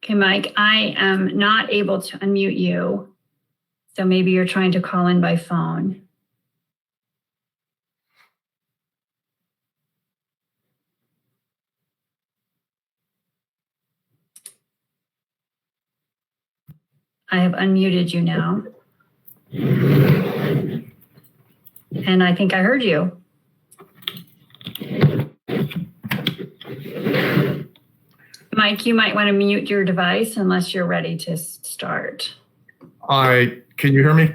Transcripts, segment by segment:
Okay, Mike, I am not able to unmute you. So maybe you're trying to call in by phone. I have unmuted you now. And I think I heard you. Mike, you might want to mute your device unless you're ready to start. Can you hear me?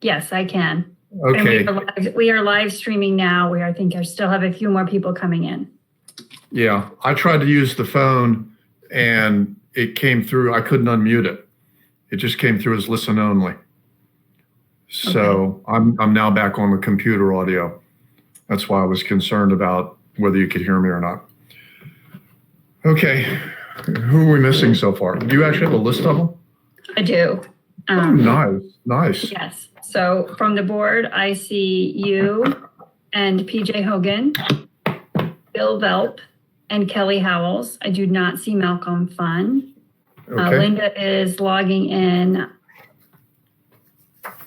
Yes, I can. Okay. And we are live streaming now. I think I still have a few more people coming in. Yeah, I tried to use the phone and it came through. I couldn't unmute it. It just came through as listen only. So okay. I'm now back on the computer audio. That's why I was concerned about whether you could hear me or not. Okay, who are we missing so far? Do you actually have a list of them? I do. Nice. Yes. So from the board, I see you and PJ Hogan, Bill Velp, and Kelly Howells. I do not see Malcolm Funn. Okay. Linda is logging in.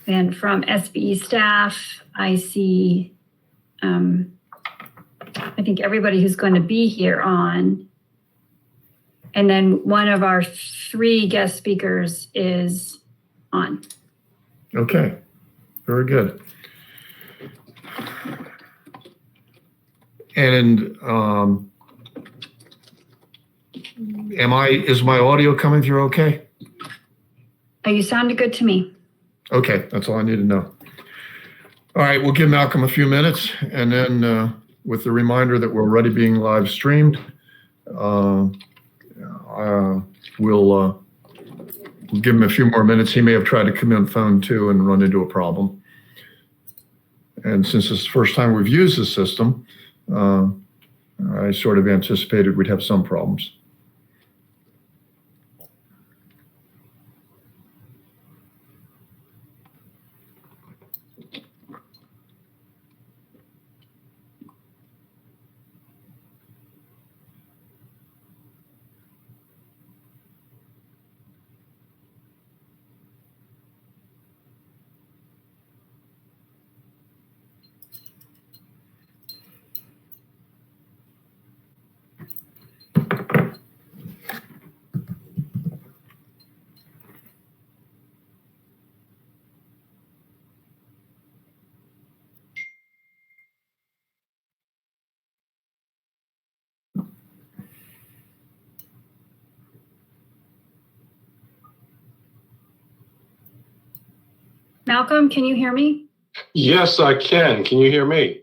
And from SBE staff, I see, I think everybody who's going to be here on. And then one of our 3 guest speakers is on. Okay, very good. And is my audio coming through okay? You sounded good to me. Okay, that's all I need to know. All right, we'll give Malcolm a few minutes, and then with the reminder that we're already being live streamed, we'll give him a few more minutes. He may have tried to come in phone too and run into a problem. And since it's the first time we've used the system, I sort of anticipated we'd have some problems. Malcolm, can you hear me? Yes, I can. Can you hear me?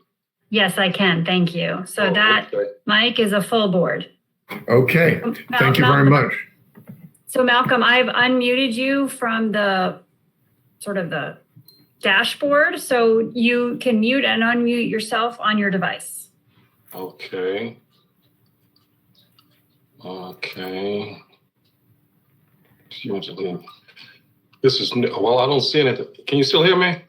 Yes, I can. Thank you. So okay. Mike is a full board. Okay. Thank you very much. So Malcolm, I've unmuted you from the sort of the dashboard, so you can mute and unmute yourself on your device. Okay. This is, well, I don't see anything. Can you still hear me?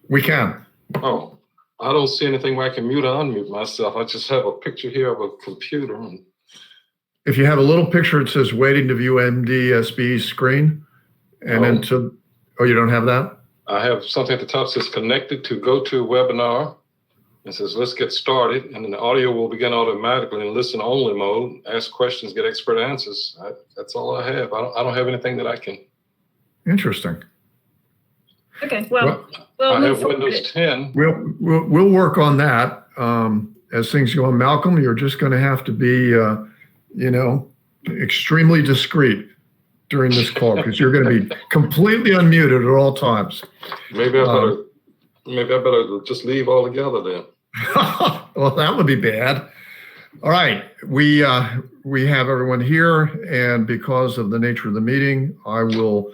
We can. Oh, I don't see anything where I can mute or unmute myself. I just have a picture here of a computer. If you have a little picture, it says waiting to view MDSB screen. And then you don't have that? I have something at the top that says connected to GoToWebinar. It says, let's get started. And then the audio will begin automatically in listen only mode. Ask questions, get expert answers. That's all I have. I don't have anything that I can. Interesting. Okay, well I have Windows 10. We'll work on that as things go on. Malcolm, you're just going to have to be, extremely discreet during this call because you're going to be completely unmuted at all times. Maybe I better just leave altogether then. Well, that would be bad. All right, we have everyone here, and because of the nature of the meeting, I will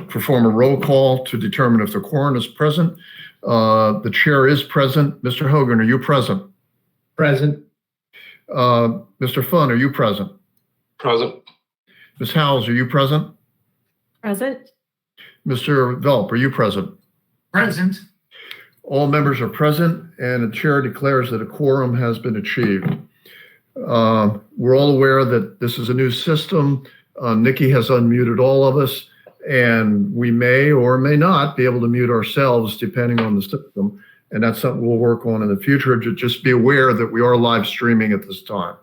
perform a roll call to determine if the quorum is present. The chair is present. Mr. Hogan, are you present? Present. Mr. Funn, are you present? Present. Ms. Howells, are you present? Present. Mr. Velp, are you present? Present. All members are present, and the chair declares that a quorum has been achieved. We're all aware that this is a new system. Nikki has unmuted all of us, and we may or may not be able to mute ourselves depending on the system. And that's something we'll work on in the future. Just be aware that we are live streaming at this time.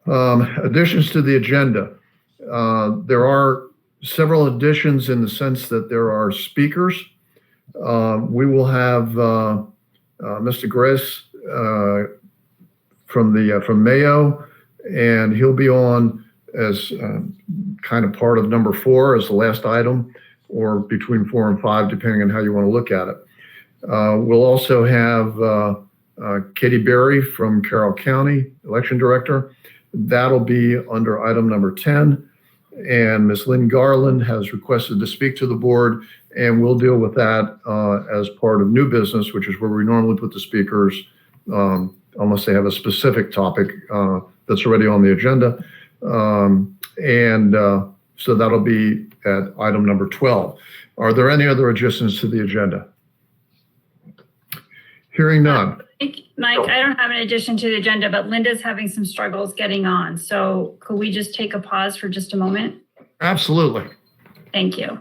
Additions to the agenda. There are several additions in the sense that there are speakers. We will have Mr. Grace from Mayo, and he'll be on as kind of part of number 4 as the last item, or between 4 and 5, depending on how you want to look at it. We'll also have Katie Berry from Carroll County, Election Director. That'll be under item number 10. And Ms. Lynn Garland has requested to speak to the board, and we'll deal with that as part of new business, which is where we normally put the speakers, unless they have a specific topic that's already on the agenda. So that'll be at item number 12. Are there any other additions to the agenda? Hearing none. Mike, I don't have an addition to the agenda, but Linda's having some struggles getting on. So could we just take a pause for just a moment? Absolutely. Thank you.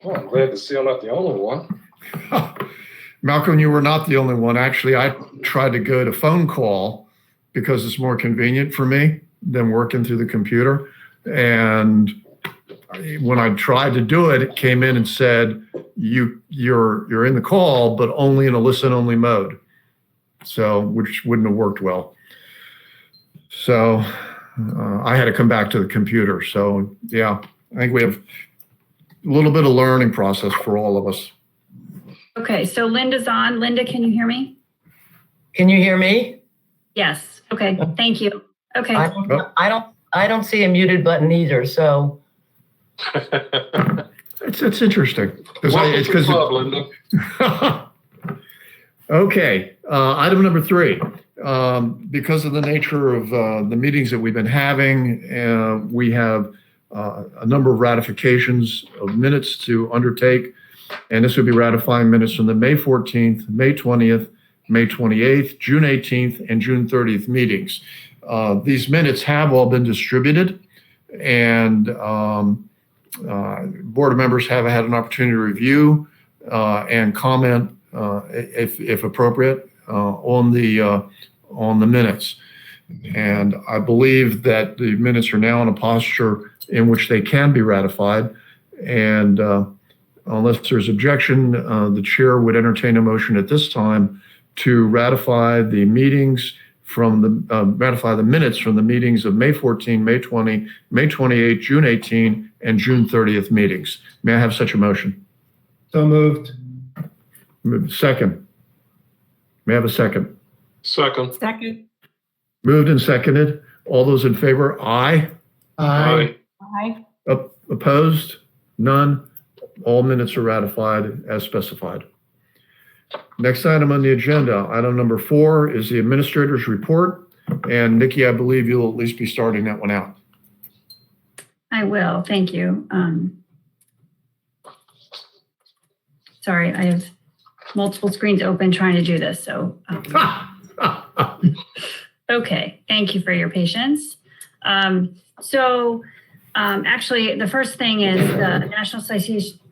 Well, I'm glad to see I'm not the only one. Malcolm, you were not the only one. Actually, I tried to go to phone call because it's more convenient for me than working through the computer. And when I tried to do it, it came in and said, you're in the call, but only in a listen-only mode. So, which wouldn't have worked well. So I had to come back to the computer. So yeah, I think we have a little bit of learning process for all of us. Okay, so Linda's on. Linda, can you hear me? Can you hear me? Yes. Okay, thank you. Okay. I don't see a muted button either, so. It's interesting. Welcome to the club, Linda. Okay, item number 3. Because of the nature of the meetings that we've been having, we have a number of ratifications of minutes to undertake. And this would be ratifying minutes from the May 14th, May 20th, May 28th, June 18th, and June 30th meetings. These minutes have all been distributed, and board members have had an opportunity to review and comment, if appropriate, on the minutes. And I believe that the minutes are now in a posture in which they can be ratified. And unless there's objection, the chair would entertain a motion at this time to ratify the meetings ratify the minutes from the meetings of May 14, May 20, May 28, June 18, and June 30th meetings. May I have such a motion? So moved. Second. May I have a second? Second. Second. Moved and seconded. All those in favor, aye. Aye. Aye. Opposed? None. All minutes are ratified as specified. Next item on the agenda, item number 4, is the administrator's report. And Nikki, I believe you'll at least be starting that one out. I will. Thank you. Sorry, I have multiple screens open trying to do this. So, okay. Thank you for your patience. Actually, the first thing is the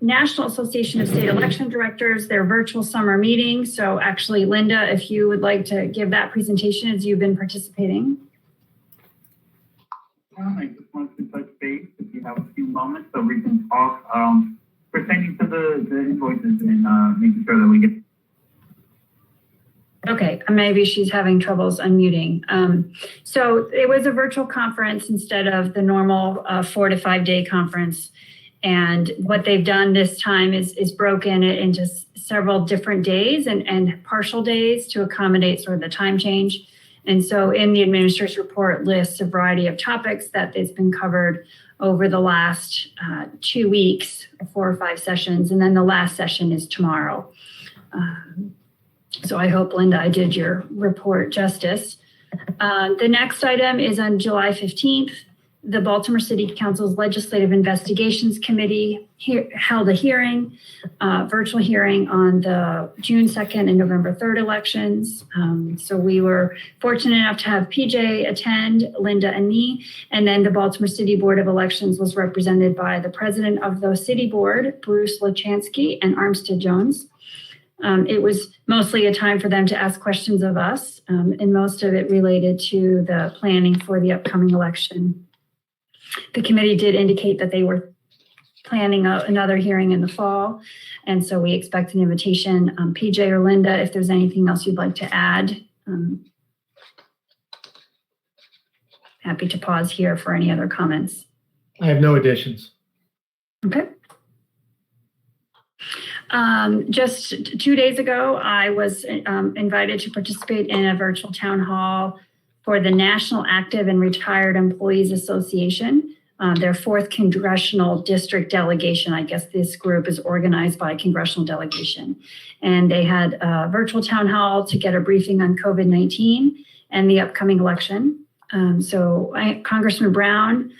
National Association of State Election Directors, their virtual summer meeting. So actually, Linda, if you would like to give that presentation as you've been participating. I just wanted to touch base if you have a few moments so we can talk pertaining to the invoices and making sure that we get. Okay, maybe she's having troubles unmuting. So it was a virtual conference instead of the normal 4 to 5 day conference. And what they've done this time is broken it into several different days and partial days to accommodate sort of the time change. And so in the administrator's report lists a variety of topics that has been covered over the last 2 weeks, 4 or 5 sessions. And then the last session is tomorrow. So I hope, Linda, I did your report justice. The next item is on July 15th. the Baltimore City Council's Legislative Investigations Committee held a hearing, virtual hearing on the June 2nd and November 3rd elections. So we were fortunate enough to have PJ attend, Linda and me, and then the Baltimore City Board of Elections was represented by the president of the city board, Bruce Lachansky, and Armstead Jones. It was mostly a time for them to ask questions of us, and most of it related to the planning for the upcoming election. The committee did indicate that they were planning another hearing in the fall, and so we expect an invitation. PJ or Linda, if there's anything else you'd like to add, happy to pause here for any other comments. I have no additions. Okay. Just 2 days ago, I was invited to participate in a virtual town hall for the National Active and Retired Employees Association, their 4th congressional district delegation. I guess this group is organized by congressional delegation. And they had a virtual town hall to get a briefing on COVID-19 and the upcoming election. Congressman Brown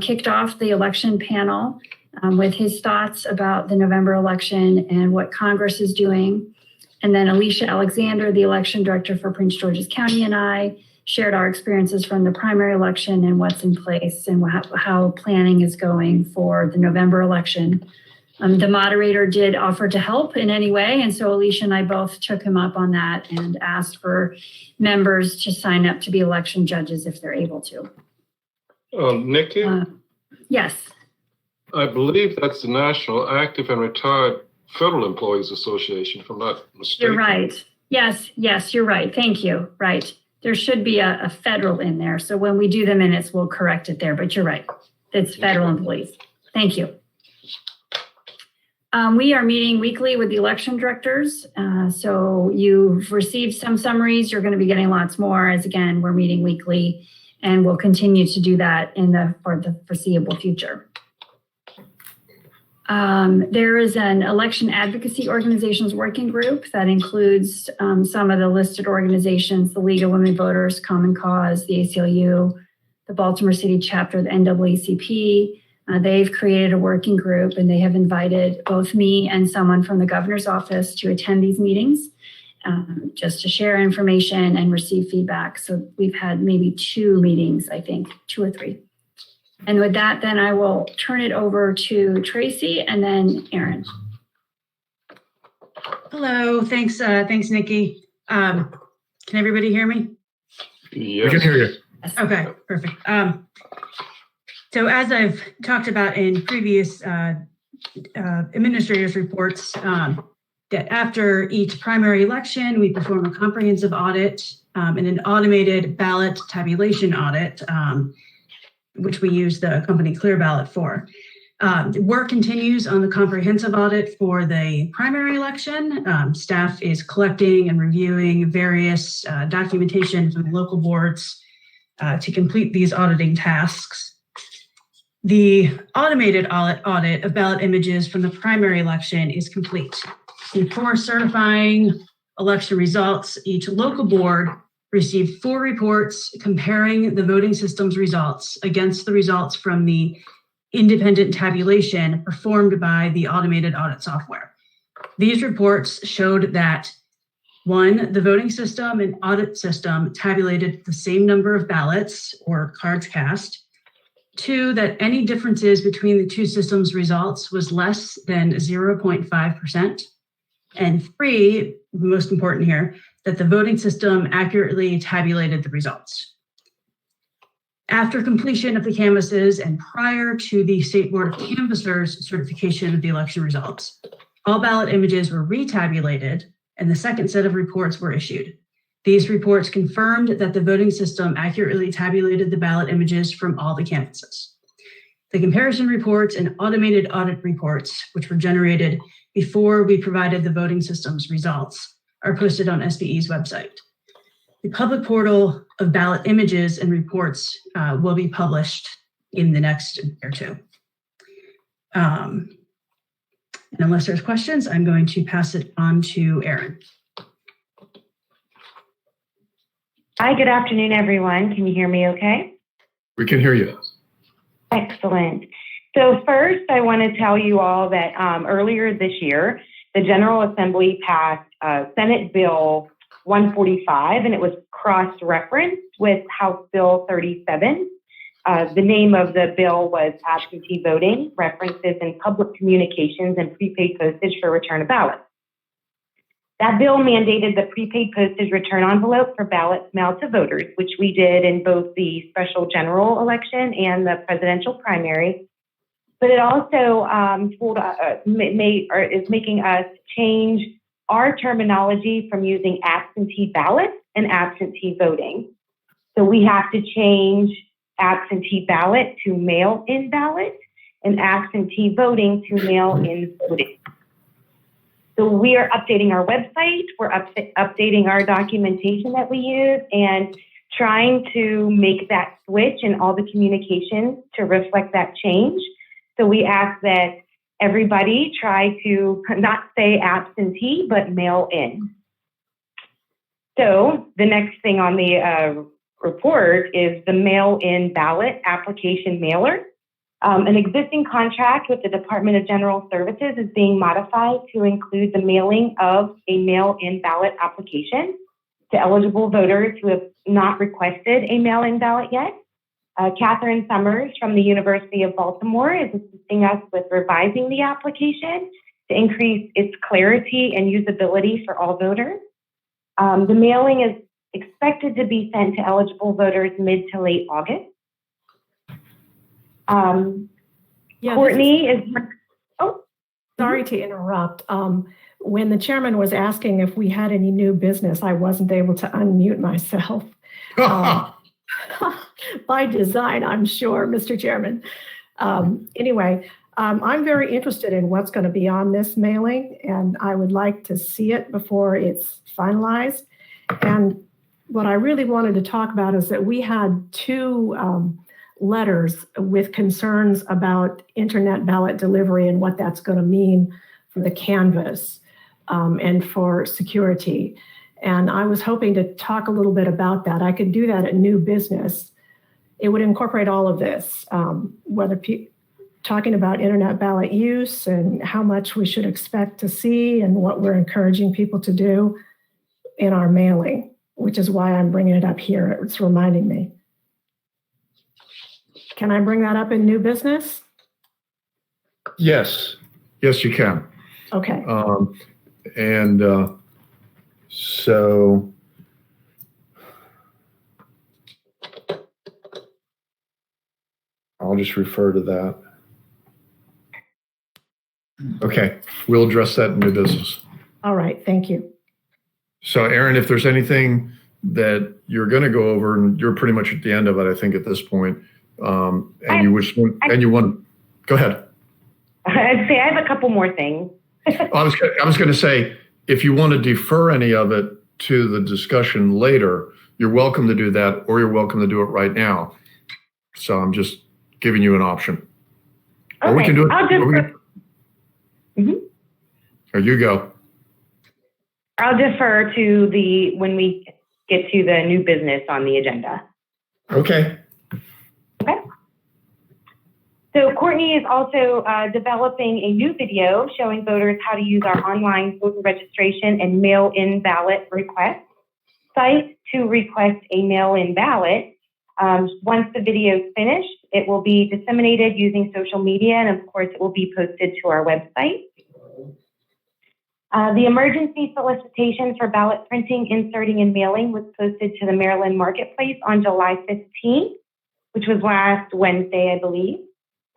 kicked off the election panel with his thoughts about the November election and what Congress is doing. And then Alicia Alexander, the election director for Prince George's County, and I shared our experiences from the primary election and what's in place and how planning is going for the November election. The moderator did offer to help in any way. And so Alicia and I both took him up on that and asked for members to sign up to be election judges if they're able to. Nikki, Yes. I believe that's the National Active and Retired Federal Employees Association, if I'm not mistaken. You're right. Yes, you're right. Thank you. Right. There should be a federal in there. So when we do the minutes, we'll correct it there, but you're right. It's federal employees. Thank you. We are meeting weekly with the election directors. So you've received some summaries. You're going to be getting lots more as, again, we're meeting weekly and we'll continue to do that for the foreseeable future. There is an election advocacy organizations working group that includes some of the listed organizations, the League of Women Voters, Common Cause, the ACLU, the Baltimore City chapter, the NAACP. They've created a working group and they have invited both me and someone from the governor's office to attend these meetings just to share information and receive feedback. So we've had maybe 2 meetings, I think, 2 or 3. And with that, then I will turn it over to Tracy and then Aaron. Hello, thanks, Nikki. Can everybody hear me? Yes. We can hear you. Okay, perfect. So as I've talked about in previous administrators' reports, that after each primary election, we perform a comprehensive audit and an automated ballot tabulation audit, which we use the company ClearBallot for. Work continues on the comprehensive audit for the primary election. Staff is collecting and reviewing various documentation from local boards to complete these auditing tasks. The automated audit of ballot images from the primary election is complete. Before certifying election results, each local board received 4 reports comparing the voting system's results against the results from the independent tabulation performed by the automated audit software. These reports showed that 1, the voting system and audit system tabulated the same number of ballots or cards cast. 2, that any differences between the 2 systems' results was less than 0.5%. And 3, most important here, that the voting system accurately tabulated the results. After completion of the canvasses and prior to the State Board of Canvassers certification of the election results, all ballot images were retabulated and the second set of reports were issued. These reports confirmed that the voting system accurately tabulated the ballot images from all the canvases. The comparison reports and automated audit reports, which were generated before we provided the voting system's results, are posted on SBE's website. The public portal of ballot images and reports will be published in the next year or 2. And unless there's questions, I'm going to pass it on to Erin. Hi, good afternoon, everyone. Can you hear me okay? We can hear you. Excellent. So first, I want to tell you all that earlier this year, the General Assembly passed Senate Bill 145, and it was cross-referenced with House Bill 37. The name of the bill was Absentee Voting, References in Public Communications and Prepaid Postage for Return of Ballots. That bill mandated the prepaid postage return envelope for ballots mailed to voters, which we did in both the special general election and the presidential primary. But it also is making us change our terminology from using absentee ballots and absentee voting. So we have to change absentee ballot to mail-in ballot and absentee voting to mail-in voting. So we are updating our website, we're updating our documentation that we use, and trying to make that switch in all the communications to reflect that change. So we ask that everybody try to not say absentee, but mail in. So the next thing on the report is the mail-in ballot application mailer. An existing contract with the Department of General Services is being modified to include the mailing of a mail-in ballot application to eligible voters who have not requested a mail-in ballot yet. Catherine Summers from the University of Baltimore is assisting us with revising the application to increase its clarity and usability for all voters. The mailing is expected to be sent to eligible voters mid to late August. Courtney is. Oh, sorry to interrupt. When the chairman was asking if we had any new business, I wasn't able to unmute myself. By design, I'm sure, Mr. Chairman. Anyway, I'm very interested in what's going to be on this mailing, and I would like to see it before it's finalized. And what I really wanted to talk about is that we had two letters with concerns about internet ballot delivery and what that's going to mean for the canvas and for security. And I was hoping to talk a little bit about that. I could do that at new business. It would incorporate all of this, whether talking about internet ballot use and how much we should expect to see and what we're encouraging people to do in our mailing, which is why I'm bringing it up here. It's reminding me. Can I bring that up in new business? Yes, you can. Okay. So I'll just refer to that. Okay, we'll address that in new business. All right, thank you. So Aaron, if there's anything that you're going to go over, and you're pretty much at the end of it, I think at this point, go ahead. I'd say I have a couple more things. I was going to say, if you want to defer any of it to the discussion later, you're welcome to do that, or you're welcome to do it right now. So I'm just giving you an option. Okay. Or we can do it. I'll defer. Or you go. I'll defer to when we get to the new business on the agenda. Okay. Okay. So Courtney is also developing a new video showing voters how to use our online voter registration and mail-in ballot request site to request a mail-in ballot. Once the video is finished, it will be disseminated using social media, and of course, it will be posted to our website. The emergency solicitation for ballot printing, inserting, and mailing was posted to the Maryland Marketplace on July 15th, which was last Wednesday, I believe.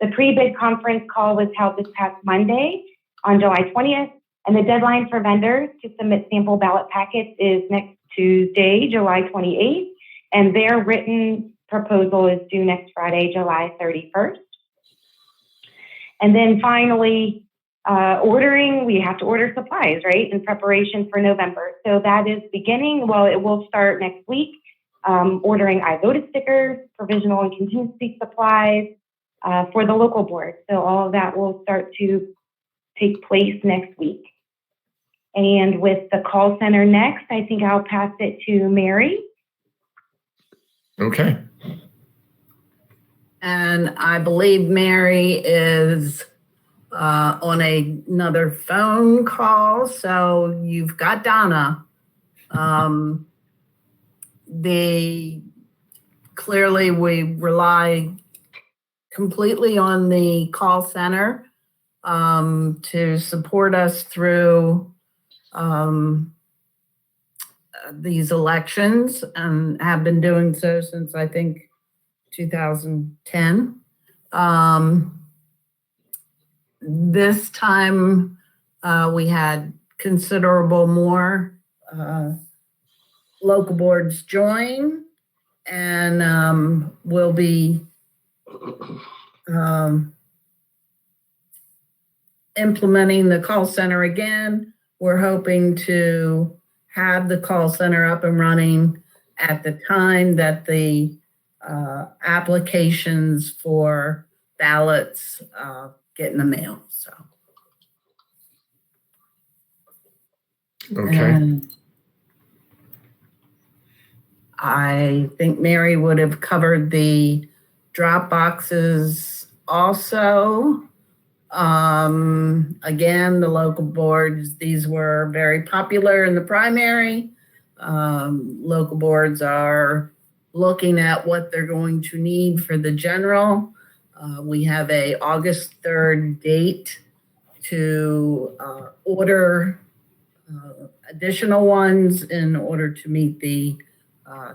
The pre-bid conference call was held this past Monday on July 20th, and the deadline for vendors to submit sample ballot packets is next Tuesday, July 28th, and their written proposal is due next Friday, July 31st. And then finally, ordering, we have to order supplies, right, in preparation for November. So that is beginning, well, it will start next week, ordering I voted stickers, provisional and contingency supplies for the local board. So all of that will start to take place next week. And with the call center next, I think I'll pass it to Mary. Okay. And I believe Mary is on another phone call. So you've got Donna. Clearly we rely completely on the call center to support us through these elections, and have been doing so since I think 2010. This time we had considerable more local boards join, and we'll be implementing the call center again. We're hoping to have the call center up and running at the time that the applications for ballots get in the mail. So, Okay. and I think Mary would have covered the drop boxes also. Again, the local boards, these were very popular in the primary. Local boards are looking at what they're going to need for the general. We have a August 3rd date to order additional ones in order to meet the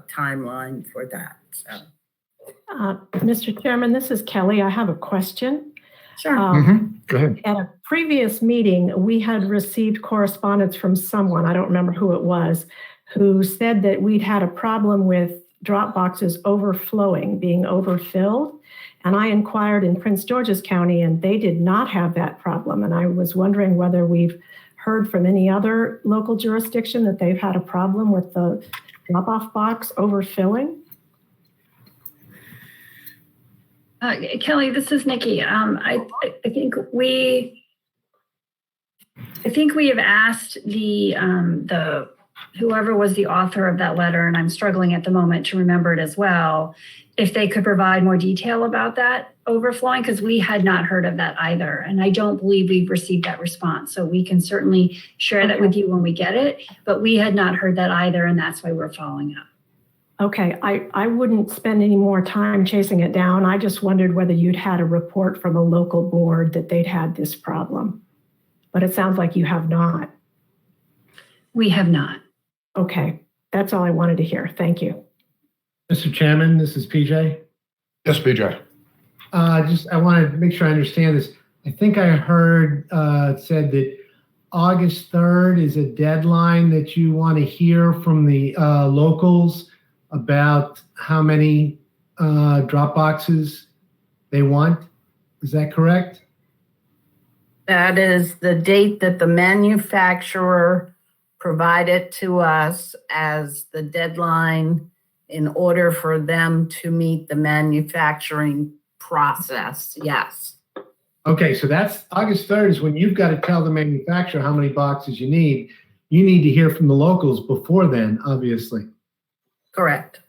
timeline for that. So. Mr. Chairman, this is Kelly. I have a question. Sure. Go ahead. At a previous meeting, we had received correspondence from someone, I don't remember who it was, who said that we'd had a problem with drop boxes overflowing, being overfilled. And I inquired in Prince George's County, and they did not have that problem. And I was wondering whether we've heard from any other local jurisdiction that they've had a problem with the drop-off box overfilling. Kelly, this is Nikki. I think we have asked the whoever was the author of that letter, and I'm struggling at the moment to remember it as well, if they could provide more detail about that overflowing, because we had not heard of that either. And I don't believe we've received that response. So we can certainly share that with you when we get it, but we had not heard that either. And that's why we're following up. Okay, I wouldn't spend any more time chasing it down. I just wondered whether you'd had a report from a local board that they'd had this problem. But it sounds like you have not. We have not. Okay, that's all I wanted to hear. Thank you. Mr. Chairman, this is PJ. Yes, BJ. I want to make sure I understand this. I think I heard said that August 3rd is a deadline that you want to hear from the locals about how many drop boxes they want. Is that correct? That is the date that the manufacturer provided to us as the deadline in order for them to meet the manufacturing process. Yes. Okay, so that's August 3rd is when you've got to tell the manufacturer how many boxes you need. You need to hear from the locals before then, obviously. Correct.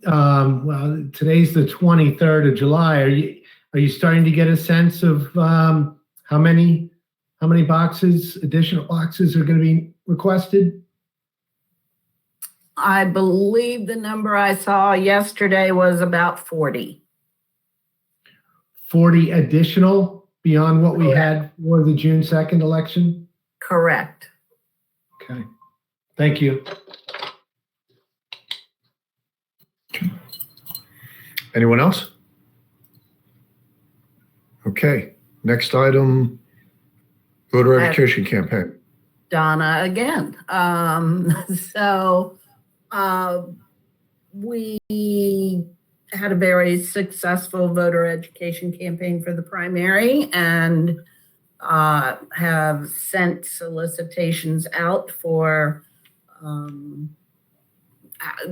Well, today's the 23rd of July. Are you starting to get a sense of how many boxes, additional boxes are going to be requested? I believe the number I saw yesterday was about 40. 40 additional beyond what we had for the June 2nd election? Correct. Okay. Thank you. Anyone else? Okay. Next item, voter education campaign. Donna again. We had a very successful voter education campaign for the primary, and have sent solicitations out for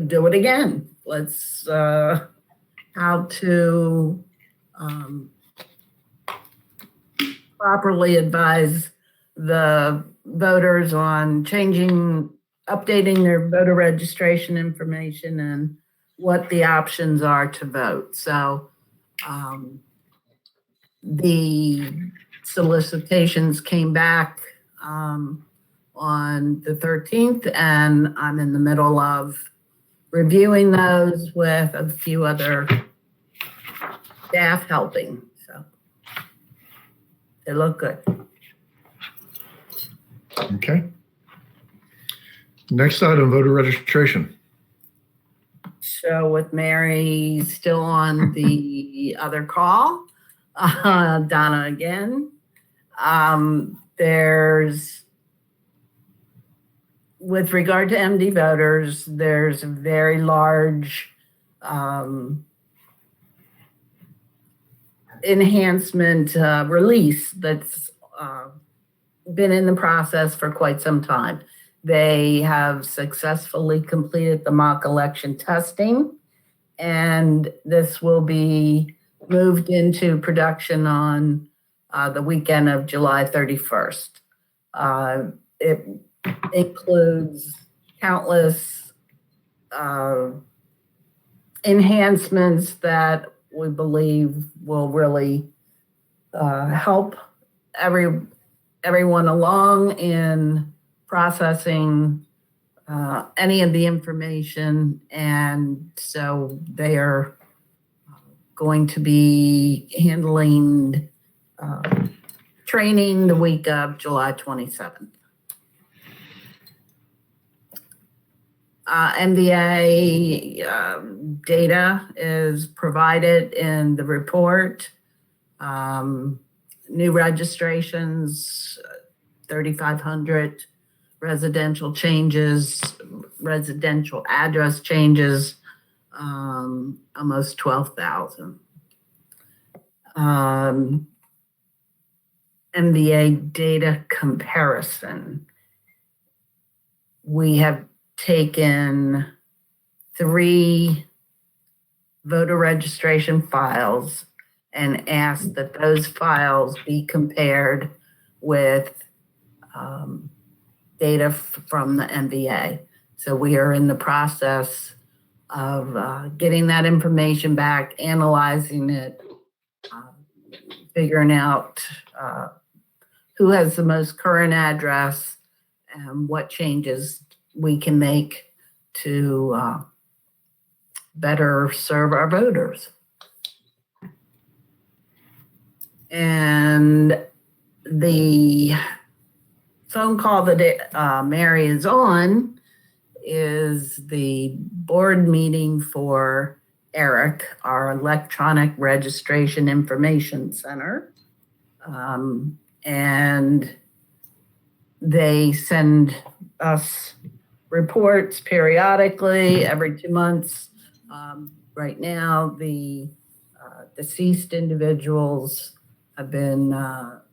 do it again. Let's how to properly advise the voters on updating their voter registration information and what the options are to vote. So the solicitations came back on the 13th, and I'm in the middle of reviewing those with a few other staff helping. So they look good. Okay. Next item, voter registration. So with Mary still on the other call, Donna again, there's, with regard to MD voters, there's a very large enhancement release that's been in the process for quite some time. They have successfully completed the mock election testing, and this will be moved into production on the weekend of July 31st. It includes countless enhancements that we believe will really help everyone along in processing any of the information. And so they are going to be handling training the week of July 27th. MVA data is provided in the report. New registrations, 3,500, residential changes, residential address changes, almost 12,000. MVA data comparison. We have taken 3 voter registration files and asked that those files be compared with data from the MVA. So we are in the process of getting that information back, analyzing it, figuring out who has the most current address and what changes we can make to better serve our voters. And the phone call that Mary is on is the board meeting for ERIC, our Electronic Registration Information Center. And they send us reports periodically every 2 months. Right now, the deceased individuals have been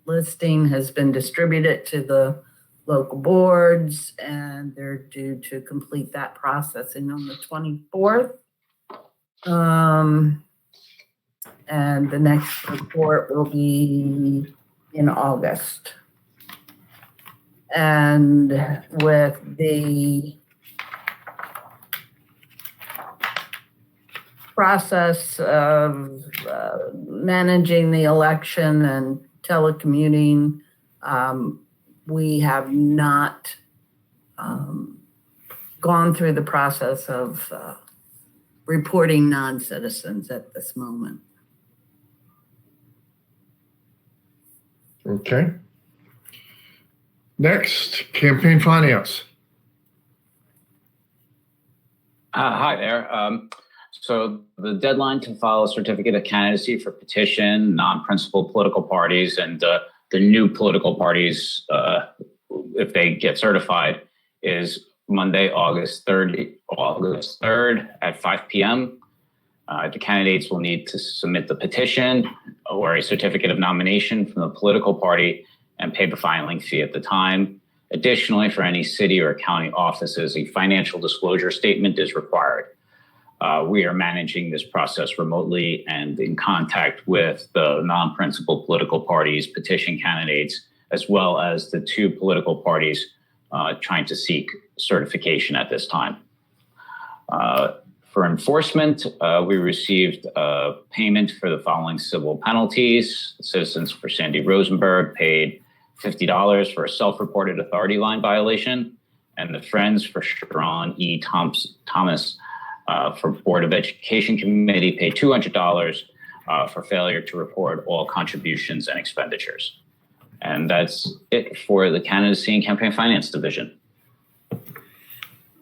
listing has been distributed to the local boards, and they're due to complete that processing on the 24th. And the next report will be in August. And with the process of managing the election and telecommuting, we have not gone through the process of reporting non-citizens at this moment. Okay. Next, campaign finance. Hi there. So the deadline to file a certificate of candidacy for petition, non-principal political parties, and the new political parties, if they get certified, is Monday, August 3rd at 5 p.m. The candidates will need to submit the petition or a certificate of nomination from the political party and pay the filing fee at the time. Additionally, for any city or county offices, a financial disclosure statement is required. We are managing this process remotely and in contact with the non-principal political parties, petition candidates, as well as the 2 political parties trying to seek certification at this time. For enforcement, we received payment for the following civil penalties. Citizens for Sandy Rosenberg paid $50 for a self-reported authority line violation, and the Friends for Sharon E. Thomas for Board of Education Committee paid $200 for failure to report all contributions and expenditures. And that's it for the Candidacy and Campaign Finance Division.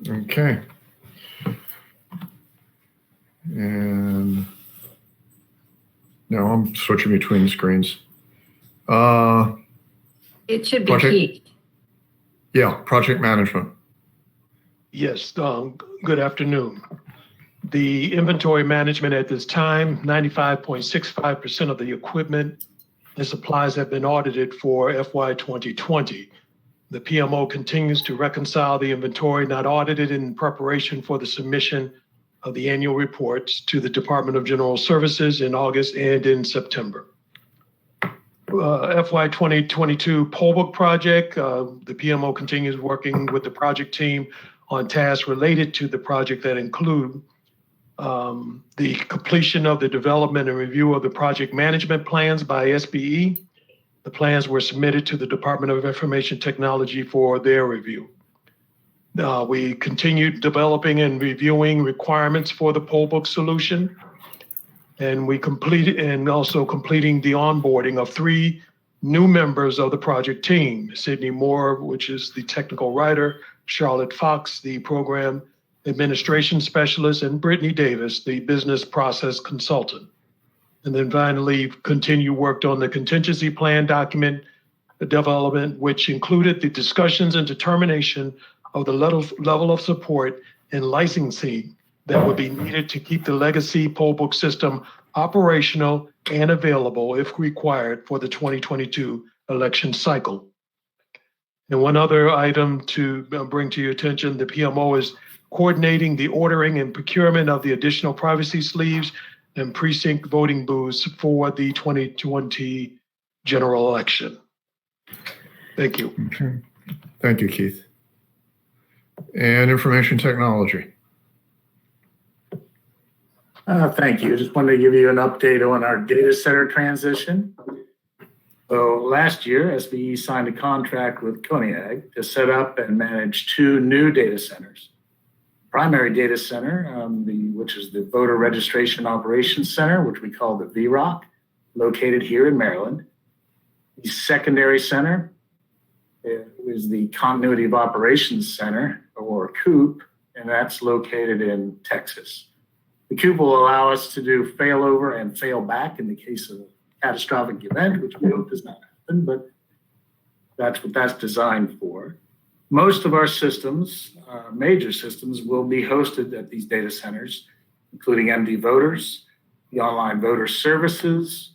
Okay. And now I'm switching between screens. It should be Project- Keith. Yeah, project management. Yes, good afternoon. The inventory management at this time, 95.65% of the equipment and supplies have been audited for FY 2020. The PMO continues to reconcile the inventory not audited in preparation for the submission of the annual reports to the Department of General Services in August and in September. FY 2022 poll book project, the PMO continues working with the project team on tasks related to the project that include the completion of the development and review of the project management plans by SBE. The plans were submitted to the Department of Information Technology for their review. We continued developing and reviewing requirements for the poll book solution. And we completing the onboarding of 3 new members of the project team: Sydney Moore, which is the technical writer, Charlotte Fox, the program administration specialist, and Brittany Davis, the business process consultant. And then finally, worked on the contingency plan document development, which included the discussions and determination of the level of support and licensing that would be needed to keep the legacy poll book system operational and available if required for the 2022 election cycle. And one other item to bring to your attention, the PMO is coordinating the ordering and procurement of the additional privacy sleeves and precinct voting booths for the 2020 general election. Thank you. Okay. Thank you, Keith. And information technology. Thank you. Just wanted to give you an update on our data center transition. So last year, SBE signed a contract with Koniag to set up and manage 2 new data centers. Primary data center, which is the Voter Registration Operations Center, which we call the VROC, located here in Maryland. The secondary center is the Continuity of Operations Center, or COOP, and that's located in Texas. The COOP will allow us to do failover and fail back in the case of a catastrophic event, which we hope does not happen, but that's what that's designed for. Most of our systems, major systems, will be hosted at these data centers, including MD Voters, the online voter services,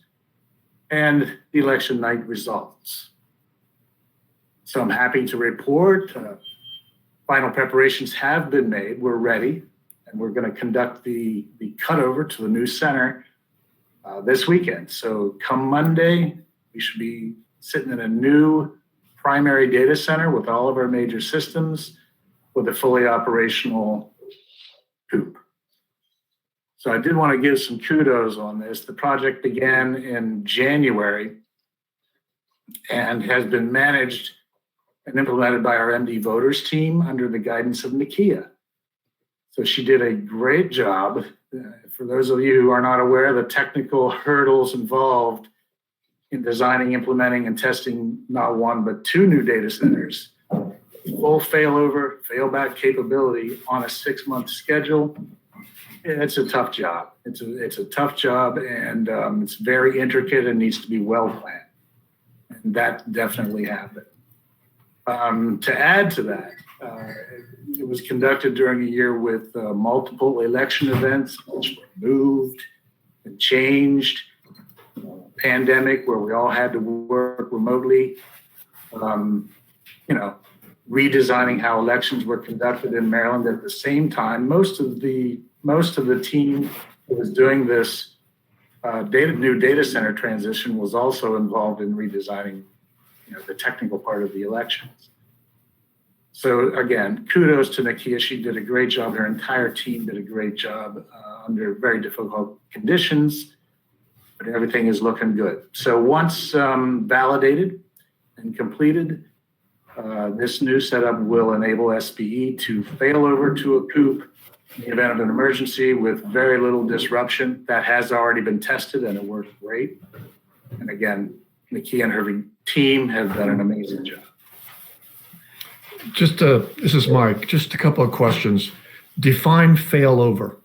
and the election night results. So I'm happy to report final preparations have been made. We're ready, and we're going to conduct the cutover to the new center this weekend. So come Monday, we should be sitting in a new primary data center with all of our major systems with a fully operational COOP. So I did want to give some kudos on this. The project began in January and has been managed and implemented by our MD Voters team under the guidance of Nakia. So she did a great job. For those of you who are not aware, the technical hurdles involved in designing, implementing, and testing not 1, but 2 new data centers, full failover, failback capability on a 6-month schedule. It's a tough job. It's a tough job, and it's very intricate and needs to be well planned. And that definitely happened. To add to that, it was conducted during a year with multiple election events, which were moved and changed. Pandemic, where we all had to work remotely. Redesigning how elections were conducted in Maryland at the same time. Most of the team that was doing this new data center transition was also involved in redesigning, the technical part of the elections. So again, kudos to Nakia. She did a great job. Her entire team did a great job under very difficult conditions, but everything is looking good. So once validated and completed, this new setup will enable SBE to fail over to a COOP in the event of an emergency with very little disruption. That has already been tested and it worked great. And again, Nakia and her team have done an amazing job. This is Mike, just a couple of questions. Define failover.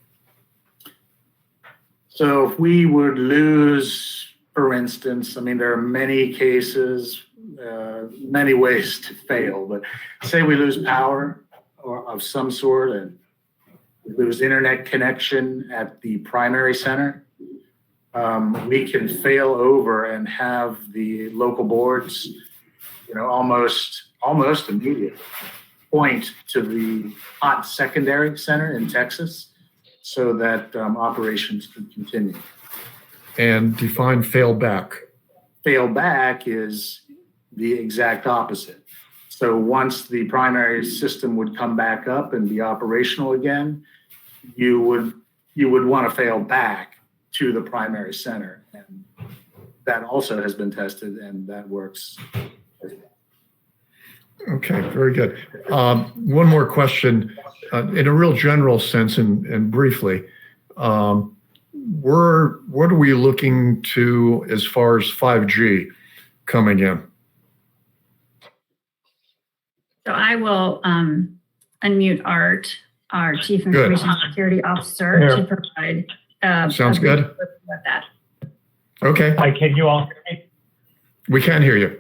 So if we would lose, for instance, I mean, there are many cases, many ways to fail, but say we lose power or of some sort and we lose internet connection at the primary center, we can fail over and have the local boards, almost immediately point to the hot secondary center in Texas so that operations can continue. And define fail back. Fail back is the exact opposite. So once the primary system would come back up and be operational again, you would want to fail back to the primary center. And that also has been tested and that works as well. Okay, very good. One more question. In a real general sense and briefly, what are we looking to as far as 5G coming in? So I will unmute Art, our Chief Information Security Officer, to provide. Sounds good. About that. Okay. Hi, can you all hear me? We can hear you.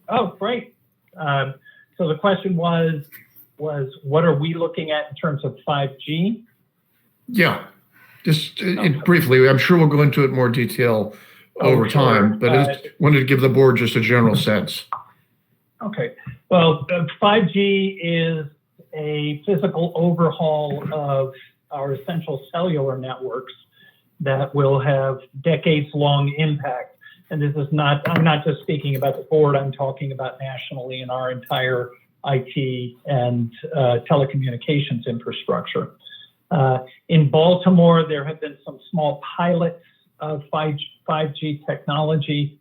Oh, great. So the question was what are we looking at in terms of 5G? Yeah, just briefly. I'm sure we'll go into it in more detail over time, but I just wanted to give the board just a general sense. Okay. Well, 5G is a physical overhaul of our essential cellular networks that will have decades-long impact. And this is not, I'm not just speaking about the board, I'm talking about nationally in our entire IT and telecommunications infrastructure. In Baltimore, there have been some small pilots of 5G technology.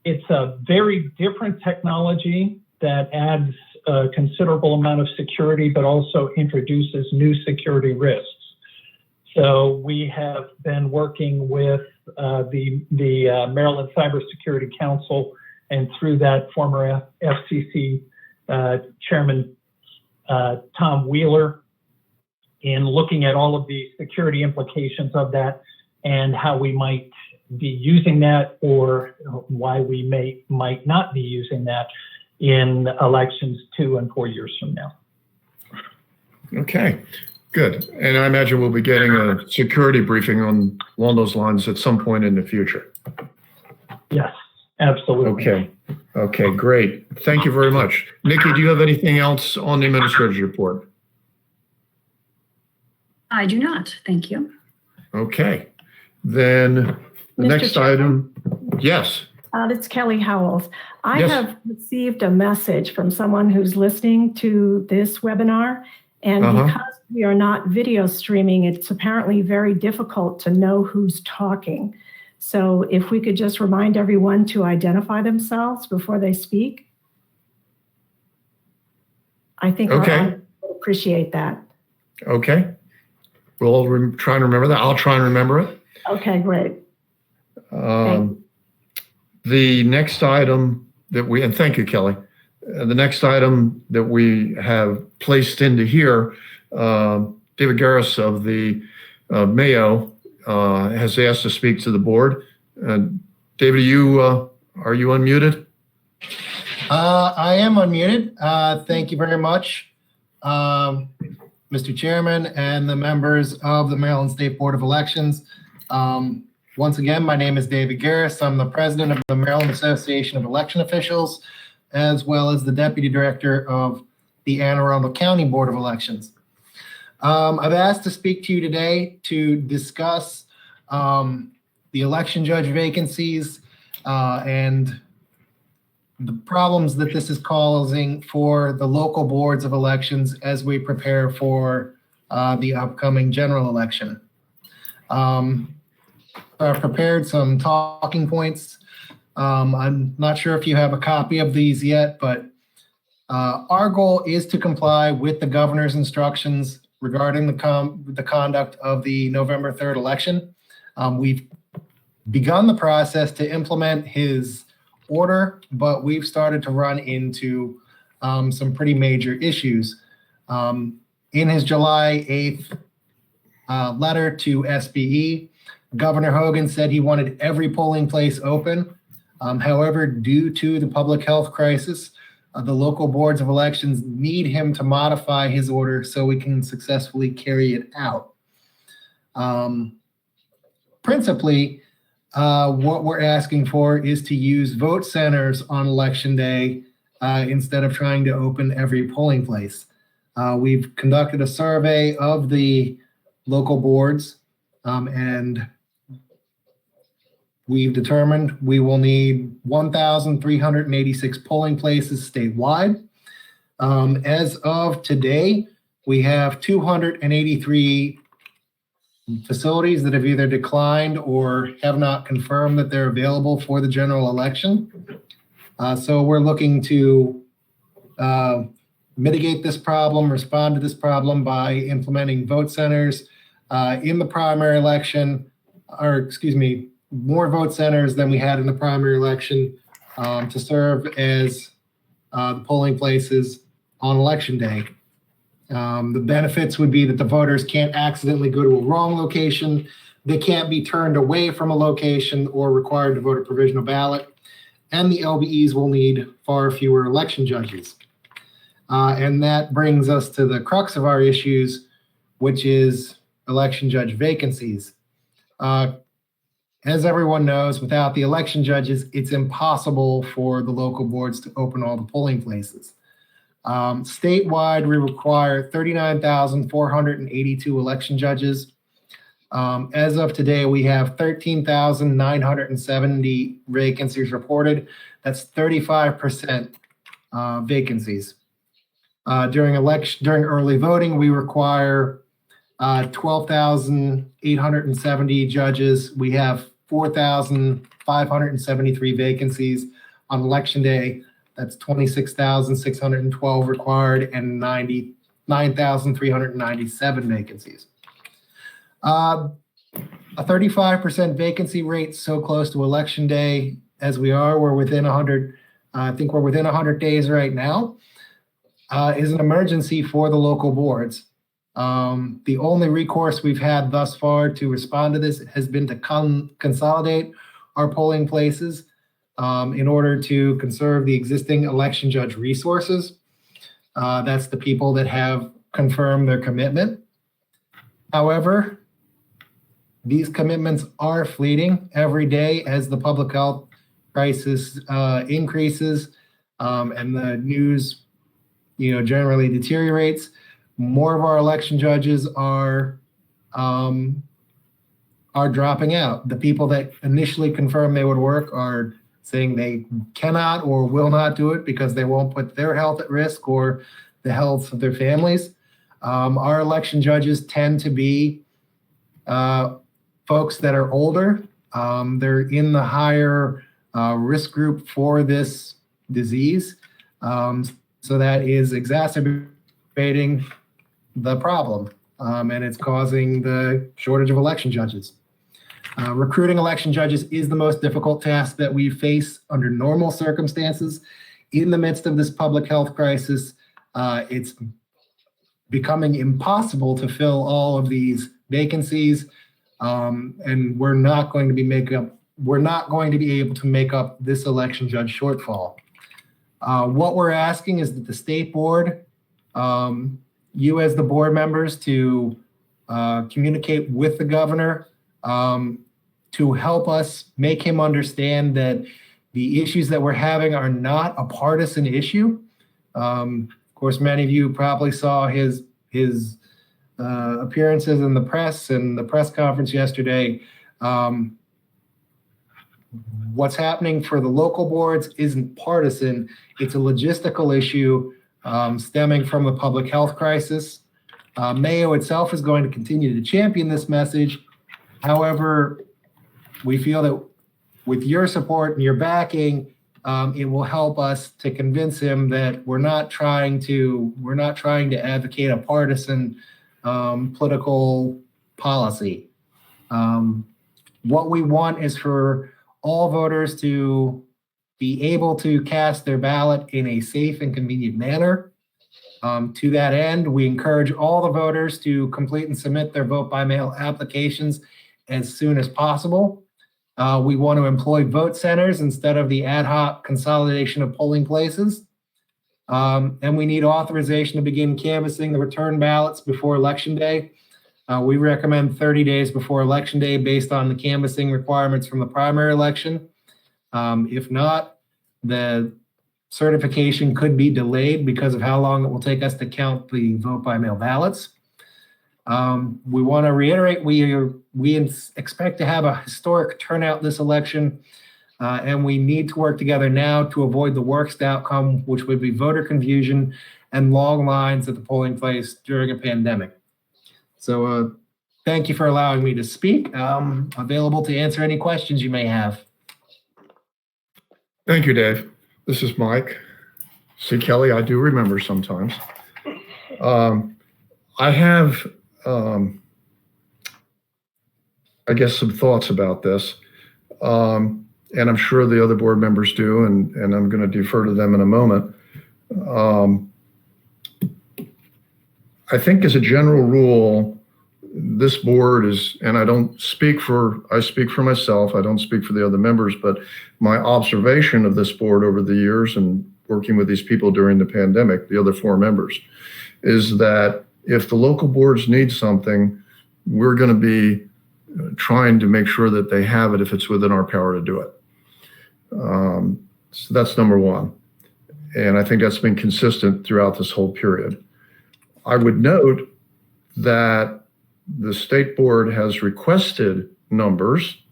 It's a very different technology that adds a considerable amount of security, but also introduces new security risks. So we have been working with the Maryland Cybersecurity Council, and through that, former FCC Chairman Tom Wheeler, in looking at all of the security implications of that and how we might be using that or why we might not be using that in elections 2 and 4 years from now. Okay. Good. And I imagine we'll be getting a security briefing along those lines at some point in the future. Yes, absolutely. Okay. Okay, great. Thank you very much. Nikki, do you have anything else on the administrator's report? I do not. Thank you. Okay. Then the next item. Yes. It's Kelly Howells. I have received a message from someone who's listening to this webinar, and because we are not video streaming, it's apparently very difficult to know who's talking. So if we could just remind everyone to identify themselves before they speak, I think our audience will appreciate that. Okay. We'll try and remember that. I'll try and remember it. Okay, great. The next item that and thank you, Kelly. The next item that we have placed into here, David Garris of the Mayo has asked to speak to the board. David, are you unmuted? I am unmuted. Thank you very much, Mr. Chairman and the members of the Maryland State Board of Elections. Once again, my name is David Garris. I'm the president of the Maryland Association of Election Officials, as well as the deputy director of the Anne Arundel County Board of Elections. I've asked to speak to you today to discuss the election judge vacancies and the problems that this is causing for the local boards of elections as we prepare for the upcoming general election. I've prepared some talking points. I'm not sure if you have a copy of these yet, but our goal is to comply with the governor's instructions regarding the conduct of the November 3rd election. We've begun the process to implement his order, but we've started to run into some pretty major issues. In his July 8th letter to SBE, Governor Hogan said he wanted every polling place open. However, due to the public health crisis, the local boards of elections need him to modify his order so we can successfully carry it out. Principally, what we're asking for is to use vote centers on election day instead of trying to open every polling place. We've conducted a survey of the local boards and we've determined we will need 1,386 polling places statewide. As of today, we have 283 facilities that have either declined or have not confirmed that they're available for the general election. So we're looking to mitigate this problem, respond to this problem by implementing vote centers in the primary election, or excuse me, more vote centers than we had in the primary election to serve as the polling places on election day. The benefits would be that the voters can't accidentally go to a wrong location. They can't be turned away from a location or required to vote a provisional ballot. And the LBEs will need far fewer election judges. And that brings us to the crux of our issues, which is election judge vacancies. As everyone knows, without the election judges, it's impossible for the local boards to open all the polling places. Statewide, we require 39,482 election judges. As of today, we have 13,970 vacancies reported. That's 35% vacancies. During early voting, we require 12,870 judges. We have 4,573 vacancies on election day. That's 26,612 required and 99,397 vacancies. A 35% vacancy rate so close to election day as we are, we're within 100, I think we're within 100 days right now, is an emergency for the local boards. The only recourse we've had thus far to respond to this has been to consolidate our polling places in order to conserve the existing election judge resources. That's the people that have confirmed their commitment. However, these commitments are fleeting every day as the public health crisis increases and the news, generally deteriorates. More of our election judges are dropping out. The people that initially confirmed they would work are saying they cannot or will not do it because they won't put their health at risk or the health of their families. Our election judges tend to be folks that are older. They're in the higher risk group for this disease. So that is exacerbating the problem, and it's causing the shortage of election judges. Recruiting election judges is the most difficult task that we face under normal circumstances. In the midst of this public health crisis, it's becoming impossible to fill all of these vacancies, and we're not going to be able to make up this election judge shortfall. What we're asking is that the state board, you as the board members, to communicate with the governor to help us make him understand that the issues that we're having are not a partisan issue. Of course, many of you probably saw his appearances in the press and the press conference yesterday. what's happening for the local boards isn't partisan. It's a logistical issue stemming from the public health crisis. Mayo itself is going to continue to champion this message. However, we feel that with your support and your backing, it will help us to convince him that we're not trying to advocate a partisan political policy. What we want is for all voters to be able to cast their ballot in a safe and convenient manner. To that end, we encourage all the voters to complete and submit their vote by mail applications as soon as possible. We want to employ vote centers instead of the ad hoc consolidation of polling places. And we need authorization to begin canvassing the return ballots before Election Day. We recommend 30 days before Election Day based on the canvassing requirements from the primary election. If not, the certification could be delayed because of how long it will take us to count the vote by mail ballots. We want to reiterate, we expect to have a historic turnout this election, and we need to work together now to avoid the worst outcome, which would be voter confusion and long lines at the polling place during a pandemic. So thank you for allowing me to speak. Available to answer any questions you may have. Thank you, Dave. This is Mike. See, Kelly, I do remember sometimes. I have, I guess, some thoughts about this. And I'm sure the other board members do, and I'm going to defer to them in a moment. I think as a general rule, this board is, and I speak for myself, I don't speak for the other members, but my observation of this board over the years and working with these people during the pandemic, the other 4 members, is that if the local boards need something, we're going to be trying to make sure that they have it if it's within our power to do it. So that's number one. And I think that's been consistent throughout this whole period. I would note that the state board has requested numbers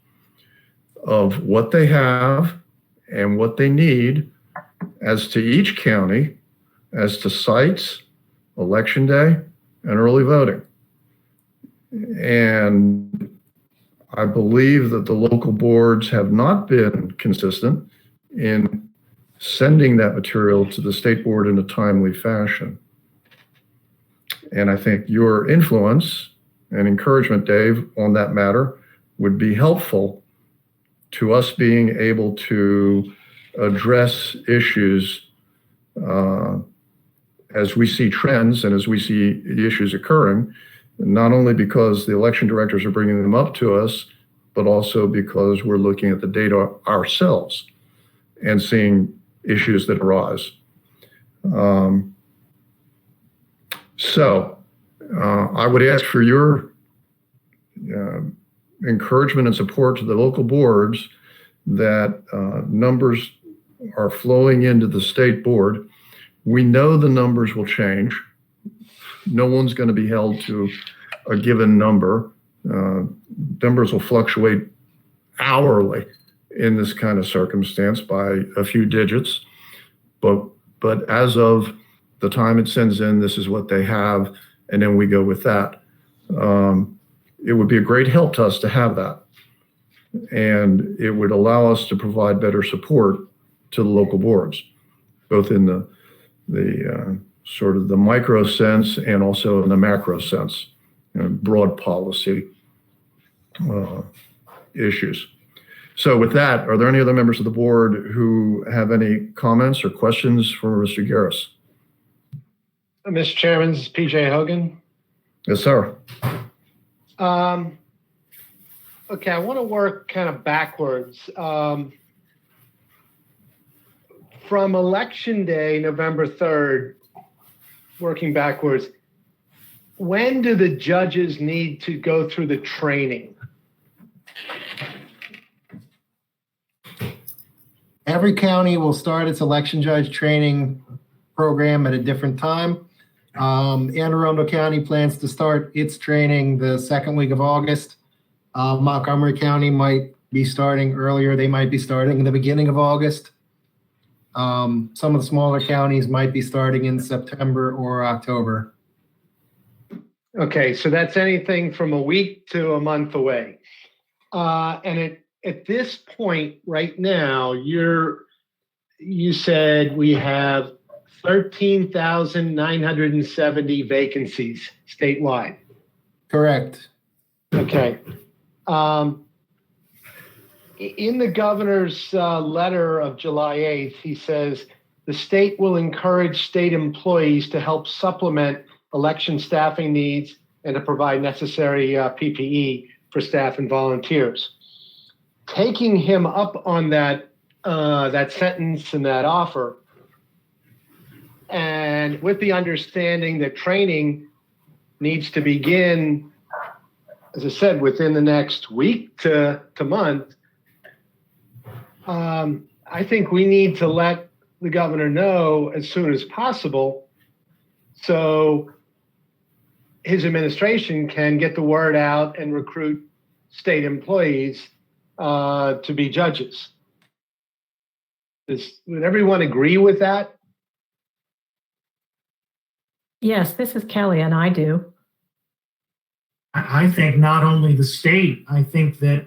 of what they have and what they need as to each county, as to sites, election day, and early voting. And I believe that the local boards have not been consistent in sending that material to the state board in a timely fashion. And I think your influence and encouragement, Dave, on that matter would be helpful to us being able to address issues as we see trends and as we see issues occurring, not only because the election directors are bringing them up to us, but also because we're looking at the data ourselves and seeing issues that arise. I would ask for your encouragement and support to the local boards that numbers are flowing into the state board. We know the numbers will change. No one's going to be held to a given number. Numbers will fluctuate hourly in this kind of circumstance by a few digits. But as of the time it sends in, this is what they have, and then we go with that. It would be a great help to us to have that. And it would allow us to provide better support to the local boards, both in the sort of the micro sense and also in the macro sense, broad policy issues. So with that, are there any other members of the board who have any comments or questions for Mr. Garris? Mr. Chairman, this is PJ Hogan. Yes, sir. Okay, I want to work kind of backwards. From Election Day, November 3rd, working backwards, when do the judges need to go through the training? Every county will start its election judge training program at a different time. Anne Arundel County plans to start its training the second week of August. Montgomery County might be starting earlier. They might be starting in the beginning of August. Some of the smaller counties might be starting in September or October. Okay, so that's anything from a week to a month away. And at this point right now, you said we have 13,970 vacancies statewide. Correct. Okay. In the governor's letter of July 8th, he says the state will encourage state employees to help supplement election staffing needs and to provide necessary PPE for staff and volunteers. Taking him up on that sentence and that offer, and with the understanding that training needs to begin, as I said, within the next week to month, I think we need to let the governor know as soon as possible so his administration can get the word out and recruit state employees to be judges. Would everyone agree with that? Yes, this is Kelly, and I do. I think not only the state, I think that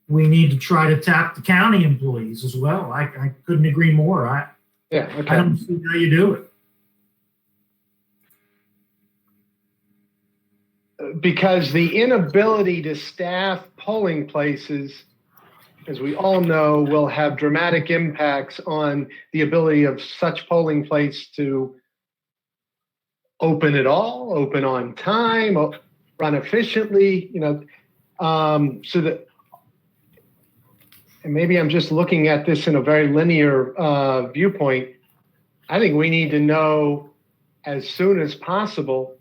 we need to try to tap the county employees as well. I couldn't agree more. I don't see how you do it. Because the inability to staff polling places, as we all know, will have dramatic impacts on the ability of such polling places to open at all, open on time, run efficiently, so that, and maybe I'm just looking at this in a very linear viewpoint. I think we need to know as soon as possible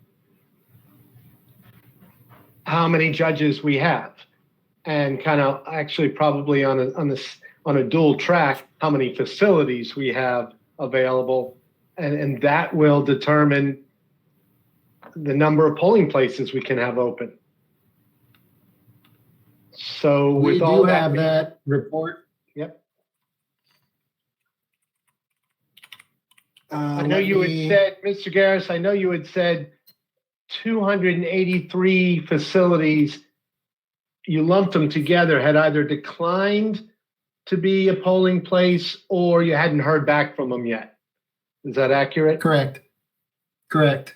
how many judges we have, and kind of actually probably on a dual track, how many facilities we have available, and that will determine the number of polling places we can have open. So We do have that report. Yep. I I know you had said, Mr. Garris, I know you had said 283 facilities, you lumped them together, had either declined to be a polling place or you hadn't heard back from them yet. Is that accurate? Correct.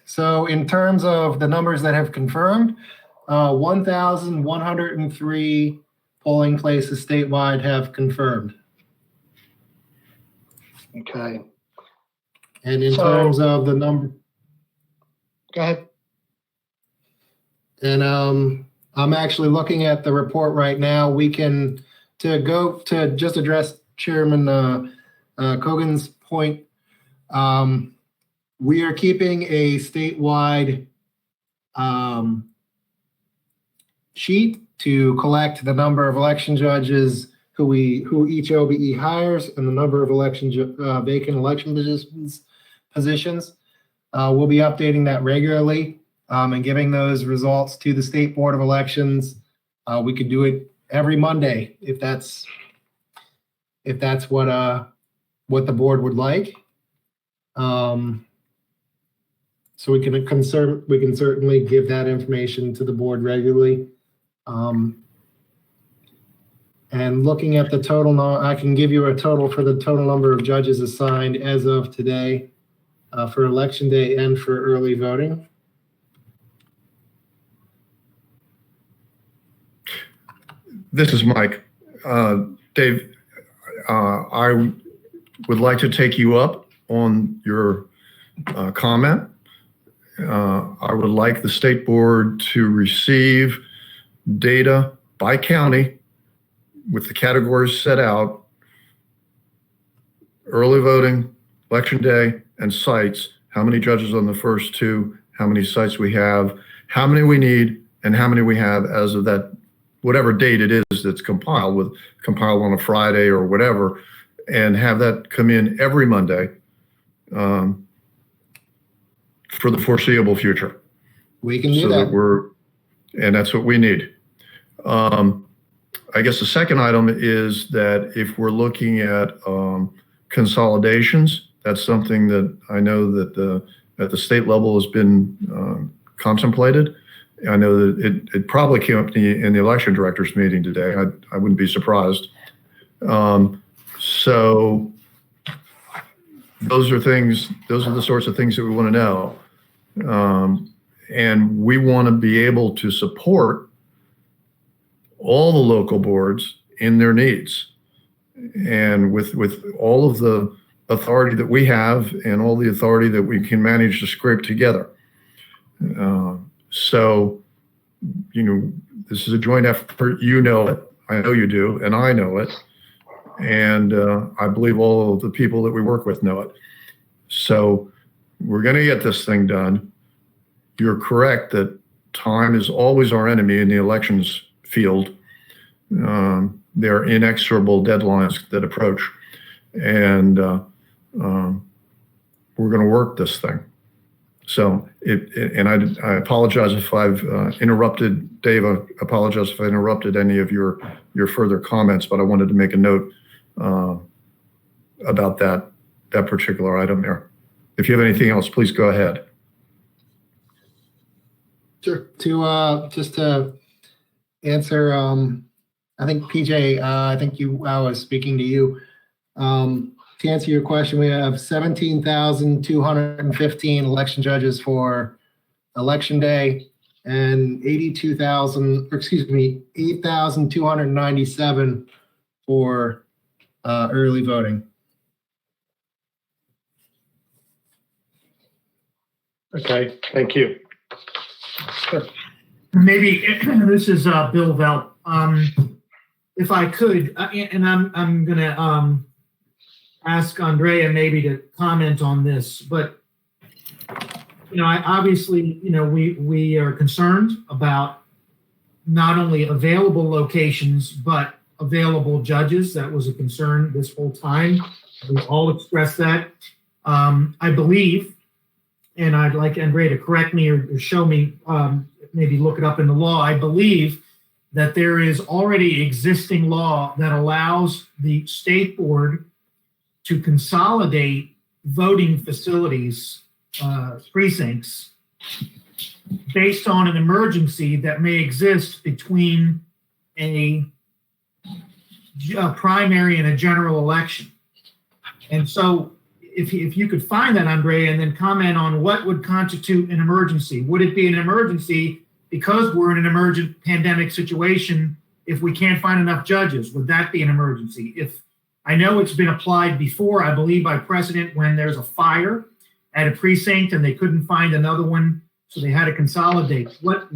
So in terms of the numbers that have confirmed, 1,103 polling places statewide have confirmed. Okay. And in terms of the number. Go ahead. And I'm actually looking at the report right now. We can, to just address Chairman Cogan's point, we are keeping a statewide sheet to collect the number of election judges who each OBE hires and the number of vacant election positions. We'll be updating that regularly and giving those results to the State Board of Elections. We could do it every Monday if that's what the board would like. So we can certainly give that information to the board regularly. And looking at the total, I can give you a total for the total number of judges assigned as of today for Election Day and for early voting. This is Mike. Dave, I would like to take you up on your comment. I would like the state board to receive data by county with the categories set out: early voting, election day, and sites. How many judges on the first two, how many sites we have, how many we need, and how many we have as of that, whatever date it is that's compiled on a Friday or whatever, and have that come in every Monday for the foreseeable future. We can do that. And that's what we need. I guess the second item is that if we're looking at consolidations, that's something that I know that at the state level has been contemplated. I know that it probably came up in the election directors meeting today. I wouldn't be surprised. So those are the sorts of things that we want to know. And we want to be able to support all the local boards in their needs. And with all of the authority that we have and all the authority that we can manage to scrape together. So, this is a joint effort. You know it. I know you do, and I know it. And I believe all of the people that we work with know it. So we're going to get this thing done. You're correct that time is always our enemy in the elections field. There are inexorable deadlines that approach. And we're going to work this thing. So, I apologize if I've interrupted, Dave, I apologize if I interrupted any of your further comments, but I wanted to make a note about that particular item there. If you have anything else, please go ahead. Sure. Just to answer, I think PJ, I was speaking to you. To answer your question, we have 17,215 election judges for election day and 8,297 for early voting. Okay, thank you. Maybe this is Bill Velt. If I could, and I'm gonna ask Andrea maybe to comment on this, but I obviously, we are concerned about not only available locations but available judges. That was a concern this whole time. We all expressed that. I believe, and I'd like Andrea to correct me or show me, maybe look it up in the law. I believe that there is already existing law that allows the state board to consolidate voting facilities, precincts, based on an emergency that may exist between a primary and a general election. And so if you could find that, Andrea, and then comment on what would constitute an emergency. Would it be an emergency because we're in an emergent pandemic situation if we can't find enough judges? Would that be an emergency? I know it's been applied before, I believe by precedent, when there's a fire at a precinct and they couldn't find another one, so they had to consolidate. What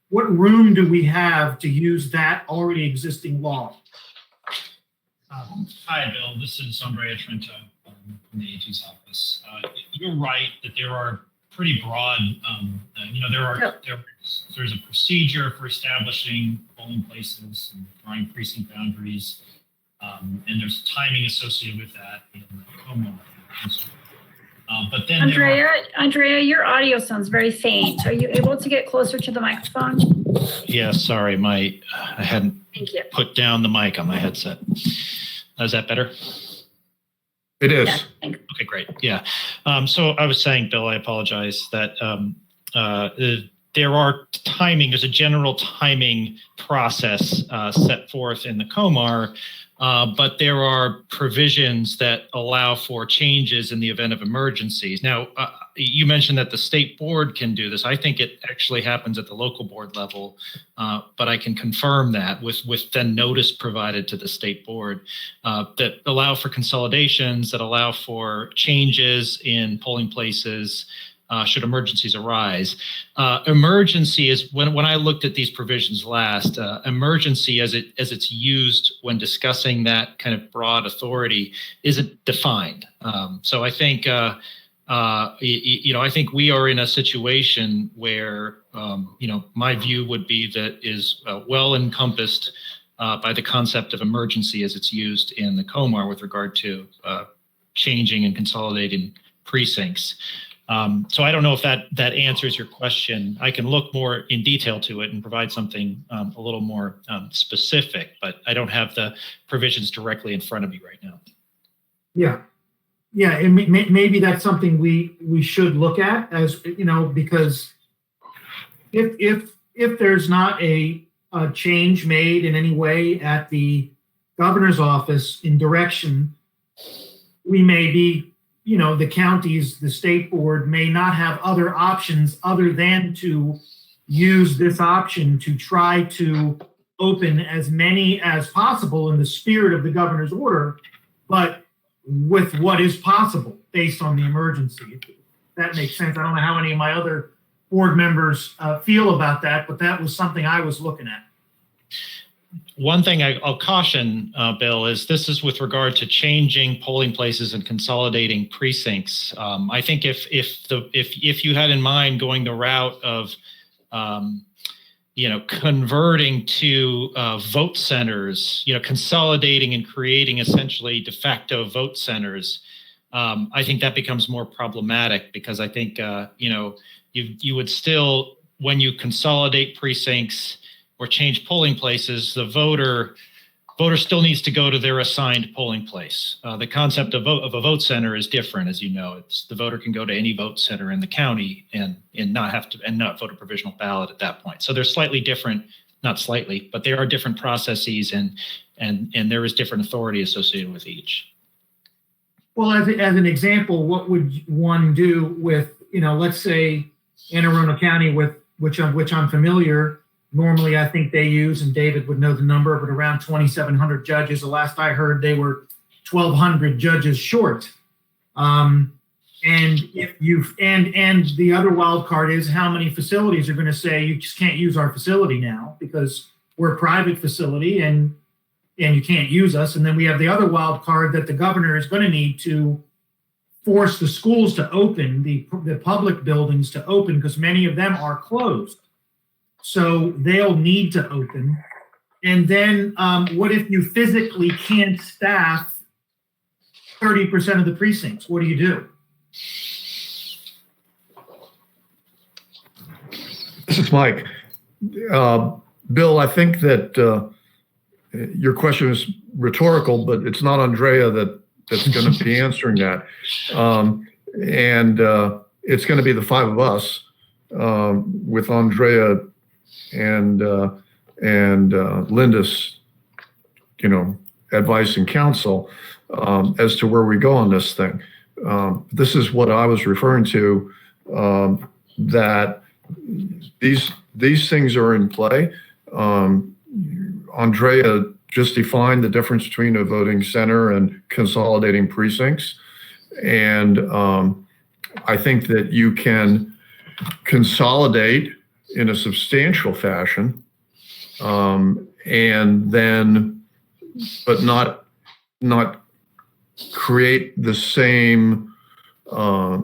room do we have to use that already existing law? Hi, Bill. This is Andrea Trento from the AG's office. You're right that there are pretty broad, there's a procedure for establishing polling places and drawing precinct boundaries. And there's timing associated with that in the COMO. But then Andrea, your audio sounds very faint. Are you able to get closer to the microphone? Yeah, sorry, I hadn't put down the mic on my headset. Is that better? It is. Yeah, okay, great. Yeah. So I was saying, Bill, I apologize that there's a general timing process set forth in the COMAR. But there are provisions that allow for changes in the event of emergencies. Now, you mentioned that the state board can do this. I think it actually happens at the local board level, but I can confirm that with then notice provided to the state board that allow for consolidations, that allow for changes in polling places, should emergencies arise. Emergency is when I looked at these provisions last, emergency as it's used when discussing that kind of broad authority isn't defined. So I think I think we are in a situation where my view would be that is well encompassed by the concept of emergency as it's used in the COMAR with regard to changing and consolidating precincts. So I don't know if that answers your question. I can look more in detail to it and provide something a little more specific, but I don't have the provisions directly in front of me right now. Yeah. Yeah, and maybe that's something we should look at, as you know, because if there's not a change made in any way at the governor's office in direction, we may be, you know, the counties, the state board may not have other options other than to use this option to try to open as many as possible in the spirit of the governor's order, but with what is possible based on the emergency. If that makes sense. I don't know how any of my other board members feel about that, but that was something I was looking at. One thing I'll caution, Bill, is this is with regard to changing polling places and consolidating precincts. I think if you had in mind going the route of converting to vote centers, consolidating and creating essentially de facto vote centers, I think that becomes more problematic, because I think you would still, when you consolidate precincts or change polling places, the voter still needs to go to their assigned polling place. The concept of a vote center is different, as you know. It's the voter can go to any vote center in the county and not vote a provisional ballot at that point. So they're slightly different, not slightly, but there are different processes and there is different authority associated with each. Well, as an example, what would one do with, let's say Anne Arundel County, with which I'm familiar. Normally, I think they use, and David would know the number, but around 2,700 judges. The last I heard, they were 1,200 judges short. And if and the other wild card is how many facilities are going to say you just can't use our facility now because we're a private facility and you can't use us. And then we have the other wild card that the governor is going to need to force the schools to open, the public buildings to open, because many of them are closed. So they'll need to open. And then what if you physically can't staff 30% of the precincts? What do you do? This is Mike. Bill, I think that your question is rhetorical, but it's not Andrea that's going to be answering that. It's going to be the five of us with Andrea and Linda's, advice and counsel as to where we go on this thing. This is what I was referring to, that these things are in play. Andrea just defined the difference between a voting center and consolidating precincts. And I think that you can consolidate in a substantial fashion, and then, but not create the same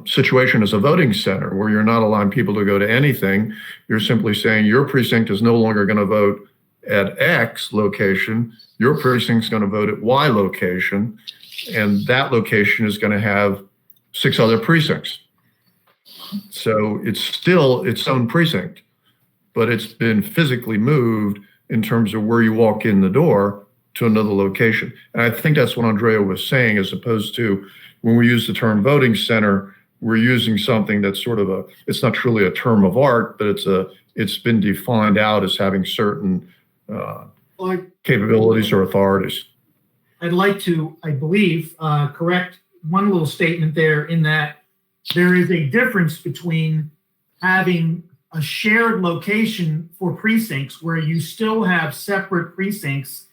situation as a voting center where you're not allowing people to go to anything. You're simply saying your precinct is no longer going to vote at X location. Your precinct's going to vote at Y location, and that location is going to have 6 other precincts. So it's still its own precinct, but it's been physically moved in terms of where you walk in the door to another location. And I think that's what Andrea was saying, as opposed to when we use the term voting center, we're using something that's sort of it's not truly a term of art, but it's been defined out as having certain capabilities or authorities. I'd like to, I believe, correct one little statement there, in that there is a difference between having a shared location for precincts where you still have separate precincts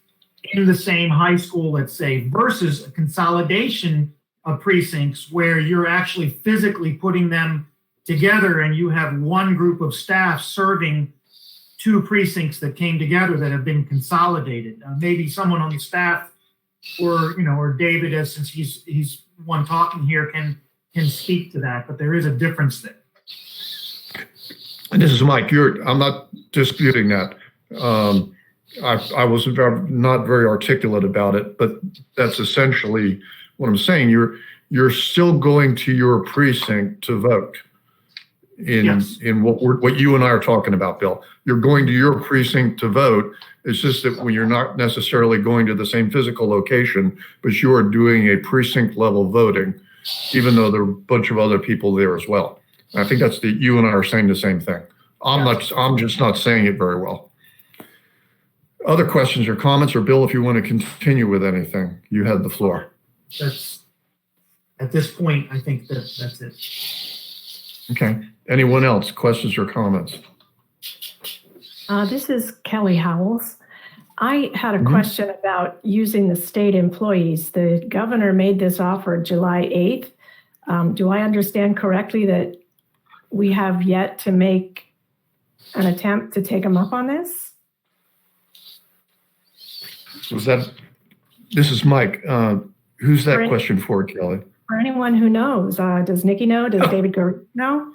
in the same high school, let's say, versus a consolidation of precincts where you're actually physically putting them together and you have one group of staff serving 2 precincts that came together that have been consolidated. Maybe someone on the staff or David, as since he's one talking here, can speak to that, but there is a difference there. And this is Mike. I'm not disputing that. I was not very articulate about it, but that's essentially what I'm saying. you're still going to your precinct to vote in what you and I are talking about, Bill. You're going to your precinct to vote. It's just that when you're not necessarily going to the same physical location, but you are doing a precinct level voting, even though there are a bunch of other people there as well. And I think that's you and I are saying the same thing. I'm just not saying it very well. Other questions or comments, or Bill, if you want to continue with anything, you have the floor. At this point, I think that's it. Okay. Anyone else? Questions or comments? This is Kelly Howells. I had a question about using the state employees. The governor made this offer July 8th. Do I understand correctly that we have yet to make an attempt to take them up on this? This is Mike. Who's that For question for, Kelly? For anyone who knows, does Nikki know? Does David know?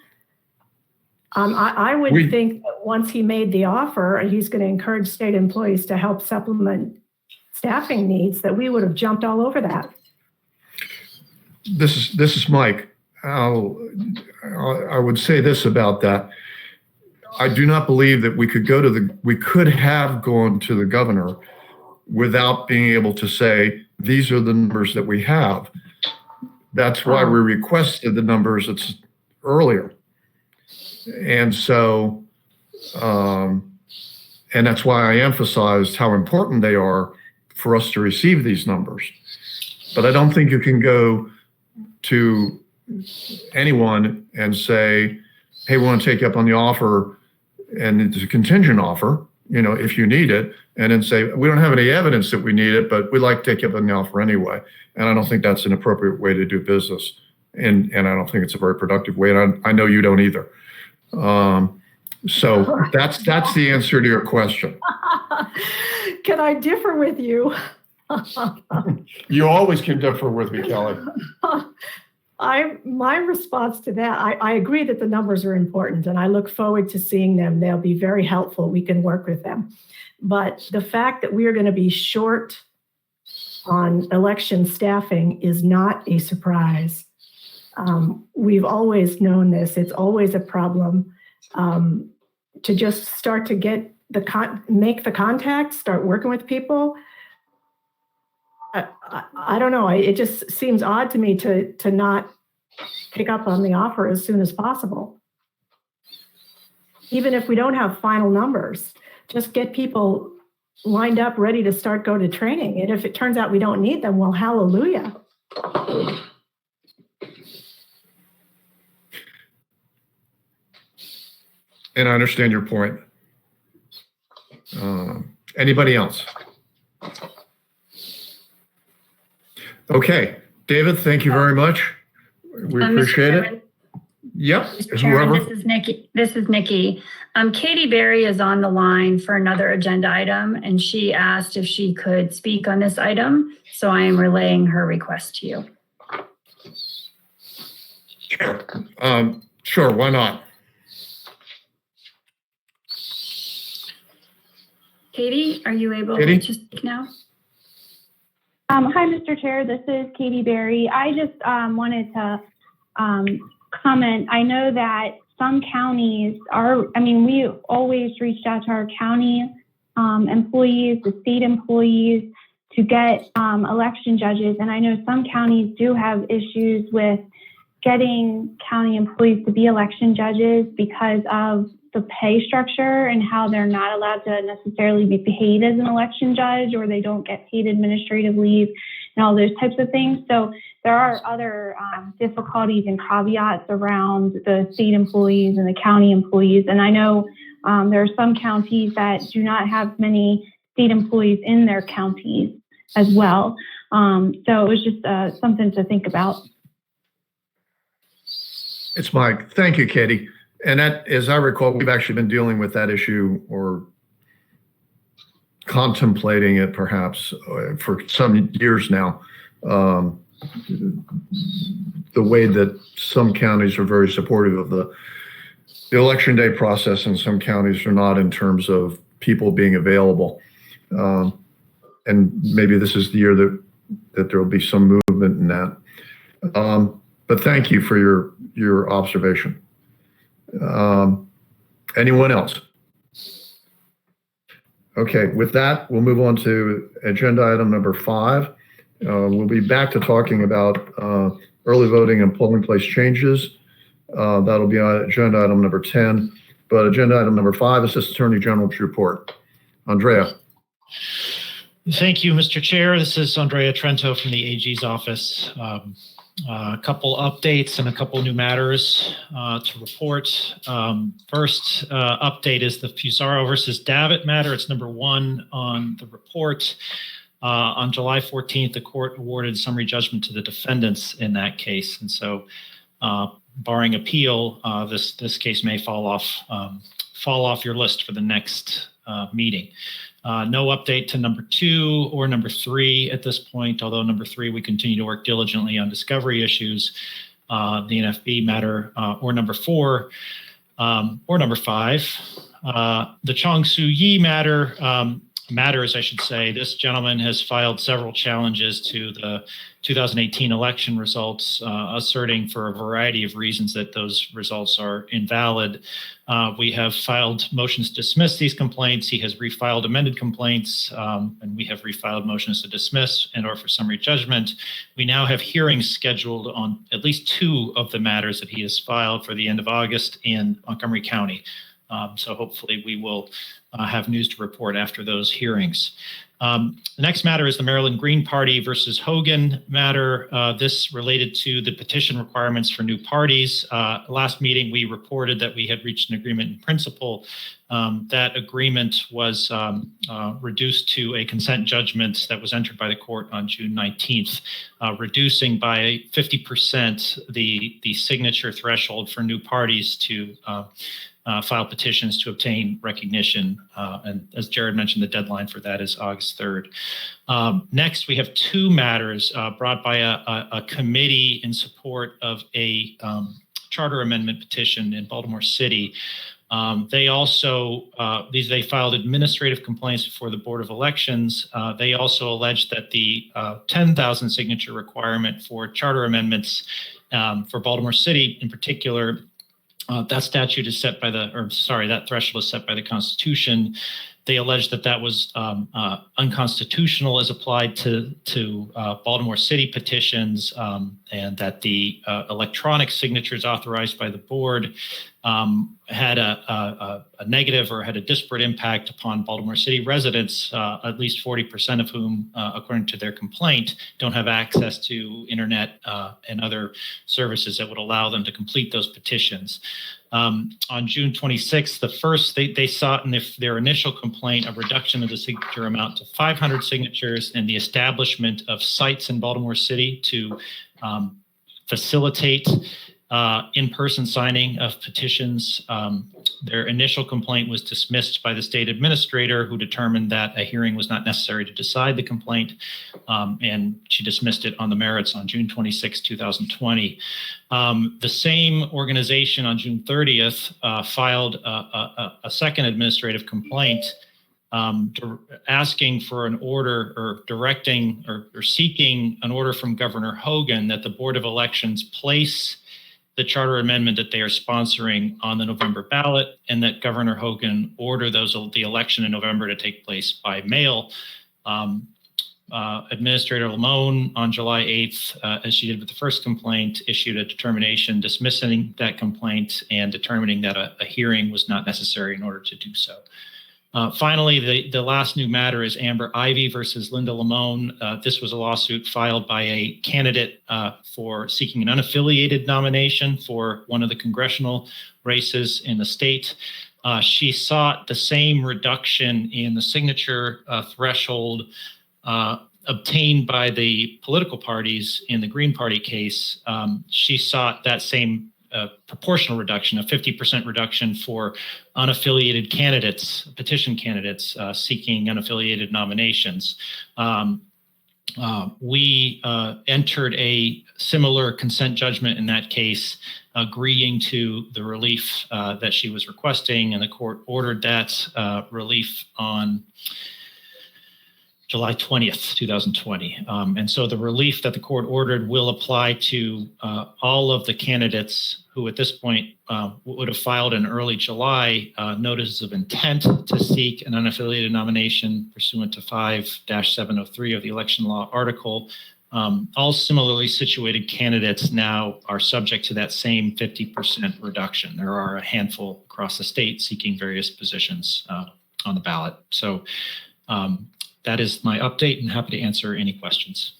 I would think that once he made the offer, he's going to encourage state employees to help supplement staffing needs, that we would have jumped all over that. This is Mike. I would say this about that. I do not believe that we could have gone to the governor without being able to say, these are the numbers that we have. That's why we requested the numbers earlier. And so, and that's why I emphasized how important they are for us to receive these numbers. But I don't think you can go to anyone and say, hey, we want to take you up on the offer, and it's a contingent offer, if you need it, and then say, we don't have any evidence that we need it, but we'd like to take you up on the offer anyway. And I don't think that's an appropriate way to do business. And I don't think it's a very productive way. And I know you don't either. So that's the answer to your question. Can I differ with you? You always can differ with me, Kelly. My response to that, I agree that the numbers are important, and I look forward to seeing them. They'll be very helpful. We can work with them. But the fact that we are going to be short on election staffing is not a surprise. We've always known this. It's always a problem. To just start to get make the contact, start working with people. I don't know. It just seems odd to me to not pick up on the offer as soon as possible. Even if we don't have final numbers, just get people lined up, ready to start go to training. And if it turns out we don't need them, well, hallelujah. And I understand your point. Anybody else? Okay, David, thank you very much. We appreciate it. Yep. Mr. Chairman, this is Nikki. Katie Berry is on the line for another agenda item, and she asked if she could speak on this item. So I am relaying her request to you. Sure, why not? Katie, are you able Katie? to speak now? Hi, Mr. Chair. This is Katie Berry. I just wanted to comment. I know that some counties we always reached out to our county employees, the state employees, to get election judges. And I know some counties do have issues with getting county employees to be election judges because of the pay structure and how they're not allowed to necessarily be paid as an election judge, or they don't get paid administrative leave and all those types of things. So there are other difficulties and caveats around the state employees and the county employees. And I know there are some counties that do not have many state employees in their counties as well. So it was just something to think about. It's Mike. Thank you, Katie. And that, as I recall, we've actually been dealing with that issue or contemplating it perhaps for some years now. The way that some counties are very supportive of the election day process and some counties are not in terms of people being available. And maybe this is the year that there will be some movement in that. But thank you for your observation. Anyone else? Okay, with that, we'll move on to agenda item number 5. We'll be back to talking about early voting and polling place changes. That'll be on agenda item number 10. But agenda item number 5, Assistant Attorney General's report. Andrea. Thank you, Mr. Chair. This is Andrea Trento from the AG's office. A couple updates and a couple new matters to report. First update is the Fusaro versus Davitt matter. It's number 1 on the report. On July 14th, the court awarded summary judgment to the defendants in that case. And so barring appeal, this case may fall off your list for the next meeting. No update to number 2 or number 3 at this point, although number 3, we continue to work diligently on discovery issues, the NFB matter, or number 4, or number 5. The Chong Soo-Yi matters, I should say. This gentleman has filed several challenges to the 2018 election results, asserting for a variety of reasons that those results are invalid. We have filed motions to dismiss these complaints. He has refiled amended complaints, and we have refiled motions to dismiss and or for summary judgment. We now have hearings scheduled on at least 2 of the matters that he has filed for the end of August in Montgomery County. So hopefully we will have news to report after those hearings. The next matter is the Maryland Green Party versus Hogan matter. This related to the petition requirements for new parties. Last meeting, we reported that we had reached an agreement in principle. That agreement was reduced to a consent judgment that was entered by the court on June 19th, reducing by 50% the signature threshold for new parties to file petitions to obtain recognition. And as Jared mentioned, the deadline for that is August 3rd. Next, we have 2 matters brought by a committee in support of a charter amendment petition in Baltimore City. They also, they filed administrative complaints before the Board of Elections. They also alleged that the 10,000 signature requirement for charter amendments for Baltimore City in particular, that statute is set by that threshold is set by the Constitution. They alleged that that was unconstitutional as applied to Baltimore City petitions, and that the electronic signatures authorized by the board had a negative or had a disparate impact upon Baltimore City residents, at least 40% of whom, according to their complaint, don't have access to internet and other services that would allow them to complete those petitions. On June 26th, they sought in their initial complaint a reduction of the signature amount to 500 signatures and the establishment of sites in Baltimore City to facilitate in-person signing of petitions. Their initial complaint was dismissed by the state administrator, who determined that a hearing was not necessary to decide the complaint, and she dismissed it on the merits on June 26, 2020. The same organization on June 30th filed a second administrative complaint asking for an order or directing or seeking an order from Governor Hogan that the Board of Elections place the charter amendment that they are sponsoring on the November ballot, and that Governor Hogan order the election in November to take place by mail. Administrator Lamone on July 8th, as she did with the first complaint, issued a determination dismissing that complaint and determining that a hearing was not necessary in order to do so. Finally, the last new matter is Amber Ivy versus Linda Lamone. This was a lawsuit filed by a candidate for seeking an unaffiliated nomination for one of the congressional races in the state. She sought the same reduction in the signature threshold obtained by the political parties in the Green Party case. She sought that same proportional reduction, a 50% reduction for unaffiliated candidates, petition candidates seeking unaffiliated nominations. We entered a similar consent judgment in that case, agreeing to the relief that she was requesting, and the court ordered that relief on July 20th, 2020. And so the relief that the court ordered will apply to all of the candidates who at this point would have filed in early July notices of intent to seek an unaffiliated nomination pursuant to 5-703 of the election law article. All similarly situated candidates now are subject to that same 50% reduction. There are a handful across the state seeking various positions on the ballot. So that is my update, and happy to answer any questions.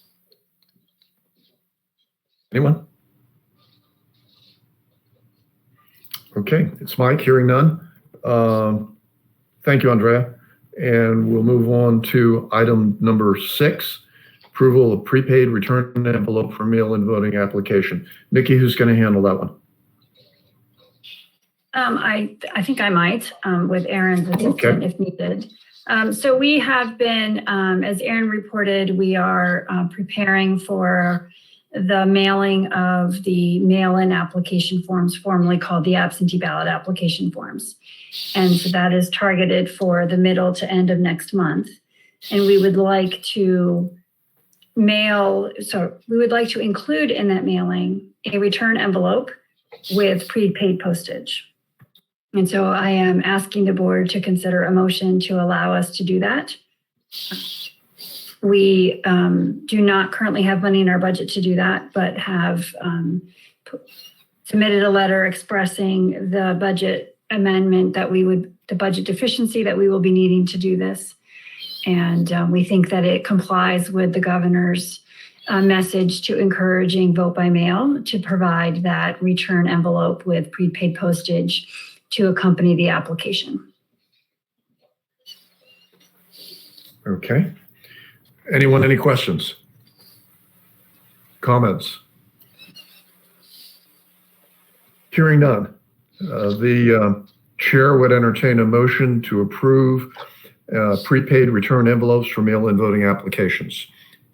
Anyone? Okay, it's Mike, hearing none. Thank you, Andrea. And we'll move on to item number 6, approval of prepaid return envelope for mail-in voting application. Nikki, who's going to handle that one? I think I might, with Aaron's assistant if needed. So we have been, as Aaron reported, we are preparing for the mailing of the mail-in application forms, formerly called the absentee ballot application forms. And so that is targeted for the middle to end of next month. And we would like to include in that mailing a return envelope with prepaid postage. And so I am asking the board to consider a motion to allow us to do that. We do not currently have money in our budget to do that, but have submitted a letter expressing the budget amendment the budget deficiency that we will be needing to do this. And we think that it complies with the governor's message to encouraging vote by mail to provide that return envelope with prepaid postage to accompany the application. Okay. Anyone, any questions? Comments? Hearing none. The chair would entertain a motion to approve prepaid return envelopes for mail-in voting applications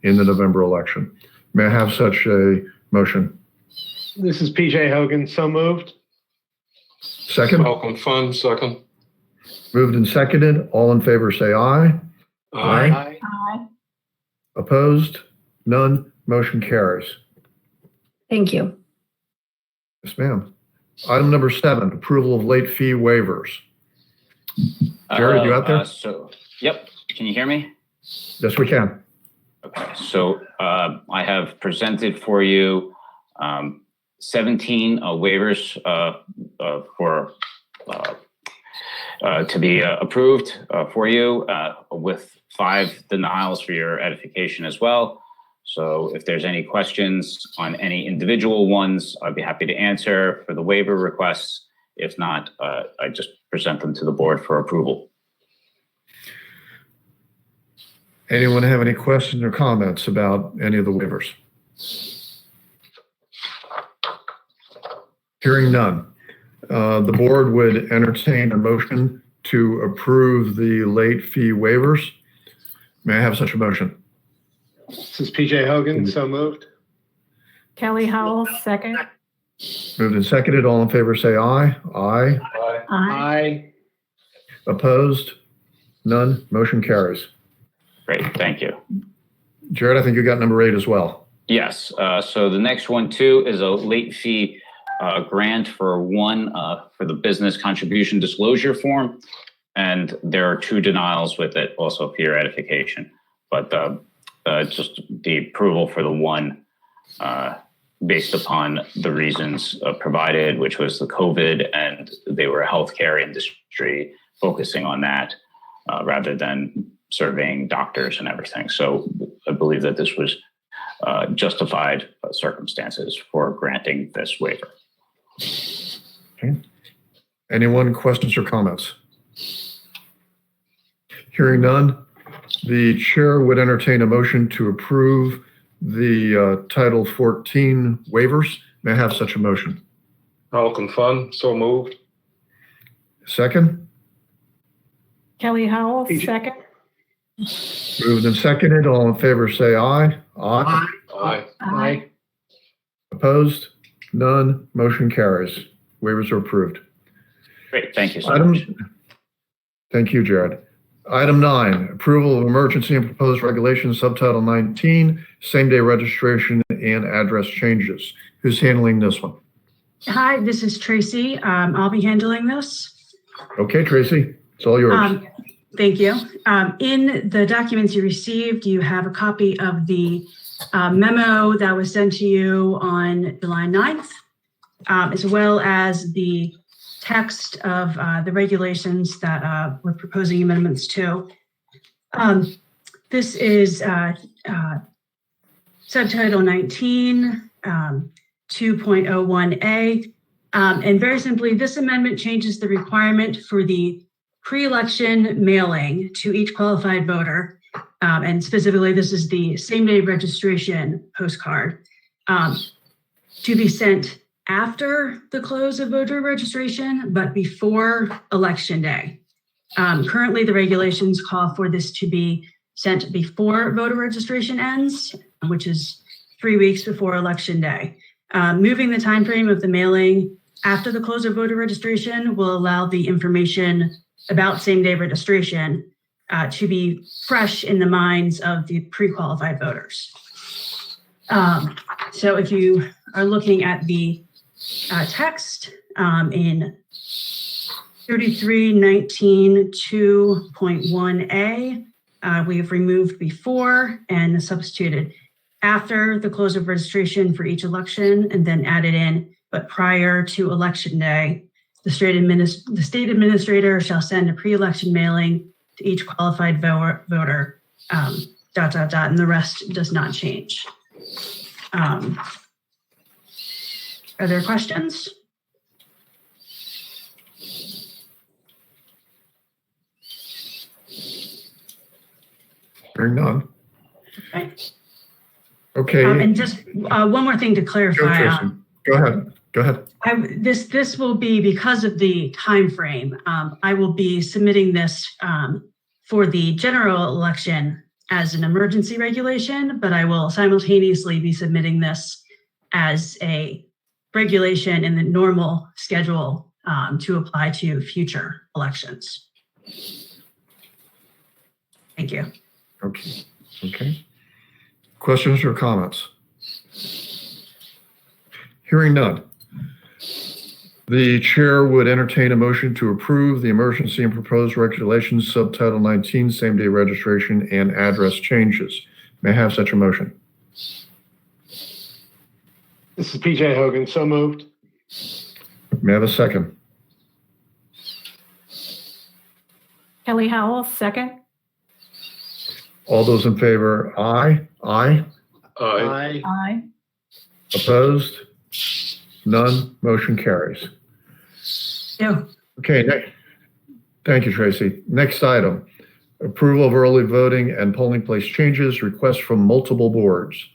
in the November election. May I have such a motion? This is PJ Hogan. So moved. Second? Malcolm Fund, second. Moved and seconded. All in favor say aye. Aye. Opposed? None. Motion carries. Thank you. Yes, ma'am. Item number 7, approval of late fee waivers. Jared, you out there? Yep. Can you hear me? Yes, we can. Okay. So I have presented for you 17 waivers to be approved for you, with 5 denials for your edification as well. So if there's any questions on any individual ones, I'd be happy to answer for the waiver requests. If not, I just present them to the board for approval. Anyone have any questions or comments about any of the waivers? Hearing none. The board would entertain a motion to approve the late fee waivers. May I have such a motion? This is PJ Hogan. So moved. Kelly Howell, second. Moved and seconded. All in favor say aye. Aye. Aye. Opposed? None. Motion carries. Great. Thank you. Jared, I think you got number 8 as well. Yes. So the next one too is a late fee grant for the business contribution disclosure form. And there are 2 denials with it also for your edification, but just the approval for the one based upon the reasons provided, which was the COVID, and they were a healthcare industry focusing on that rather than surveying doctors and everything. So I believe that this was justified circumstances for granting this waiver. Okay. Anyone, questions or comments? Hearing none, the chair would entertain a motion to approve the Title 14 waivers. May I have such a motion? Malcolm Fund, so moved. Second? Kelly Howell, second. Moved and seconded. All in favor say aye. Aye. Aye. Aye. Opposed? None. Motion carries. Waivers are approved. Great. Thank you so much. Thank you, Jared. Item 9, approval of emergency and proposed regulations, subtitle 19, same-day registration and address changes. Who's handling this one? Hi, this is Tracy. I'll be handling this. Okay, Tracy, it's all yours. Thank you. In the documents you received, you have a copy of the memo that was sent to you on July 9th, as well as the text of the regulations that we're proposing amendments to. This is subtitle 19, 2.01A. And very simply, this amendment changes the requirement for the pre-election mailing to each qualified voter. And specifically, this is the same-day registration postcard to be sent after the close of voter registration, but before Election Day. Currently, the regulations call for this to be sent before voter registration ends, which is 3 weeks before Election Day. Moving the timeframe of the mailing after the close of voter registration will allow the information about same-day registration to be fresh in the minds of the pre-qualified voters. So if you are looking at the text in 3319.2.1A, we have removed before and substituted after the close of registration for each election, and then added in, but prior to Election Day, the state administrator shall send a pre-election mailing to each qualified voter, ... and the rest does not change. Are there questions? Hearing none. Okay. Okay. And just one more thing to clarify. Go ahead. This will be because of the time frame. I will be submitting this for the general election as an emergency regulation, but I will simultaneously be submitting this as a regulation in the normal schedule to apply to future elections. Thank you. Okay. Questions or comments? Hearing none. The chair would entertain a motion to approve the emergency and proposed regulations, subtitle 19, same-day registration and address changes. May I have such a motion? This is PJ Hogan. So moved. May I have a second? Kelly Howell, second. All those in favor, aye. Aye. Aye. Opposed? None. Motion carries. Yeah. Okay. Thank you, Tracy. Next item, approval of early voting and polling place changes, requests from multiple boards.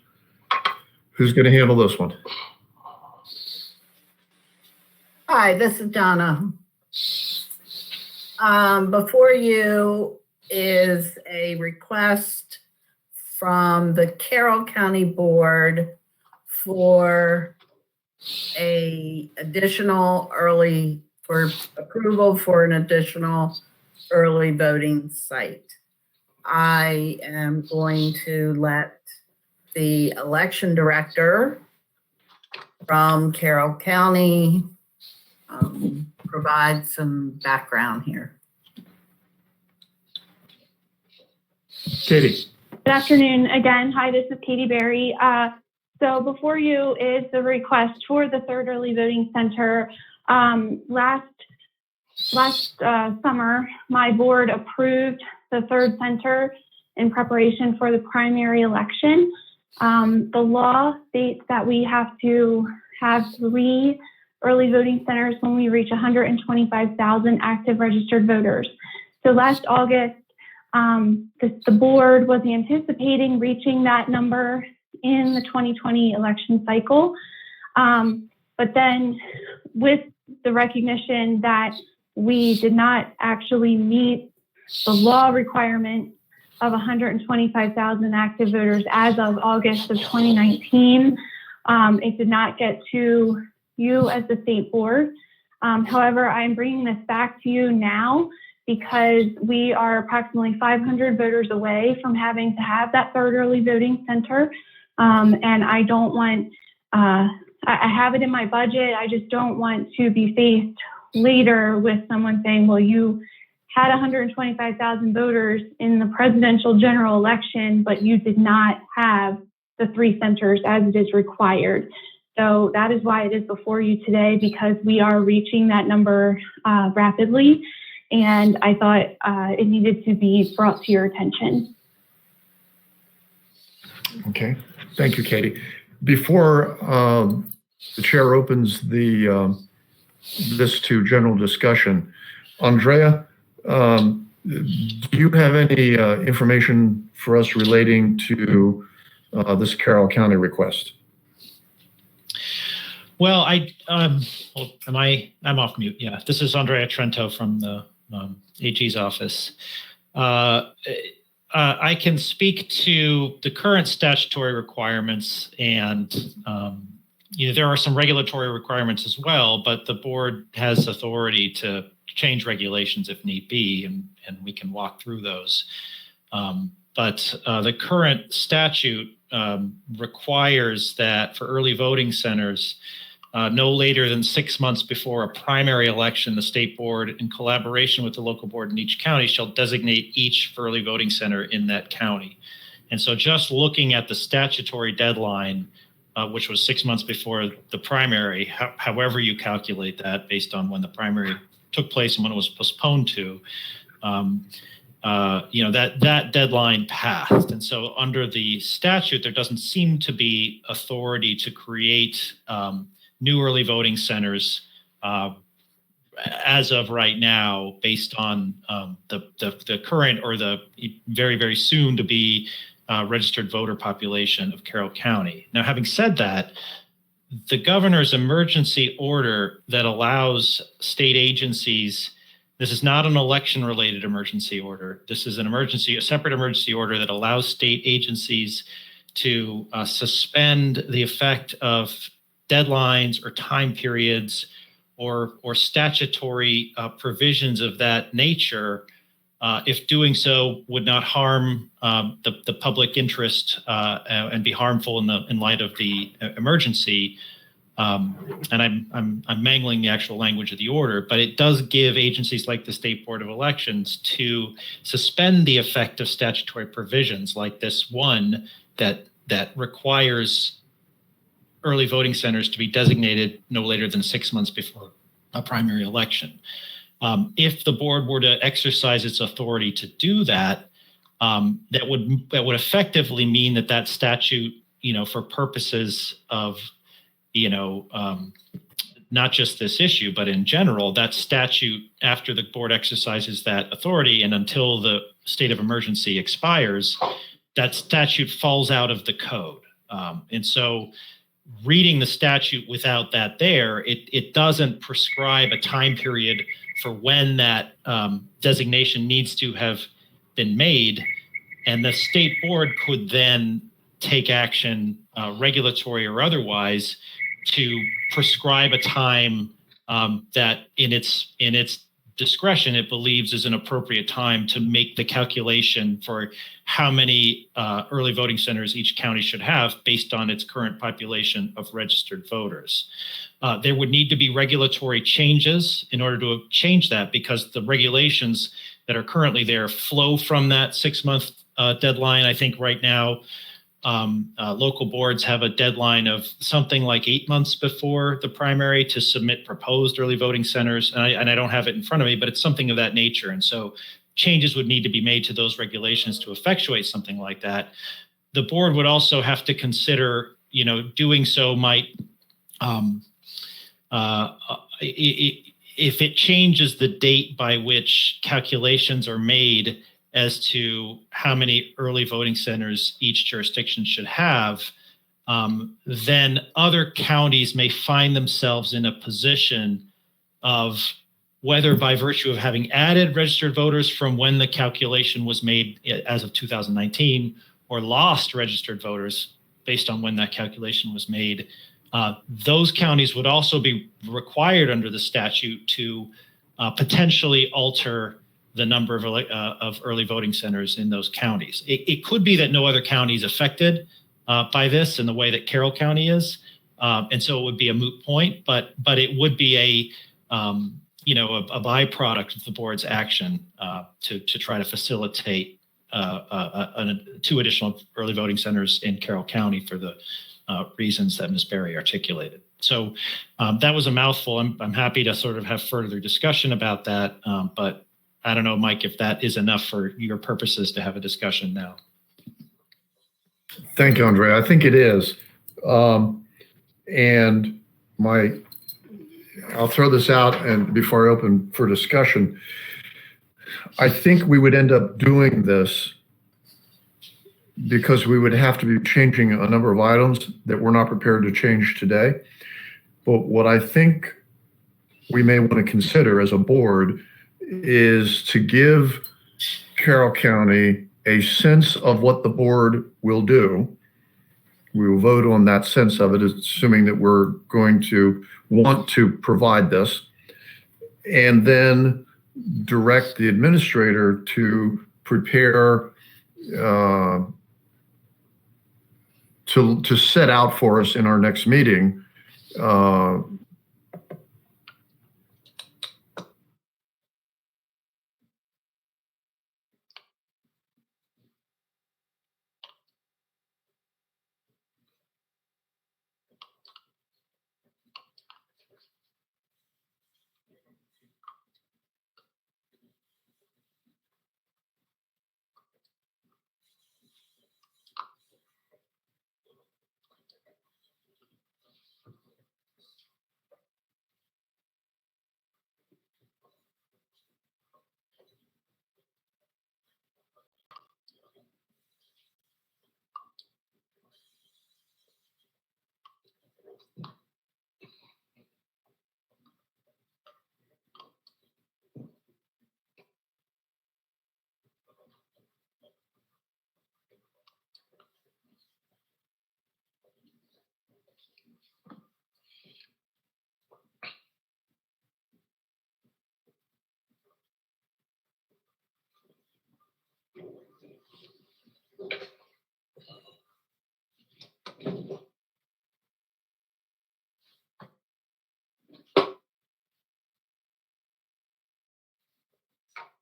Who's going to handle this one? Hi, this is Donna. Before you is a request from the Carroll County Board for approval for an additional early voting site. I am going to let the election director from Carroll County provide some background here. Katie. Good afternoon again. Hi, this is Katie Berry. So before you is the request for the third early voting center. Last summer, my board approved the third center in preparation for the primary election. The law states that we have to have 3 early voting centers when we reach 125,000 active registered voters. So last August, the board was anticipating reaching that number in the 2020 election cycle. But then with the recognition that we did not actually meet the law requirement of 125,000 active voters as of August of 2019, it did not get to you as the state board. However, I'm bringing this back to you now because we are approximately 500 voters away from having to have that third early voting center. And I don't want, I have it in my budget. I just don't want to be faced later with someone saying, well, you had 125,000 voters in the presidential general election, but you did not have the 3 centers as it is required. So that is why it is before you today, because we are reaching that number rapidly. And I thought it needed to be brought to your attention. Okay, thank you, Katie. Before the chair opens this to general discussion, Andrea, do you have any information for us relating to this Carroll County request? Well, I'm off mute. Yeah, this is Andrea Trento from the AG's office. I can speak to the current statutory requirements, and there are some regulatory requirements as well, but the board has authority to change regulations if need be, and we can walk through those. But the current statute requires that for early voting centers, no later than 6 months before a primary election, the state board, in collaboration with the local board in each county, shall designate each early voting center in that county. And so just looking at the statutory deadline, which was 6 months before the primary, however you calculate that based on when the primary took place and when it was postponed to, that deadline passed. And so under the statute, there doesn't seem to be authority to create new early voting centers as of right now, based on the current or the very, very soon to be registered voter population of Carroll County. Now, having said that, the governor's emergency order that allows state agencies, this is not an election-related emergency order. This is a separate emergency order that allows state agencies to suspend the effect of deadlines or time periods or statutory provisions of that nature, if doing so would not harm the public interest and be harmful in light of the emergency. And I'm mangling the actual language of the order, but it does give agencies like the State Board of Elections to suspend the effect of statutory provisions like this one that requires early voting centers to be designated no later than 6 months before a primary election. If the board were to exercise its authority to do that, that would effectively mean that statute, for purposes of, not just this issue, but in general, that statute, after the board exercises that authority and until the state of emergency expires, that statute falls out of the code. And so reading the statute without that there, it doesn't prescribe a time period for when that designation needs to have been made. And the state board could then take action, regulatory or otherwise, to prescribe a time that in its discretion it believes is an appropriate time to make the calculation for how many early voting centers each county should have based on its current population of registered voters. There would need to be regulatory changes in order to change that, because the regulations that are currently there flow from that 6 month deadline. I think right now local boards have a deadline of something like 8 months before the primary to submit proposed early voting centers. And I don't have it in front of me, but it's something of that nature. And so changes would need to be made to those regulations to effectuate something like that. The board would also have to consider, doing so might, if it changes the date by which calculations are made as to how many early voting centers each jurisdiction should have, then other counties may find themselves in a position of whether by virtue of having added registered voters from when the calculation was made as of 2019 or lost registered voters based on when that calculation was made, those counties would also be required under the statute to potentially alter the number of early voting centers in those counties. It could be that no other county is affected by this in the way that Carroll County is, and so it would be a moot point. But it would be a byproduct of the board's action to try to facilitate 2 additional early voting centers in Carroll County for the reasons that Ms. Berry articulated. So that was a mouthful. I'm happy to sort of have further discussion about that, but I don't know, Mike, if that is enough for your purposes to have a discussion now. Thank you, Andre. I think it is. And I'll throw this out and before I open for discussion, I think we would end up doing this because we would have to be changing a number of items that we're not prepared to change today. But what I think we may want to consider as a board is to give Carroll County a sense of what the board will do. We will vote on that sense of it, assuming that we're going to want to provide this, and then direct the administrator to prepare to set out for us in our next meeting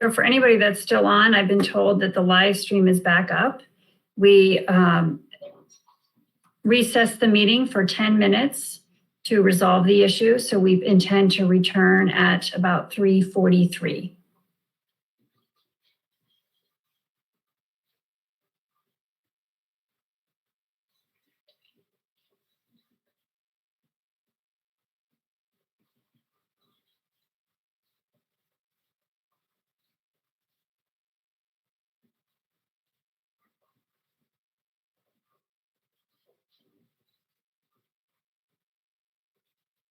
So for anybody that's still on, I've been told that the live stream is back up. We recessed the meeting for 10 minutes to resolve the issue. So we intend to return at about 3:43.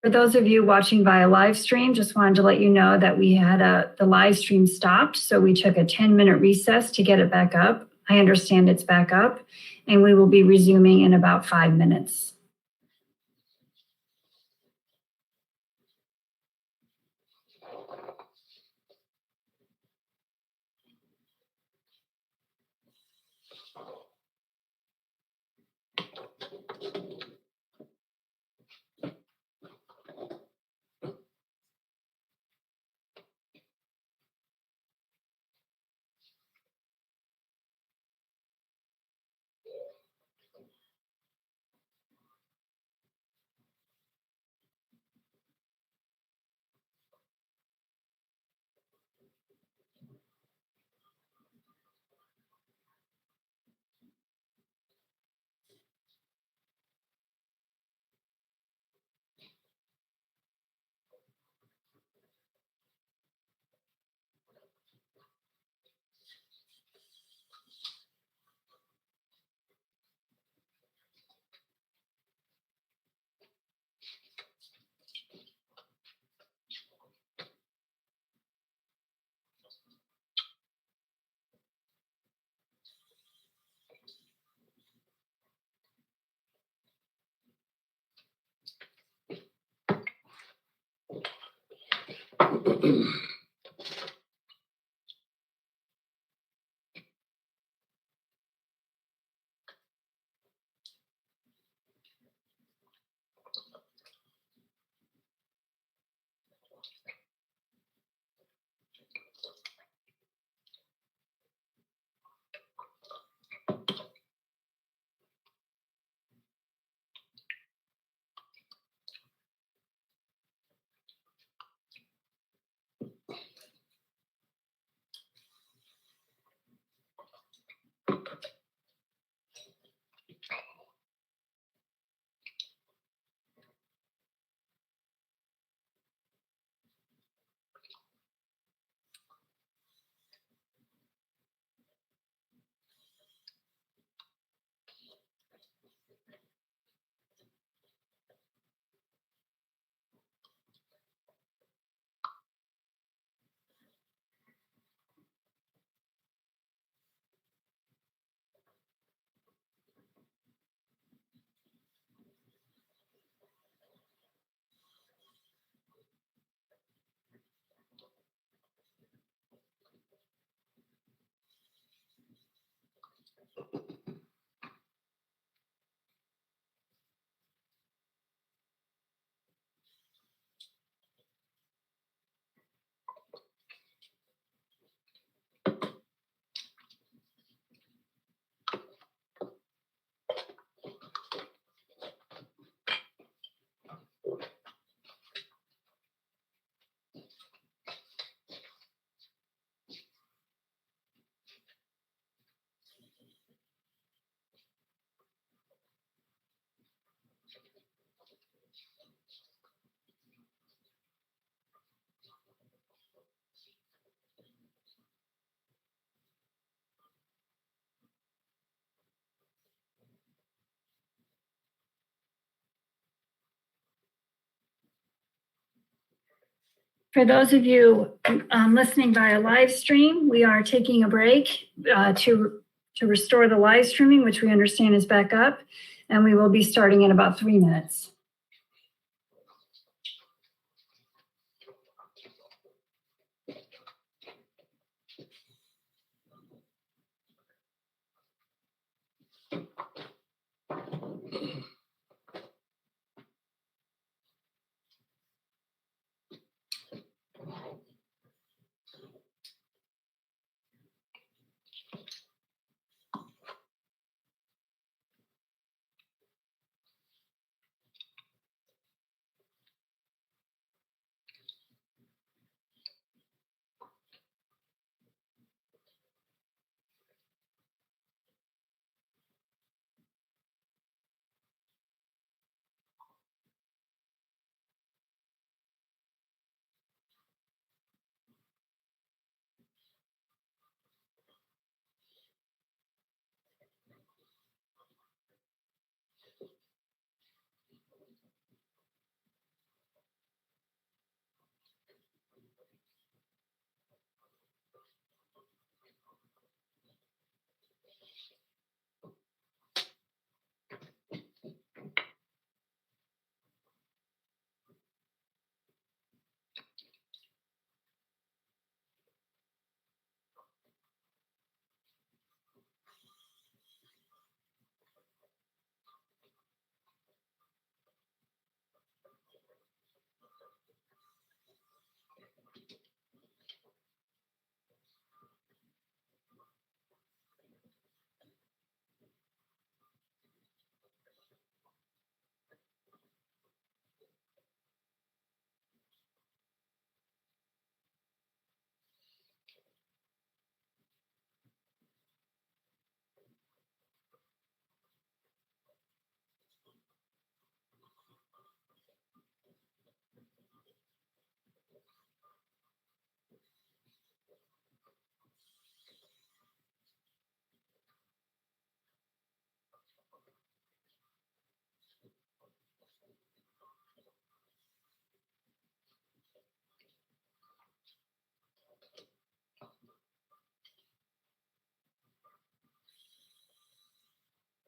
For those of you watching via live stream, just wanted to let you know that we had the live stream stopped. So we took a 10-minute recess to get it back up. I understand it's back up, and we will be resuming in about 5 minutes. For those of you listening via live stream, we are taking a break to restore the live streaming, which we understand is back up, and we will be starting in about 3 minutes.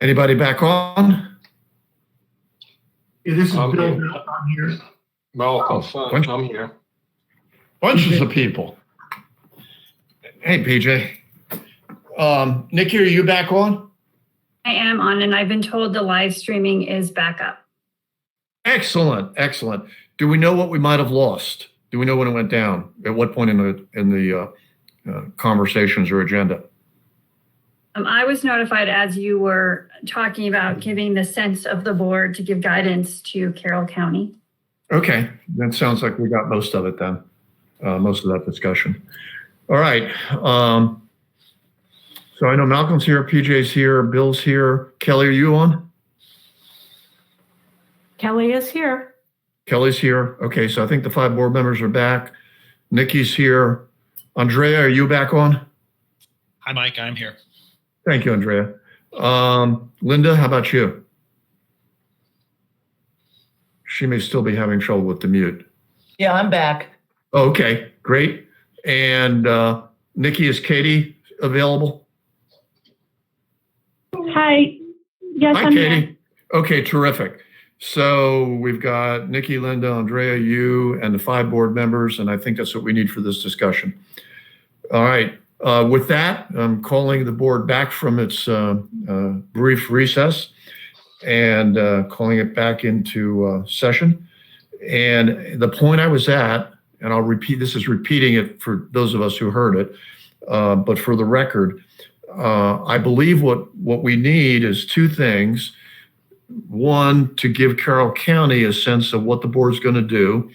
Anybody back on? Yeah, this is I'm Bill. here. I'm here. Malcolm, fine. I'm here. Bunches of people. Hey, PJ. Nikki, are you back on? I am on, and I've been told the live streaming is back up. Excellent, excellent. Do we know what we might have lost? Do we know when it went down? At what point in the conversations or agenda? I was notified as you were talking about giving the sense of the board to give guidance to Carroll County. Okay, that sounds like we got most of it then, most of that discussion. All right. So I know Malcolm's here, PJ's here, Bill's here. Kelly, are you on? Kelly is here. Kelly's here. Okay, so I think the 5 board members are back. Nikki's here. Andrea, are you back on? Hi, Mike. I'm here. Thank you, Andrea. Linda, how about you? She may still be having trouble with the mute. Yeah, I'm back. Oh, okay, great. And Nikki, is Katie available? Hi. Yes, Hi, I'm Katie. here. Okay, terrific. So we've got Nikki, Linda, Andrea, you, and the 5 board members, and I think that's what we need for this discussion. All right. With that, I'm calling the board back from its brief recess and calling it back into session. And the point I was at, and I'll repeat, this is repeating it for those of us who heard it, but for the record, I believe what we need is two things. One, to give Carroll County a sense of what the board's going to do,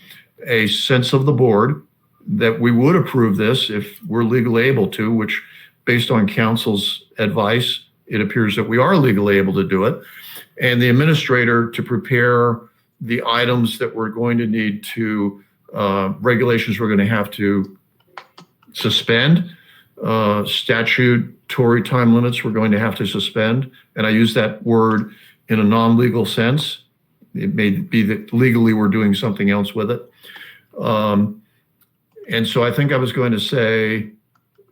a sense of the board that we would approve this if we're legally able to, which based on council's advice, it appears that we are legally able to do it. And the administrator to prepare the items that we're going to need to, regulations we're going to have to suspend, statutory time limits we're going to have to suspend. And I use that word in a non-legal sense. It may be that legally we're doing something else with it. And so I think I was going to say,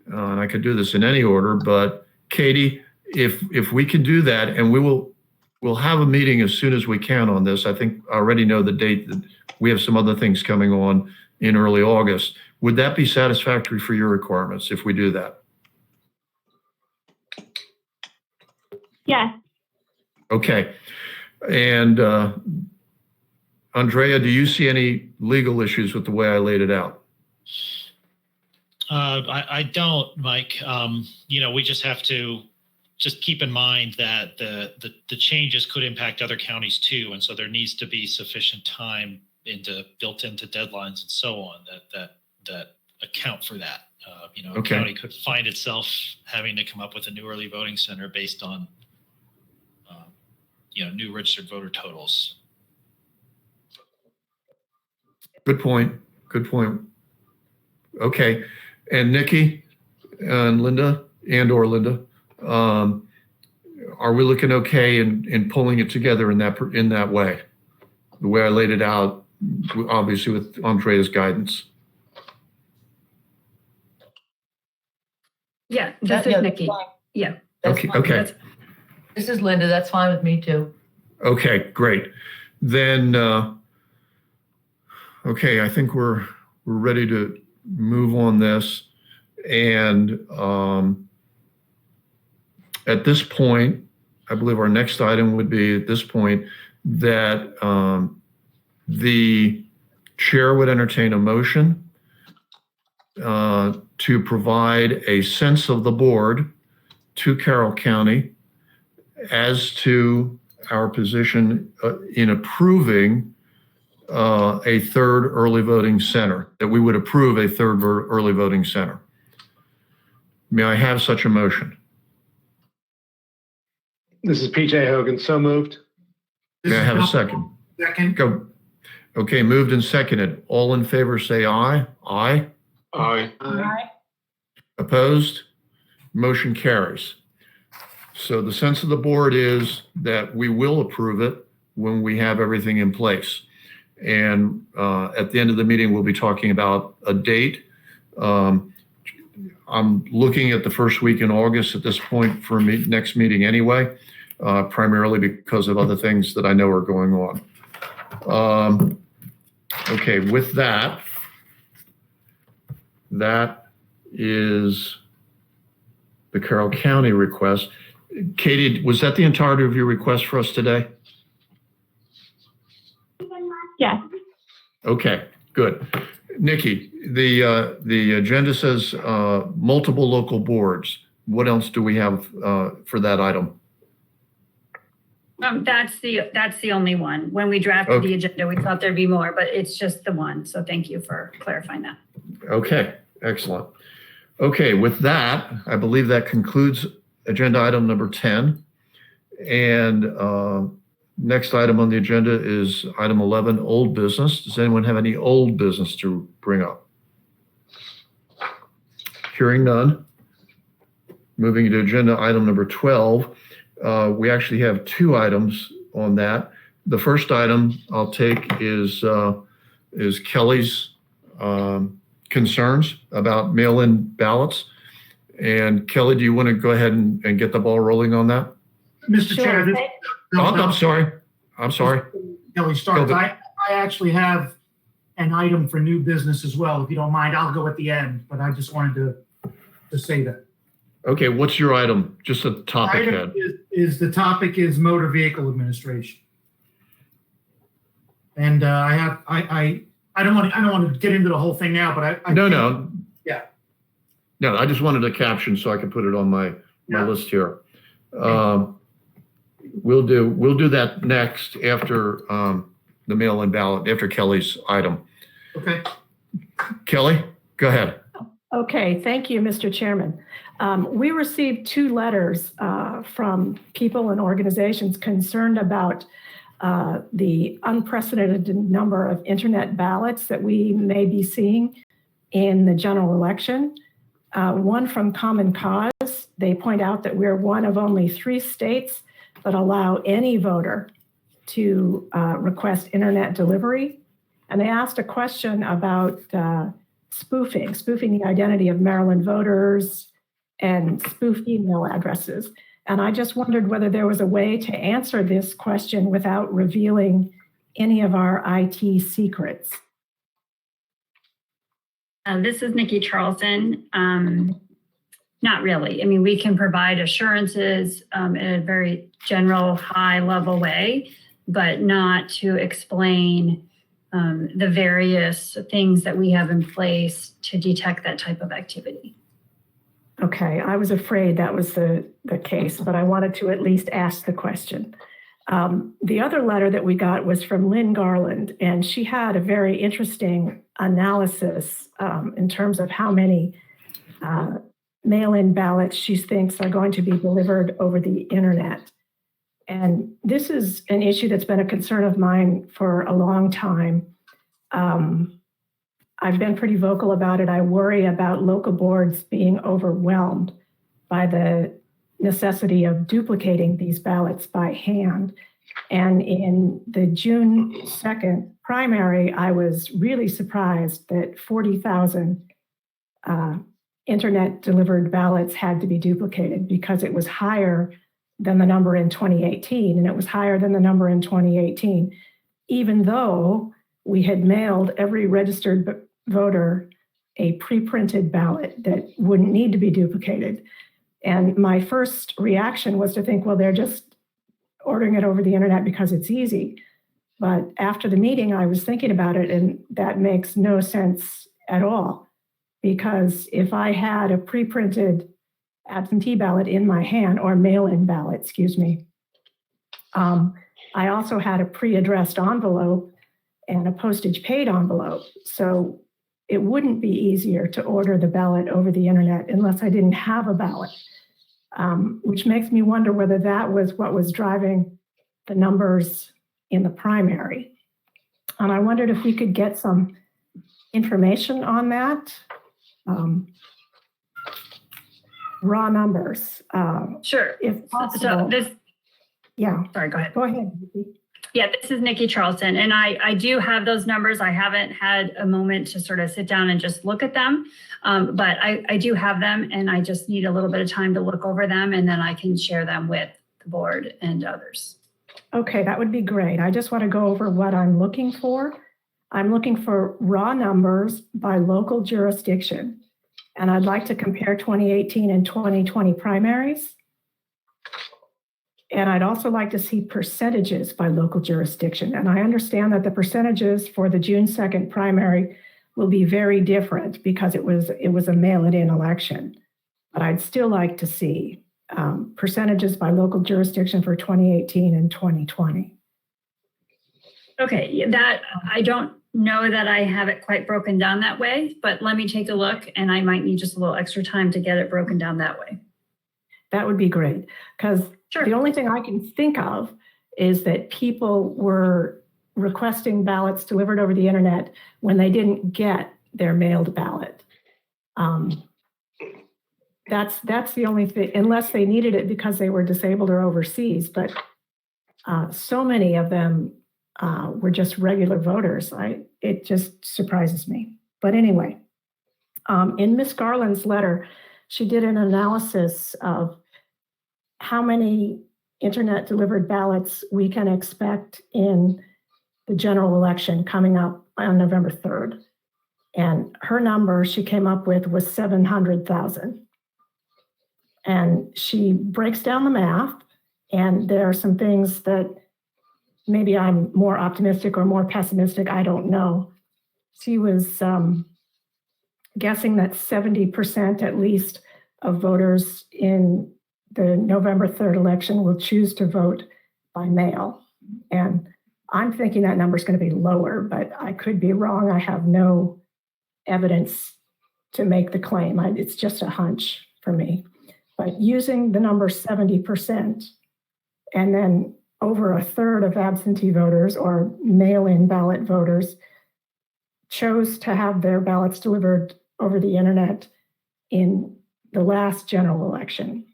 and I could do this in any order, but Katie, if we can do that, and we'll have a meeting as soon as we can on this. I think I already know the date that we have some other things coming on in early August. Would that be satisfactory for your requirements if we do that? Yes. Okay. And Andrea, do you see any legal issues with the way I laid it out? I don't, Mike. We just have to just keep in mind that the changes could impact other counties too, and so there needs to be sufficient time built into deadlines and so on that account for that. A county could find itself having to come up with a new early voting center based on new registered voter totals. Good point. Good point. Okay. And Nikki and Linda or Linda, are we looking okay in pulling it together in that way? The way I laid it out, obviously with Andrea's guidance. Yeah, this is Nikki. Yeah. Okay. Okay. This is Linda. That's fine with me too. Okay, great. Then, okay, I think we're ready to move on this. And at this point, I believe our next item would be at this point that the chair would entertain a motion to provide a sense of the board to Carroll County as to our position in approving a third early voting center, that we would approve a third early voting center. May I have such a motion? This is PJ Hogan. So moved. May I have a second? Second. Go. Okay, moved and seconded. All in favor say aye. Aye. Aye. Aye. Opposed? Motion carries. So the sense of the board is that we will approve it when we have everything in place. And at the end of the meeting, we'll be talking about a date. I'm looking at the first week in August at this point for next meeting anyway, primarily because of other things that I know are going on. Okay, with that is the Carroll County request. Katie, was that the entirety of your request for us today? Yes. Okay, good. Nikki, the agenda says multiple local boards. What else do we have for that item? That's the only one. When we drafted the agenda, we thought there'd be more, but it's just the one. So thank you for clarifying that. Okay, excellent. Okay, with that, I believe that concludes agenda item number 10. And next item on the agenda is item 11, old business. Does anyone have any old business to bring up? Hearing none. Moving to agenda item number 12. We actually have two items on that. The first item I'll take is Kelly's concerns about mail-in ballots. And Kelly, do you want to go ahead and get the ball rolling on that? Mr. Chair, this, I'm sorry. Kelly starts. I actually have an item for new business as well. If you don't mind, I'll go at the end, but I just wanted to to say that. Okay, what's your item? Just a topic Item head. is the topic is motor vehicle administration. And I don't want to get into the whole thing now, but No. Yeah. No, I just wanted a caption so I could put it on my list here. We'll do that next after the mail-in ballot, after Kelly's item. Okay. Kelly, go ahead. Okay, thank you, Mr. Chairman. We received 2 letters from people and organizations concerned about the unprecedented number of internet ballots that we may be seeing in the general election. One from Common Cause, they point out that we're one of only 3 states that allow any voter to request internet delivery. And they asked a question about spoofing the identity of Maryland voters and spoof email addresses. And I just wondered whether there was a way to answer this question without revealing any of our IT secrets. This is Nikki Charlson. Not really. I mean, we can provide assurances in a very general, high-level way, but not to explain the various things that we have in place to detect that type of activity. Okay, I was afraid that was the case, but I wanted to at least ask the question. The other letter that we got was from Lynn Garland, and she had a very interesting analysis in terms of how many mail-in ballots she thinks are going to be delivered over the internet. And this is an issue that's been a concern of mine for a long time. I've been pretty vocal about it. I worry about local boards being overwhelmed by the necessity of duplicating these ballots by hand. And in the June 2nd primary, I was really surprised that 40,000 internet delivered ballots had to be duplicated because it was higher than the number in 2018, and it was higher than the number in 2018, even though we had mailed every registered voter a pre-printed ballot that wouldn't need to be duplicated. And my first reaction was to think, well, they're just ordering it over the internet because it's easy. But after the meeting, I was thinking about it, and that makes no sense at all. Because if I had a pre-printed absentee ballot in my hand, or mail-in ballot, excuse me, I also had a pre-addressed envelope and a postage paid envelope. So it wouldn't be easier to order the ballot over the internet unless I didn't have a ballot, which makes me wonder whether that was what was driving the numbers in the primary. And I wondered if we could get some information on that. Raw numbers. Sure. If possible. Sorry, go ahead. Go ahead. Yeah, this is Nikki Charlson, and I do have those numbers. I haven't had a moment to sort of sit down and just look at them, but I do have them, and I just need a little bit of time to look over them, and then I can share them with the board and others. Okay, that would be great. I just want to go over what I'm looking for. I'm looking for raw numbers by local jurisdiction, and I'd like to compare 2018 and 2020 primaries. And I'd also like to see percentages by local jurisdiction. And I understand that the percentages for the June 2nd primary will be very different because it was a mail-it-in election. But I'd still like to see percentages by local jurisdiction for 2018 and 2020. Okay, that I don't know that I have it quite broken down that way, but let me take a look, and I might need just a little extra time to get it broken down that way. That would be great, because the only thing I can think of is that people were requesting ballots delivered over the internet when they didn't get their mailed ballot. That's the only thing, unless they needed it because they were disabled or overseas. But so many of them were just regular voters. It just surprises me. But anyway, in Ms. Garland's letter, she did an analysis of how many internet delivered ballots we can expect in the general election coming up on November 3rd. And her number she came up with was 700,000. And she breaks down the math, and there are some things that maybe I'm more optimistic or more pessimistic, I don't know. She was guessing that 70% at least of voters in the November 3rd election will choose to vote by mail. And I'm thinking that number is going to be lower, but I could be wrong. I have no evidence to make the claim. It's just a hunch for me. But using the number 70%, and then over a third of absentee voters or mail-in ballot voters chose to have their ballots delivered over the internet in the last general election.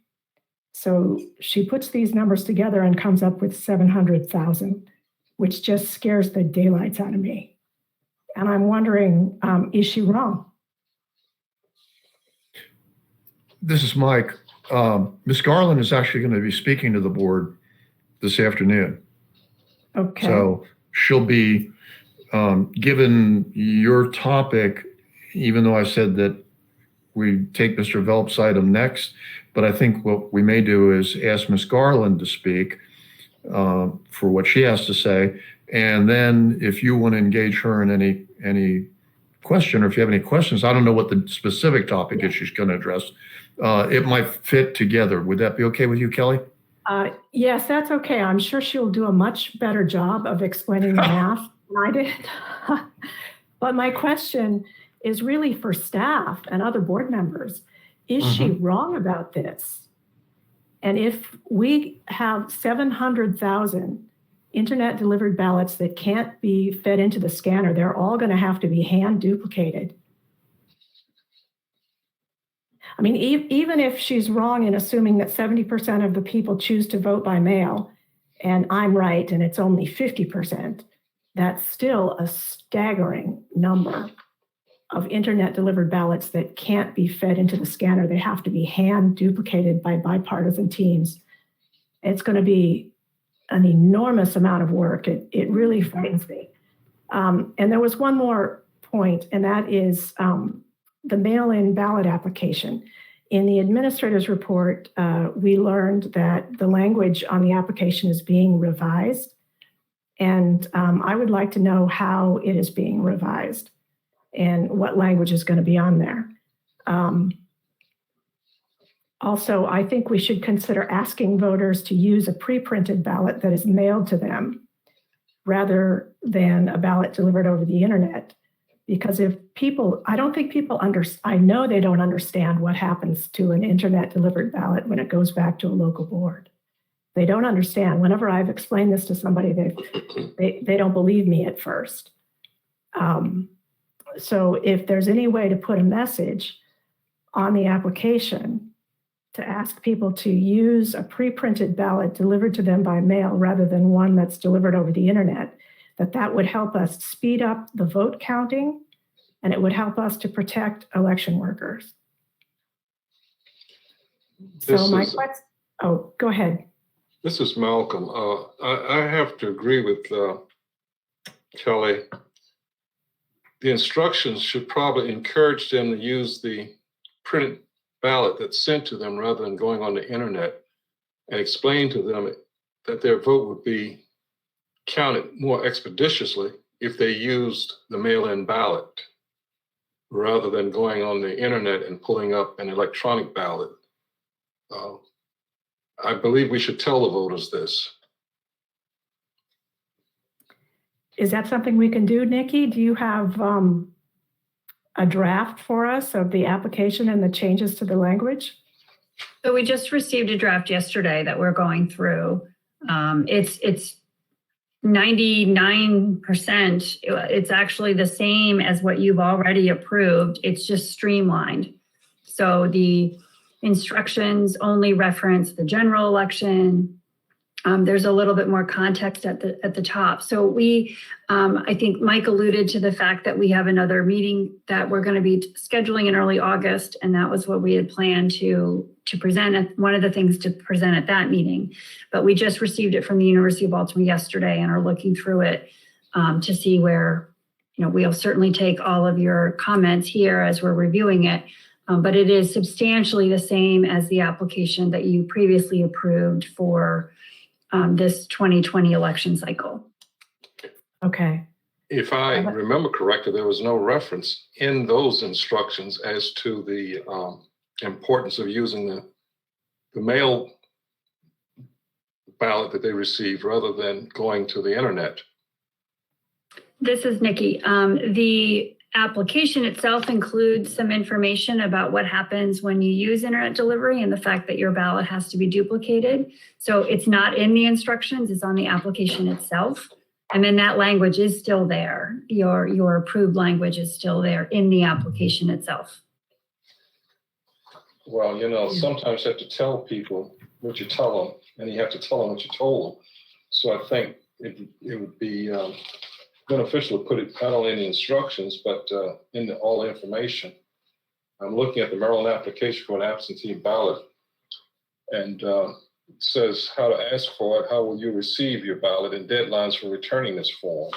So she puts these numbers together and comes up with 700,000, which just scares the daylights out of me. And I'm wondering, is she wrong? This is Mike. Ms. Garland is actually going to be speaking to the board this afternoon. Okay. So she'll be, given your topic, even though I said that we take Mr. Velp's item next, but I think what we may do is ask Ms. Garland to speak for what she has to say. And then if you want to engage her in any question, or if you have any questions, I don't know what the specific topic is she's going to address. It might fit together. Would that be okay with you, Kelly? Yes, that's okay. I'm sure she'll do a much better job of explaining the math than I did. But my question is really for staff and other board members. Is she wrong about this? And if we have 700,000 internet delivered ballots that can't be fed into the scanner, they're all going to have to be hand duplicated. I mean, even if she's wrong in assuming that 70% of the people choose to vote by mail, and I'm right, and it's only 50%, that's still a staggering number of internet delivered ballots that can't be fed into the scanner. They have to be hand duplicated by bipartisan teams. It's going to be an enormous amount of work. It really frightens me. And there was one more point, and that is the mail-in ballot application. In the administrator's report, we learned that the language on the application is being revised. And I would like to know how it is being revised and what language is going to be on there. Also, I think we should consider asking voters to use a pre-printed ballot that is mailed to them rather than a ballot delivered over the internet. Because if people, I don't think people I know they don't understand what happens to an internet delivered ballot when it goes back to a local board. They don't understand. Whenever I've explained this to somebody, they don't believe me at first. So if there's any way to put a message on the application to ask people to use a pre-printed ballot delivered to them by mail rather than one that's delivered over the internet, that would help us speed up the vote counting, and it would help us to protect election workers. So my question, oh, go ahead. This is Malcolm. I have to agree with Kelly. The instructions should probably encourage them to use the printed ballot that's sent to them rather than going on the internet, and explain to them that their vote would be counted more expeditiously if they used the mail-in ballot rather than going on the internet and pulling up an electronic ballot. I believe we should tell the voters this. Is that something we can do, Nikki? Do you have a draft for us of the application and the changes to the language? So we just received a draft yesterday that we're going through. It's 99%. It's actually the same as what you've already approved. It's just streamlined. So the instructions only reference the general election. There's a little bit more context at the top. So I think Mike alluded to the fact that we have another meeting that we're going to be scheduling in early August, and that was what we had planned to present, one of the things to present at that meeting. But we just received it from the University of Baltimore yesterday and are looking through it to see where, we'll certainly take all of your comments here as we're reviewing it. But it is substantially the same as the application that you previously approved for this 2020 election cycle. Okay. If I remember correctly, there was no reference in those instructions as to the importance of using the mail ballot that they received rather than going to the internet. This is Nikki. The application itself includes some information about what happens when you use internet delivery and the fact that your ballot has to be duplicated. So it's not in the instructions, it's on the application itself. And then that language is still there. Your approved language is still there in the application itself. Well, you know, sometimes you have to tell people what you tell them, and you have to tell them what you told them. So I think it would be beneficial to put it not only in the instructions, but in all the information. I'm looking at the Maryland application for an absentee ballot, and it says how to ask for it, how will you receive your ballot, and deadlines for returning this form.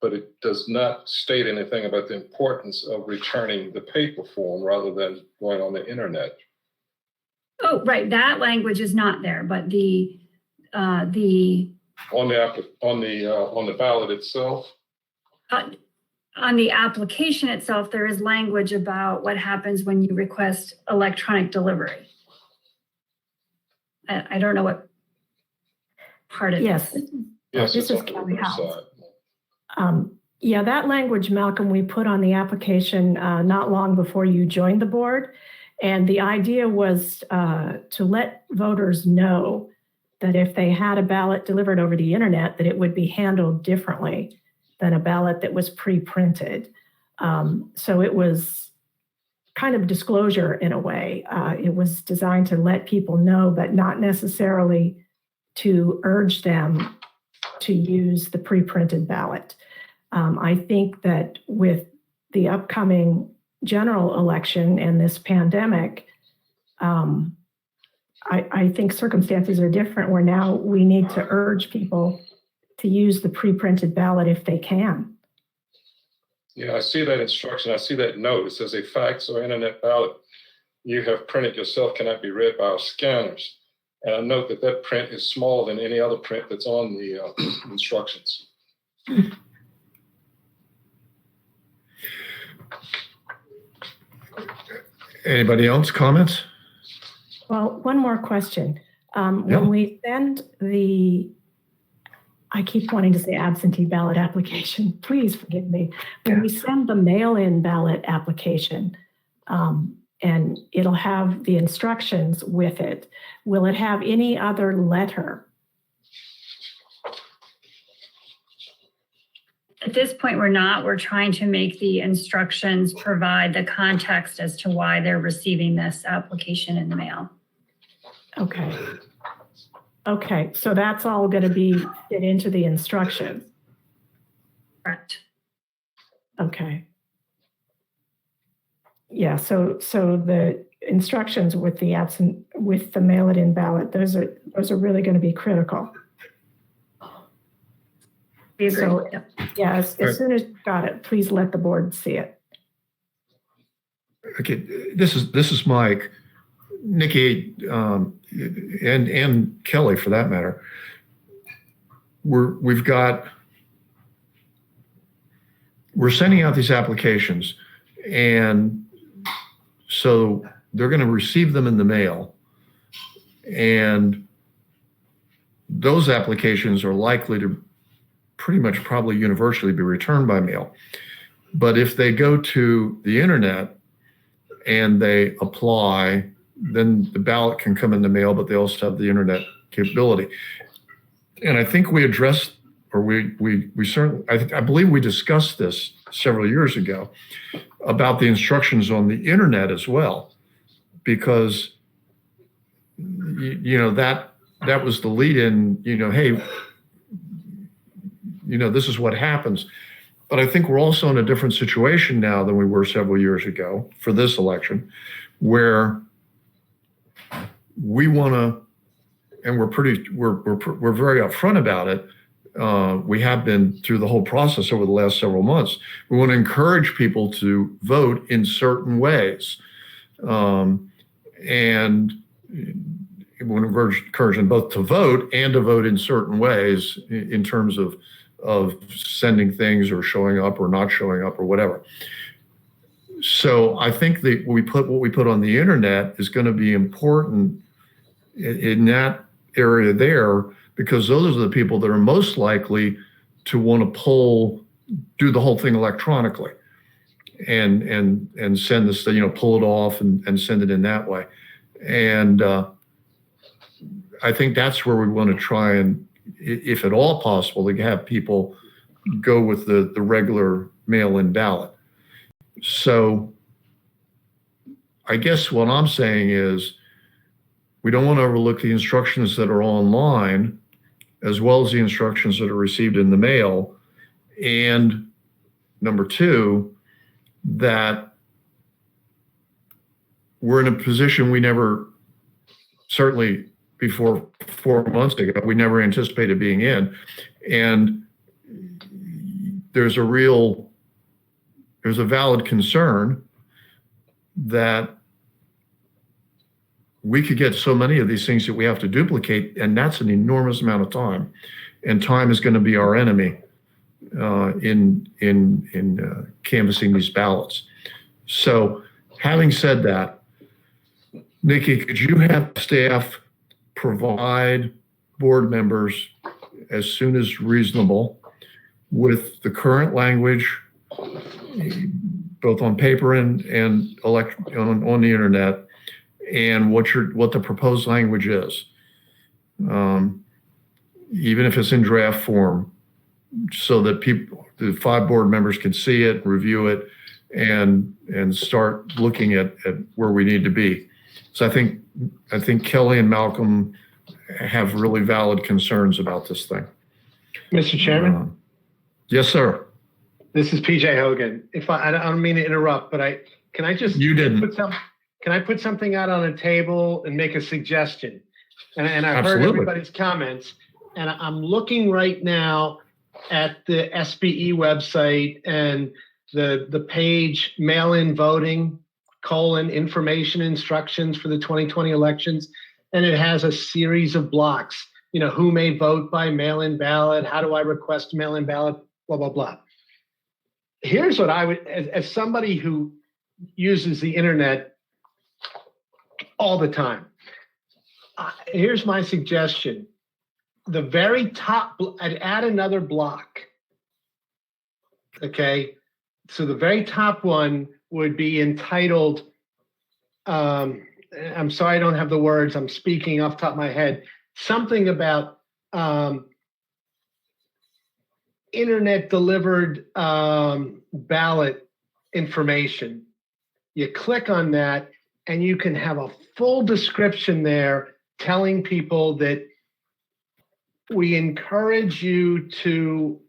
But it does not state anything about the importance of returning the paper form rather than going on the internet. Oh, right. That language is not there, but the On the ballot itself. on the application itself, there is language about what happens when you request electronic delivery. I don't know what part of Yes. this. Yes, This it's is on the Kelly House. website. Yeah, that language, Malcolm, we put on the application not long before you joined the board. And the idea was to let voters know that if they had a ballot delivered over the internet, that it would be handled differently than a ballot that was pre-printed. So it was kind of disclosure in a way. It was designed to let people know, but not necessarily to urge them to use the pre-printed ballot. I think that with the upcoming general election and this pandemic, I think circumstances are different where now we need to urge people to use the pre-printed ballot if they can. Yeah, I see that instruction. I see that note. It says a fax or internet ballot you have printed yourself cannot be read by our scanners. And I note that that print is smaller than any other print that's on the instructions. Anybody else comments? Well, one more question. When we send I keep wanting to say absentee ballot application, please forgive me. When we send the mail-in ballot application, and it'll have the instructions with it, will it have any other letter? At this point, we're not. We're trying to make the instructions provide the context as to why they're receiving this application in the mail. Okay. Okay, so that's all going to be fit into the instructions. Correct. Okay. Yeah, so the instructions with the mail-it-in ballot, those are really going to be critical. We agree. So, yeah, as soon as you've got it, please let the board see it. Okay, this is Mike. Nikki, and Kelly for that matter. We're sending out these applications, and so they're going to receive them in the mail, and those applications are likely to pretty much probably universally be returned by mail. But if they go to the internet and they apply, then the ballot can come in the mail, but they also have the internet capability. And I think we addressed, or we certainly, I believe we discussed this several years ago about the instructions on the internet as well, because that was the lead in, hey, this is what happens. But I think we're also in a different situation now than we were several years ago for this election, where we want to, and we're very upfront about it, we have been through the whole process over the last several months. We want to encourage people to vote in certain ways. And we want to encourage them both to vote and to vote in certain ways in terms of sending things or showing up or not showing up or whatever. So I think that what we put on the internet is going to be important in that area there, because those are the people that are most likely to want to do the whole thing electronically and send this, pull it off and send it in that way. And I think that's where we want to try and, if at all possible, to have people go with the regular mail-in ballot. So I guess what I'm saying is we don't want to overlook the instructions that are online, as well as the instructions that are received in the mail. And number two, that we're in a position we never, certainly before 4 months ago, we never anticipated being in. And there's a valid concern that we could get so many of these things that we have to duplicate, and that's an enormous amount of time. And time is going to be our enemy in canvassing these ballots. So having said that, Nikki, could you have staff provide board members as soon as reasonable with the current language, both on paper and on the internet, and what the proposed language is, even if it's in draft form, so that the 5 board members can see it, review it, and start looking at where we need to be. So I think Kelly and Malcolm have really valid concerns about this thing. Mr. Chairman? Yes, sir. This is PJ Hogan. I don't mean to interrupt, but can I just can I put something out on a table and make a suggestion? And I've heard everybody's comments, and I'm looking right now at the SBE website and the page mail-in voting, information instructions for the 2020 elections. And it has a series of blocks, who may vote by mail-in ballot, how do I request a mail-in ballot, blah, blah, blah. Here's what I would, as somebody who uses the internet all the time, here's my suggestion. The very top, I'd add another block. Okay. So the very top one would be entitled, I'm sorry, I don't have the words. I'm speaking off the top of my head. Something about internet delivered ballot information. You click on that and you can have a full description there telling people that we encourage you to,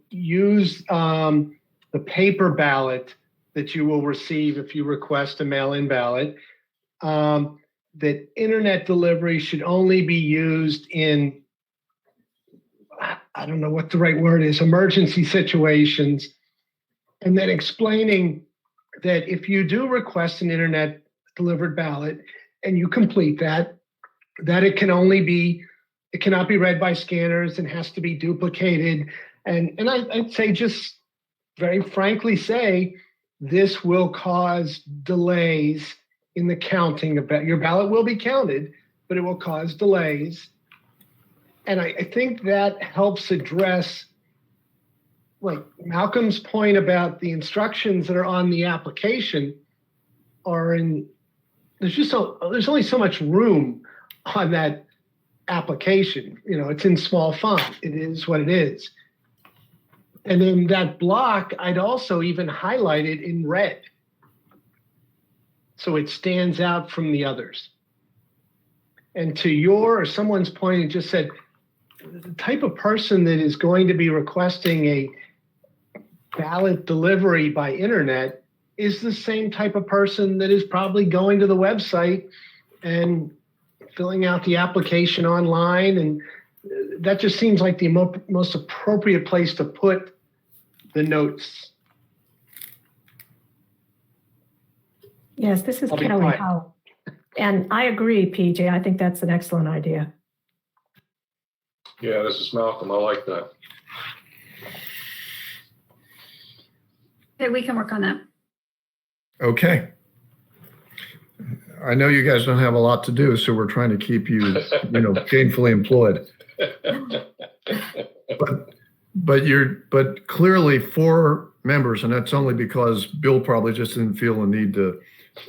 use the paper ballot that you will receive if you request a mail-in ballot. That internet delivery should only be used in, I don't know what the right word is, emergency situations. And then explaining that if you do request an internet delivered ballot and you complete that it cannot be read by scanners and has to be duplicated. And I'd say, just very frankly say, this will cause delays in the counting of your ballot will be counted, but it will cause delays. And I think that helps address, like Malcolm's point about the instructions that are on the application there's only so much room on that application. It's in small font. It is what it is. And then that block, I'd also even highlight it in red, so it stands out from the others. And to your or someone's point, it just said, the type of person that is going to be requesting a ballot delivery by internet is the same type of person that is probably going to the website and filling out the application online and that just seems like the most appropriate place to put the notes. Yes, this is I'll be Kelly quiet. Howell. And I agree, PJ. I think that's an excellent idea. Yeah, this is Malcolm. I like that. Okay, we can work on that. Okay. I know you guys don't have a lot to do, so we're trying to keep you, gainfully employed. But clearly 4 members, and that's only because Bill probably just didn't feel a need to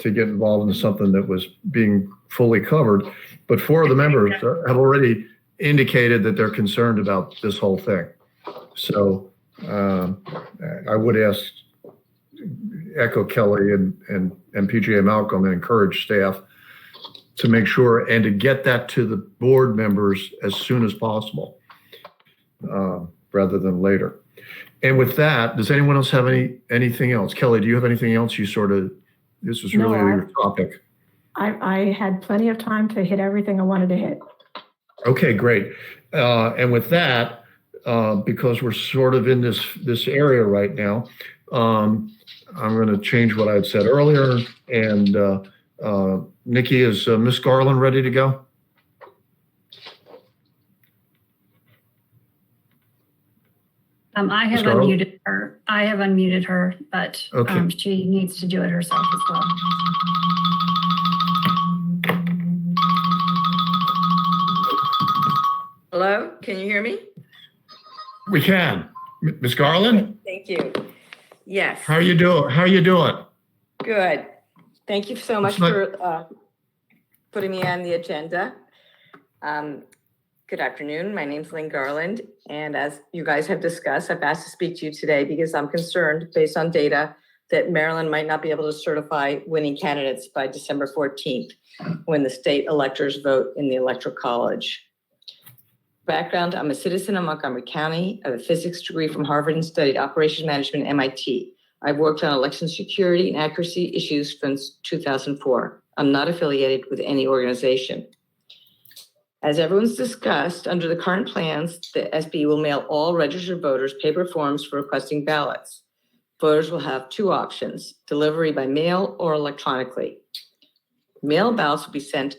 get involved in something that was being fully covered. But 4 of the members have already indicated that they're concerned about this whole thing. So I would echo Kelly and PGA Malcolm and encourage staff to make sure and to get that to the board members as soon as possible, rather than later. And with that, does anyone else have anything else? Kelly, do you have anything else? This was really your topic. I had plenty of time to hit everything I wanted to hit. Okay, great. And with that, because we're sort of in this area right now, I'm going to change what I had said earlier. And Nikki, is Miss Garland ready to go? I have unmuted her. But okay. She needs to do it herself as well. Hello, can you hear me? We can. Miss Garland? Thank you. Yes. How are you doing? Good. Thank you so much for putting me on the agenda. Good afternoon. My name's Lynn Garland. And as you guys have discussed, I've asked to speak to you today because I'm concerned, based on data, that Maryland might not be able to certify winning candidates by December 14th, when the state electors vote in the Electoral College. Background, I'm a citizen of Montgomery County. I have a physics degree from Harvard and studied operations management at MIT. I've worked on election security and accuracy issues since 2004. I'm not affiliated with any organization. As everyone's discussed, under the current plans, the SB will mail all registered voters paper forms for requesting ballots. Voters will have 2 options, delivery by mail or electronically. Mail ballots will be sent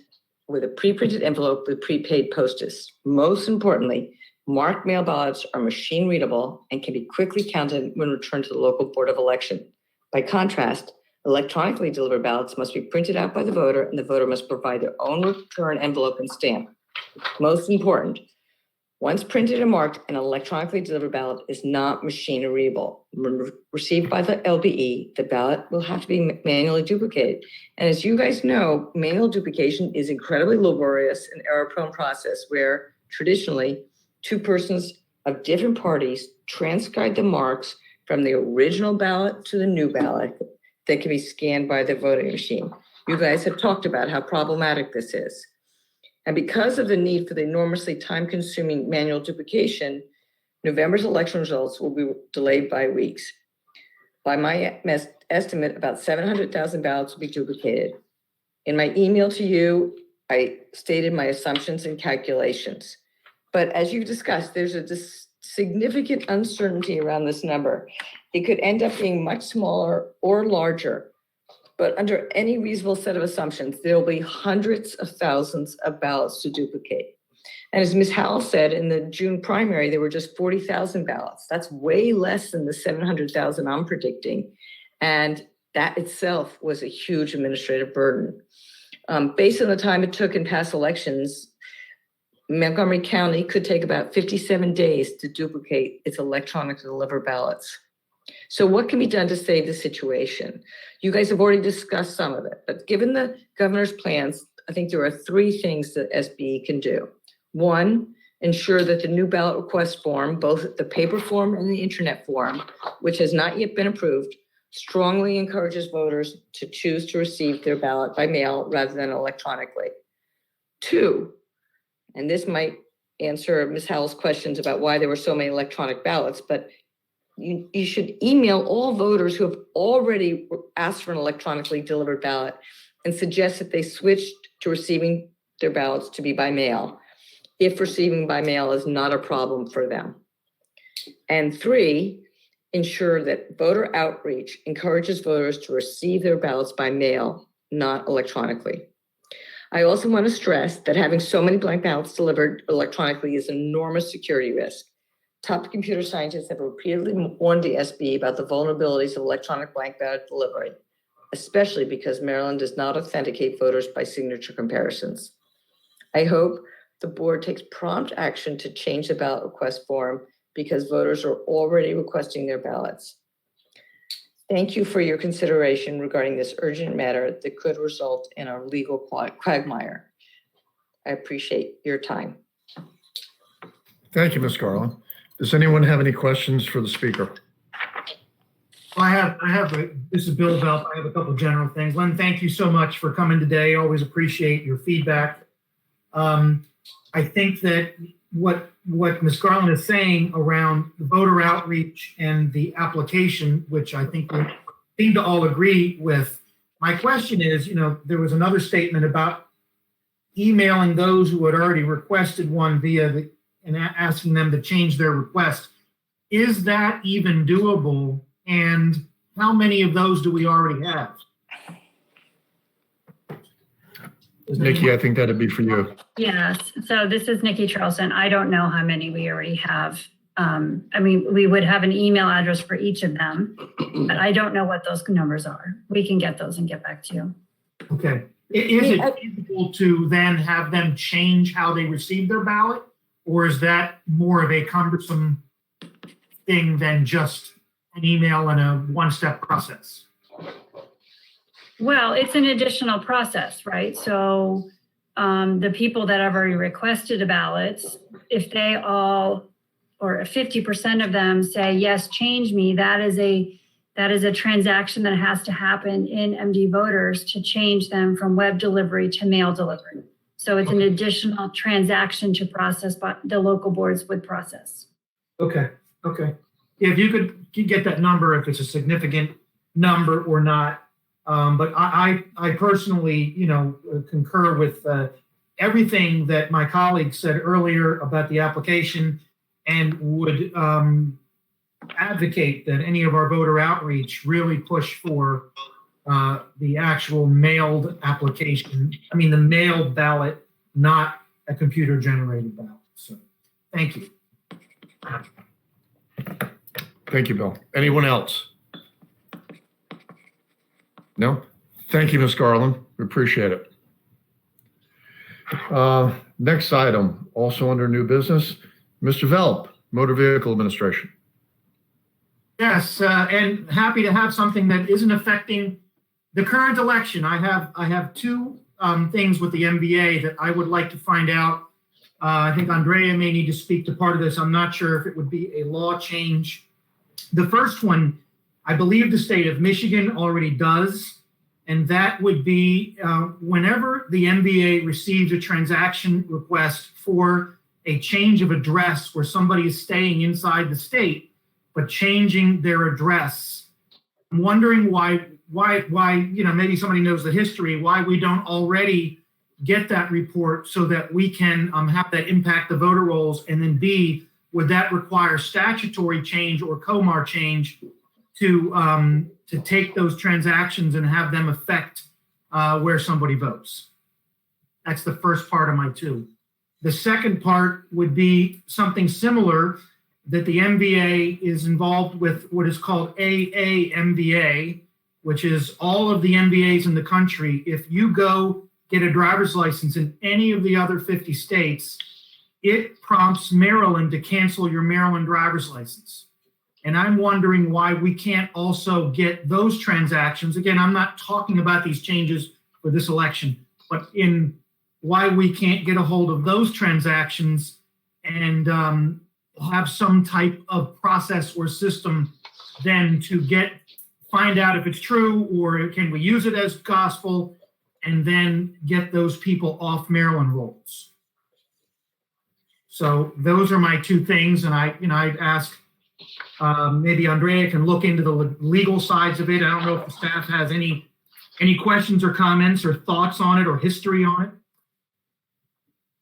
with a pre-printed envelope with prepaid postage. Most importantly, marked mail ballots are machine readable and can be quickly counted when returned to the local Board of Election. By contrast, electronically delivered ballots must be printed out by the voter, and the voter must provide their own return envelope and stamp. Most important, once printed and marked, an electronically delivered ballot is not machine readable. When received by the LBE, the ballot will have to be manually duplicated. And as you guys know, manual duplication is incredibly laborious and error-prone process where traditionally 2 persons of different parties transcribe the marks from the original ballot to the new ballot that can be scanned by the voting machine. You guys have talked about how problematic this is. And because of the need for the enormously time-consuming manual duplication, November's election results will be delayed by weeks. By my estimate, about 700,000 ballots will be duplicated. In my email to you, I stated my assumptions and calculations. But as you've discussed, there's a significant uncertainty around this number. It could end up being much smaller or larger. But under any reasonable set of assumptions, there will be hundreds of thousands of ballots to duplicate. And as Ms. Howell said, in the June primary, there were just 40,000 ballots. That's way less than the 700,000 I'm predicting. And that itself was a huge administrative burden. Based on the time it took in past elections, Montgomery County could take about 57 days to duplicate its electronic delivered ballots. So what can be done to save the situation? You guys have already discussed some of it, but given the governor's plans, I think there are 3 things that SBE can do. 1, ensure that the new ballot request form, both the paper form and the internet form, which has not yet been approved, strongly encourages voters to choose to receive their ballot by mail rather than electronically. 2, and this might answer Ms. Howell's questions about why there were so many electronic ballots, but you should email all voters who have already asked for an electronically delivered ballot and suggest that they switch to receiving their ballots to be by mail. if receiving by mail is not a problem for them. And 3, ensure that voter outreach encourages voters to receive their ballots by mail, not electronically. I also want to stress that having so many blank ballots delivered electronically is an enormous security risk. Top computer scientists have repeatedly warned the SB about the vulnerabilities of electronic blank ballot delivery, especially because Maryland does not authenticate voters by signature comparisons. I hope the board takes prompt action to change the ballot request form because voters are already requesting their ballots. Thank you for your consideration regarding this urgent matter that could result in a legal quagmire. I appreciate your time. Thank you, Ms. Garland. Does anyone have any questions for the speaker? This is Bill Velp. I have a couple of general things. Len, thank you so much for coming today. Always appreciate your feedback. I think that what Ms. Garland is saying around the voter outreach and the application, which I think we seem to all agree with. My question is, there was another statement about emailing those who had already requested one and asking them to change their request. Is that even doable? And how many of those do we already have? Nikki, I think that'd be for you. Yes. So this is Nikki Charleston. I don't know how many we already have. We would have an email address for each of them, but I don't know what those numbers are. We can get those and get back to you. Okay. Is it feasible to then have them change how they receive their ballot? Or is that more of a cumbersome thing than just an email and a one-step process? Well, it's an additional process, right? So the people that have already requested a ballot, if they all, or 50% of them say, yes, change me, that is a transaction that has to happen in MD Voters to change them from web delivery to mail delivery. So it's an additional transaction to process, but the local boards would process. Okay. If you could get that number, if it's a significant number or not. But I personally, concur with everything that my colleague said earlier about the application and would advocate that any of our voter outreach really push for the actual mailed application. The mailed ballot, not a computer generated ballot. So thank you. Thank you, Bill. Anyone else? No? Thank you, Ms. Garland. We appreciate it. Next item, also under new business, Mr. Velp, Motor Vehicle Administration. Yes, and happy to have something that isn't affecting the current election. I have two things with the MVA that I would like to find out. I think Andrea may need to speak to part of this. I'm not sure if it would be a law change. The first one, I believe the state of Michigan already does, and that would be whenever the MVA receives a transaction request for a change of address where somebody is staying inside the state, but changing their address. I'm wondering why, maybe somebody knows the history, why we don't already get that report so that we can have that impact the voter rolls, and then B, would that require statutory change or COMAR change to take those transactions and have them affect where somebody votes? That's the first part of my two. The second part would be something similar, that the MVA is involved with what is called AAMVA, which is all of the MVAs in the country. If you go get a driver's license in any of the other 50 states, it prompts Maryland to cancel your Maryland driver's license. And I'm wondering why we can't also get those transactions. Again, I'm not talking about these changes for this election, but in why we can't get a hold of those transactions and have some type of process or system then to find out if it's true, or can we use it as gospel, and then get those people off Maryland rolls. So those are my two things. And I'd ask, maybe Andrea can look into the legal sides of it. I don't know if the staff has any questions or comments or thoughts on it or history on it.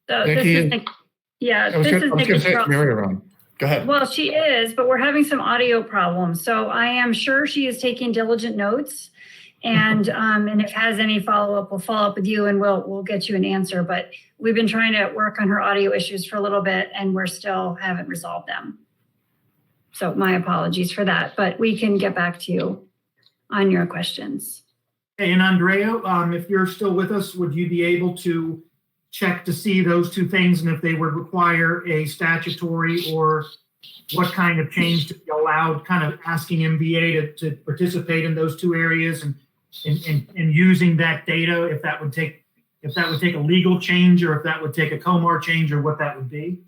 So Yeah, I was this is going Nikki to say Charles. Mary around. Go ahead. Well, she is, but we're having some audio problems. So I am sure she is taking diligent notes. And if has any follow-up, we'll follow up with you and we'll get you an answer. But we've been trying to work on her audio issues for a little bit and we're still haven't resolved them. So my apologies for that, but we can get back to you on your questions. And Andrea, if you're still with us, would you be able to check to see those two things and if they would require a statutory or what kind of change to be allowed, kind of asking MVA to participate in those two areas and using that data, if that would take a legal change or if that would take a COMAR change or what that would be?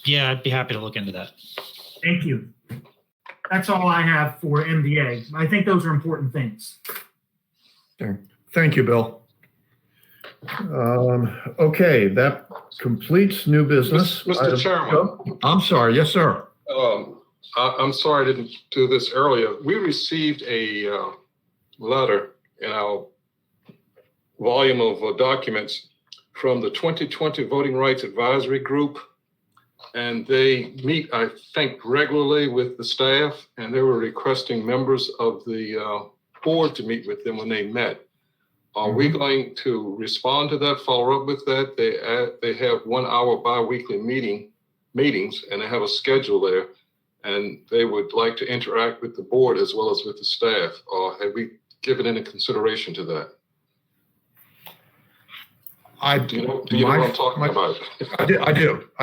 Yeah, I'd be happy to look into that. Thank you. That's all I have for MVA. I think those are important things. Okay. Thank you, Bill. Okay, that completes new business. Mr. Chairman. I'm sorry. Yes, sir. I'm sorry I didn't do this earlier. We received a letter in our volume of documents from the 2020 Voting Rights Advisory Group. And they meet, I think, regularly with the staff, and they were requesting members of the board to meet with them when they met. Are we going to respond to that, follow up with that? They have 1 hour bi-weekly meetings, and they have a schedule there, and they would like to interact with the board as well as with the staff. Or have we given any consideration to that? Do you know what I'm talking about? I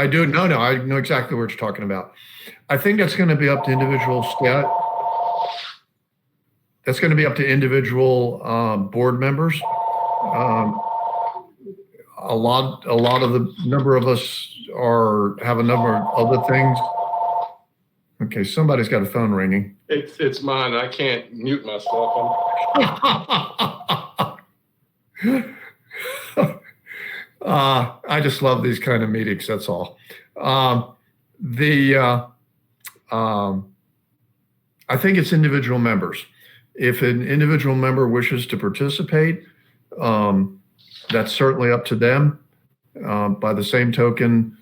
do. No, I know exactly what you're talking about. I think that's going to be up to individual staff. That's going to be up to individual board members. A lot of the number of us have a number of other things. Okay, somebody's got a phone ringing. It's mine. I can't mute myself. I just love these kind of meetings. That's all. I think it's individual members. If an individual member wishes to participate, that's certainly up to them. By the same token,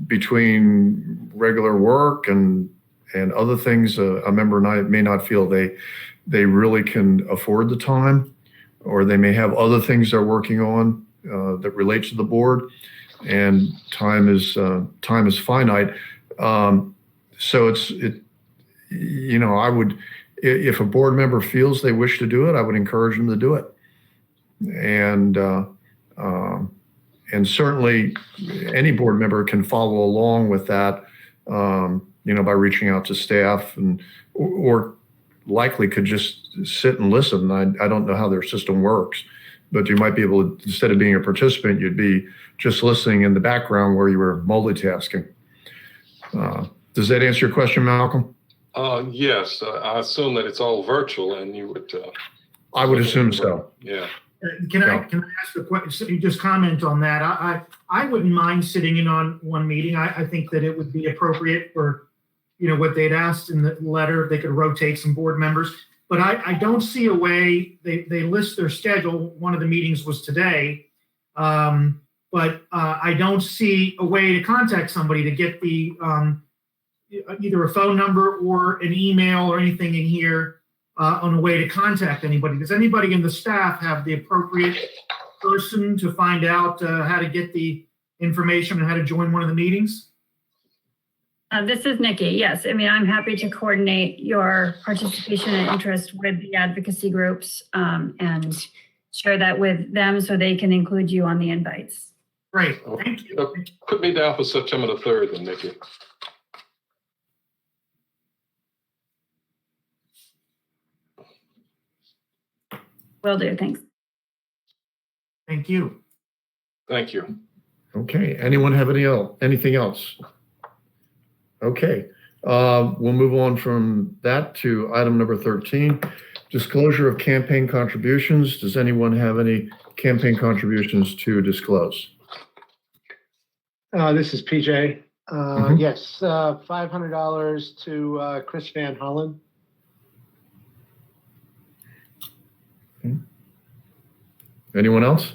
between regular work and other things, a member may not feel they really can afford the time, or they may have other things they're working on that relate to the board, and time is finite. So I would, if a board member feels they wish to do it, I would encourage them to do it. And certainly any board member can follow along with that, by reaching out to staff or likely could just sit and listen. I don't know how their system works, but you might be able to, instead of being a participant, you'd be just listening in the background where you were multitasking. Does that answer your question, Malcolm? Yes, I assume that it's all virtual, and you would. I would assume so. Yeah. Can I ask a question? Just comment on that. I wouldn't mind sitting in on one meeting. I think that it would be appropriate for, what they'd asked in the letter. They could rotate some board members, but I don't see a way. They list their schedule. One of the meetings was today, but I don't see a way to contact somebody to get the either a phone number or an email or anything in here on a way to contact anybody. Does anybody in the staff have the appropriate person to find out how to get the information and how to join one of the meetings? This is Nikki. Yes, I'm happy to coordinate your participation and interest with the advocacy groups and share that with them so they can include you on the invites. Great, thank you. Put me down for September the 3rd, then, Nikki. Will do. Thanks. Thank you. Thank you. Okay. Anyone have anything else? Okay. We'll move on from that to item number 13, disclosure of campaign contributions. Does anyone have any campaign contributions to disclose? This is PJ. Yes, $500 to Chris Van Hollen. Anyone else?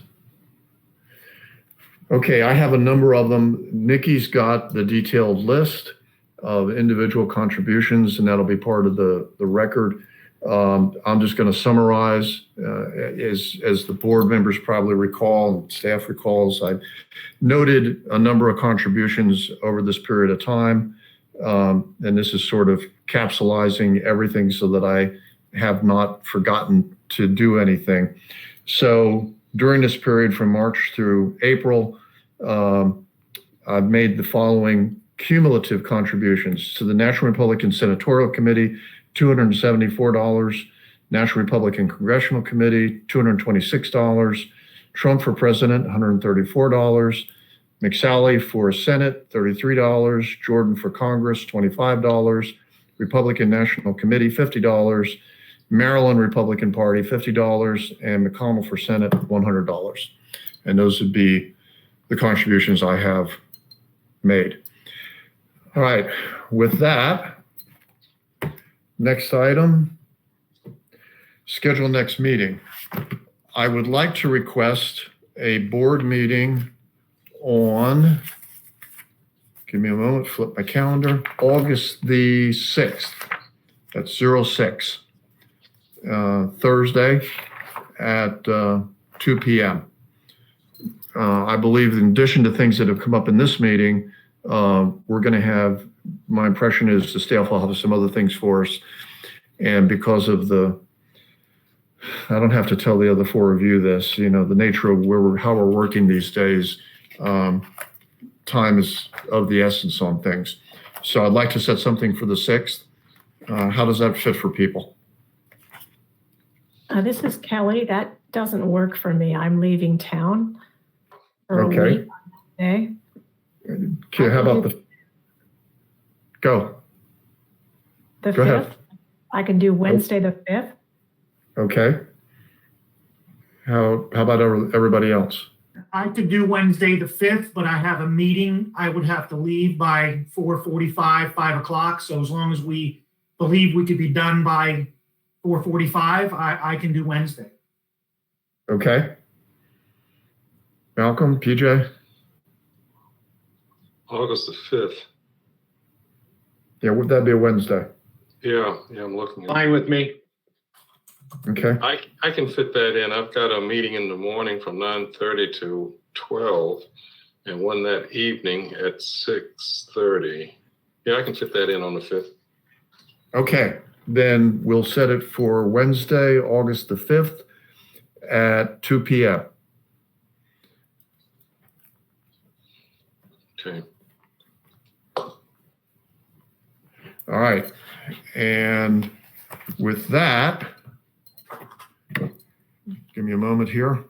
Okay, I have a number of them. Nikki's got the detailed list of individual contributions, and that'll be part of the record. I'm just going to summarize, as the board members probably recall and staff recalls, I noted a number of contributions over this period of time. And this is sort of capsulizing everything so that I have not forgotten to do anything. So during this period from March through April, I've made the following cumulative contributions: to the National Republican Senatorial Committee, $274, National Republican Congressional Committee, $226, Trump for President, $134, McSally for Senate, $33, Jordan for Congress, $25, Republican National Committee, $50, Maryland Republican Party, $50, and McConnell for Senate, $100. And those would be the contributions I have made. All right, with that, next item, schedule next meeting. I would like to request a board meeting on, give me a moment, flip my calendar, August the 6th. That's 06, Thursday at 2 p.m. I believe in addition to things that have come up in this meeting, we're going to have, my impression is the staff will have some other things for us. And because of I don't have to tell the other four of you this, the nature of how we're working these days, time is of the essence on things. So I'd like to set something for the 6th. How does that fit for people? This is Kelly. That doesn't work for me. I'm leaving town for a Okay. week today. Okay, how about go The Go 5th. ahead. I can do Wednesday the 5th. Okay. How about everybody else? I could do Wednesday the 5th, but I have a meeting. I would have to leave by 4:45, 5 o'clock. So as long as we believe we could be done by 4:45, I can do Wednesday. Okay. Malcolm, PJ? August the 5th. Yeah, would that be a Wednesday? Yeah, I'm looking at Fine with me. Okay. I can fit that in. I've got a meeting in the morning from 9:30 to 12 and one that evening at 6:30. Yeah, I can fit that in on the 5th. Okay, then we'll set it for Wednesday, August the 5th at 2 p.m. Okay. All right. And with that, give me a moment here.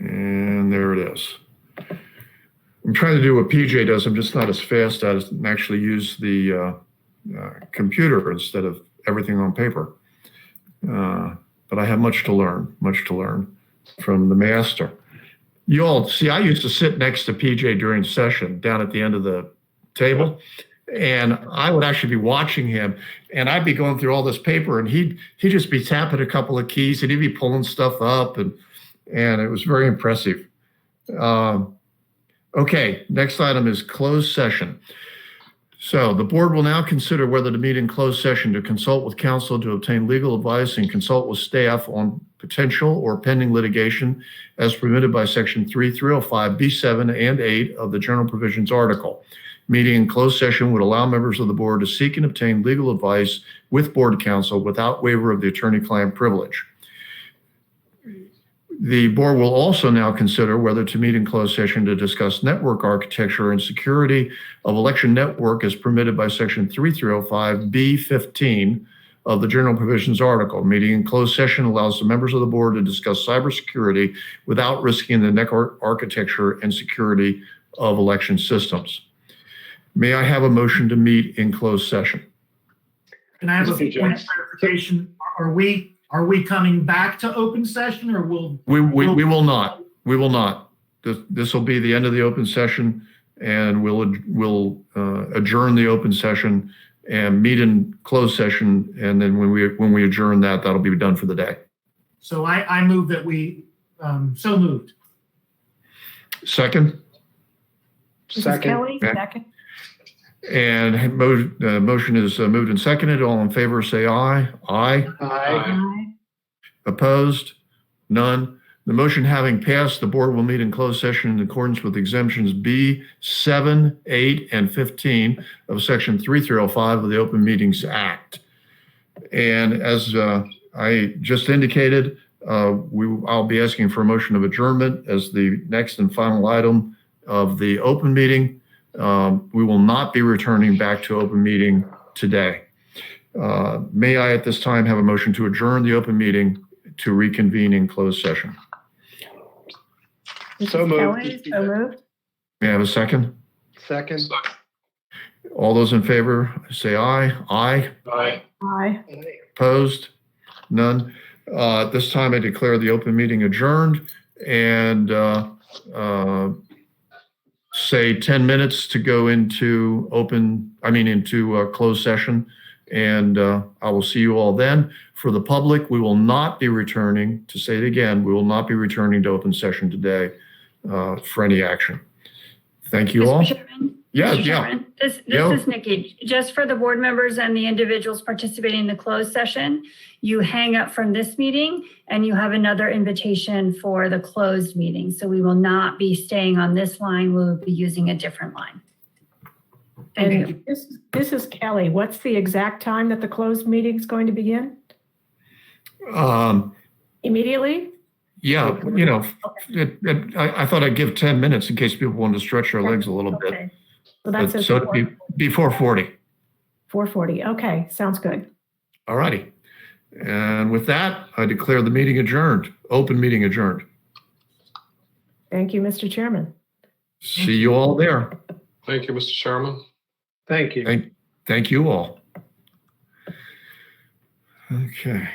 And there it is. I'm trying to do what PJ does. I'm just not as fast as and actually use the computer instead of everything on paper. But I have much to learn from the master. You all see, I used to sit next to PJ during session down at the end of the table, and I would actually be watching him, and I'd be going through all this paper, and he'd just be tapping a couple of keys, and he'd be pulling stuff up, and it was very impressive. Okay, next item is closed session. So the board will now consider whether to meet in closed session to consult with counsel to obtain legal advice and consult with staff on potential or pending litigation as permitted by Section 3305 B7 and 8 of the General Provisions article. Meeting in closed session would allow members of the board to seek and obtain legal advice with board counsel without waiver of the attorney-client privilege. The board will also now consider whether to meet in closed session to discuss network architecture and security of election network as permitted by Section 3305 B15 of the General Provisions article. Meeting in closed session allows the members of the board to discuss cybersecurity without risking the network architecture and security of election systems. May I have a motion to meet in closed session? Can I have a point of clarification? Are we coming back to open session, or will We will not. We will not. This will be the end of the open session, and we'll adjourn the open session and meet in closed session. And then when we adjourn that, that'll be done for the day. So I move that we, so moved. Second? Mrs. Kelly, second. And motion is moved and seconded. All in favor, say aye. Aye. Aye. Opposed? None. The motion having passed, the board will meet in closed session in accordance with exemptions B, 7, 8, and 15 of Section 3305 of the Open Meetings Act. And as I just indicated, I'll be asking for a motion of adjournment as the next and final item of the open meeting. We will not be returning back to open meeting today. May I at this time have a motion to adjourn the open meeting to reconvene in closed session? So moved. So moved. May I have a second? Second. All those in favor, say aye. Aye. Aye. Aye. Opposed? None. At this time, I declare the open meeting adjourned and say 10 minutes to go into closed session. And I will see you all then. For the public, we will not be returning, to say it again, we will not be returning to open session today for any action. Thank you all. Mr. Chairman? Yeah, Mr. yeah. Chairman, This Yeah. is Nikki. Just for the board members and the individuals participating in the closed session, you hang up from this meeting and you have another invitation for the closed meeting. So we will not be staying on this line. We'll be using a different line. Thank you. And this is Kelly. What's the exact time that the closed meeting is going to begin? Immediately? Yeah, I thought I'd give 10 minutes in case people wanted to stretch their legs a little bit. Okay. So that's So it'd be before 40. 4:40. Okay, sounds good. All righty. And with that, I declare the meeting adjourned, open meeting adjourned. Thank you, Mr. Chairman. See you all there. Thank you, Mr. Chairman. Thank you. Thank you all. Okay.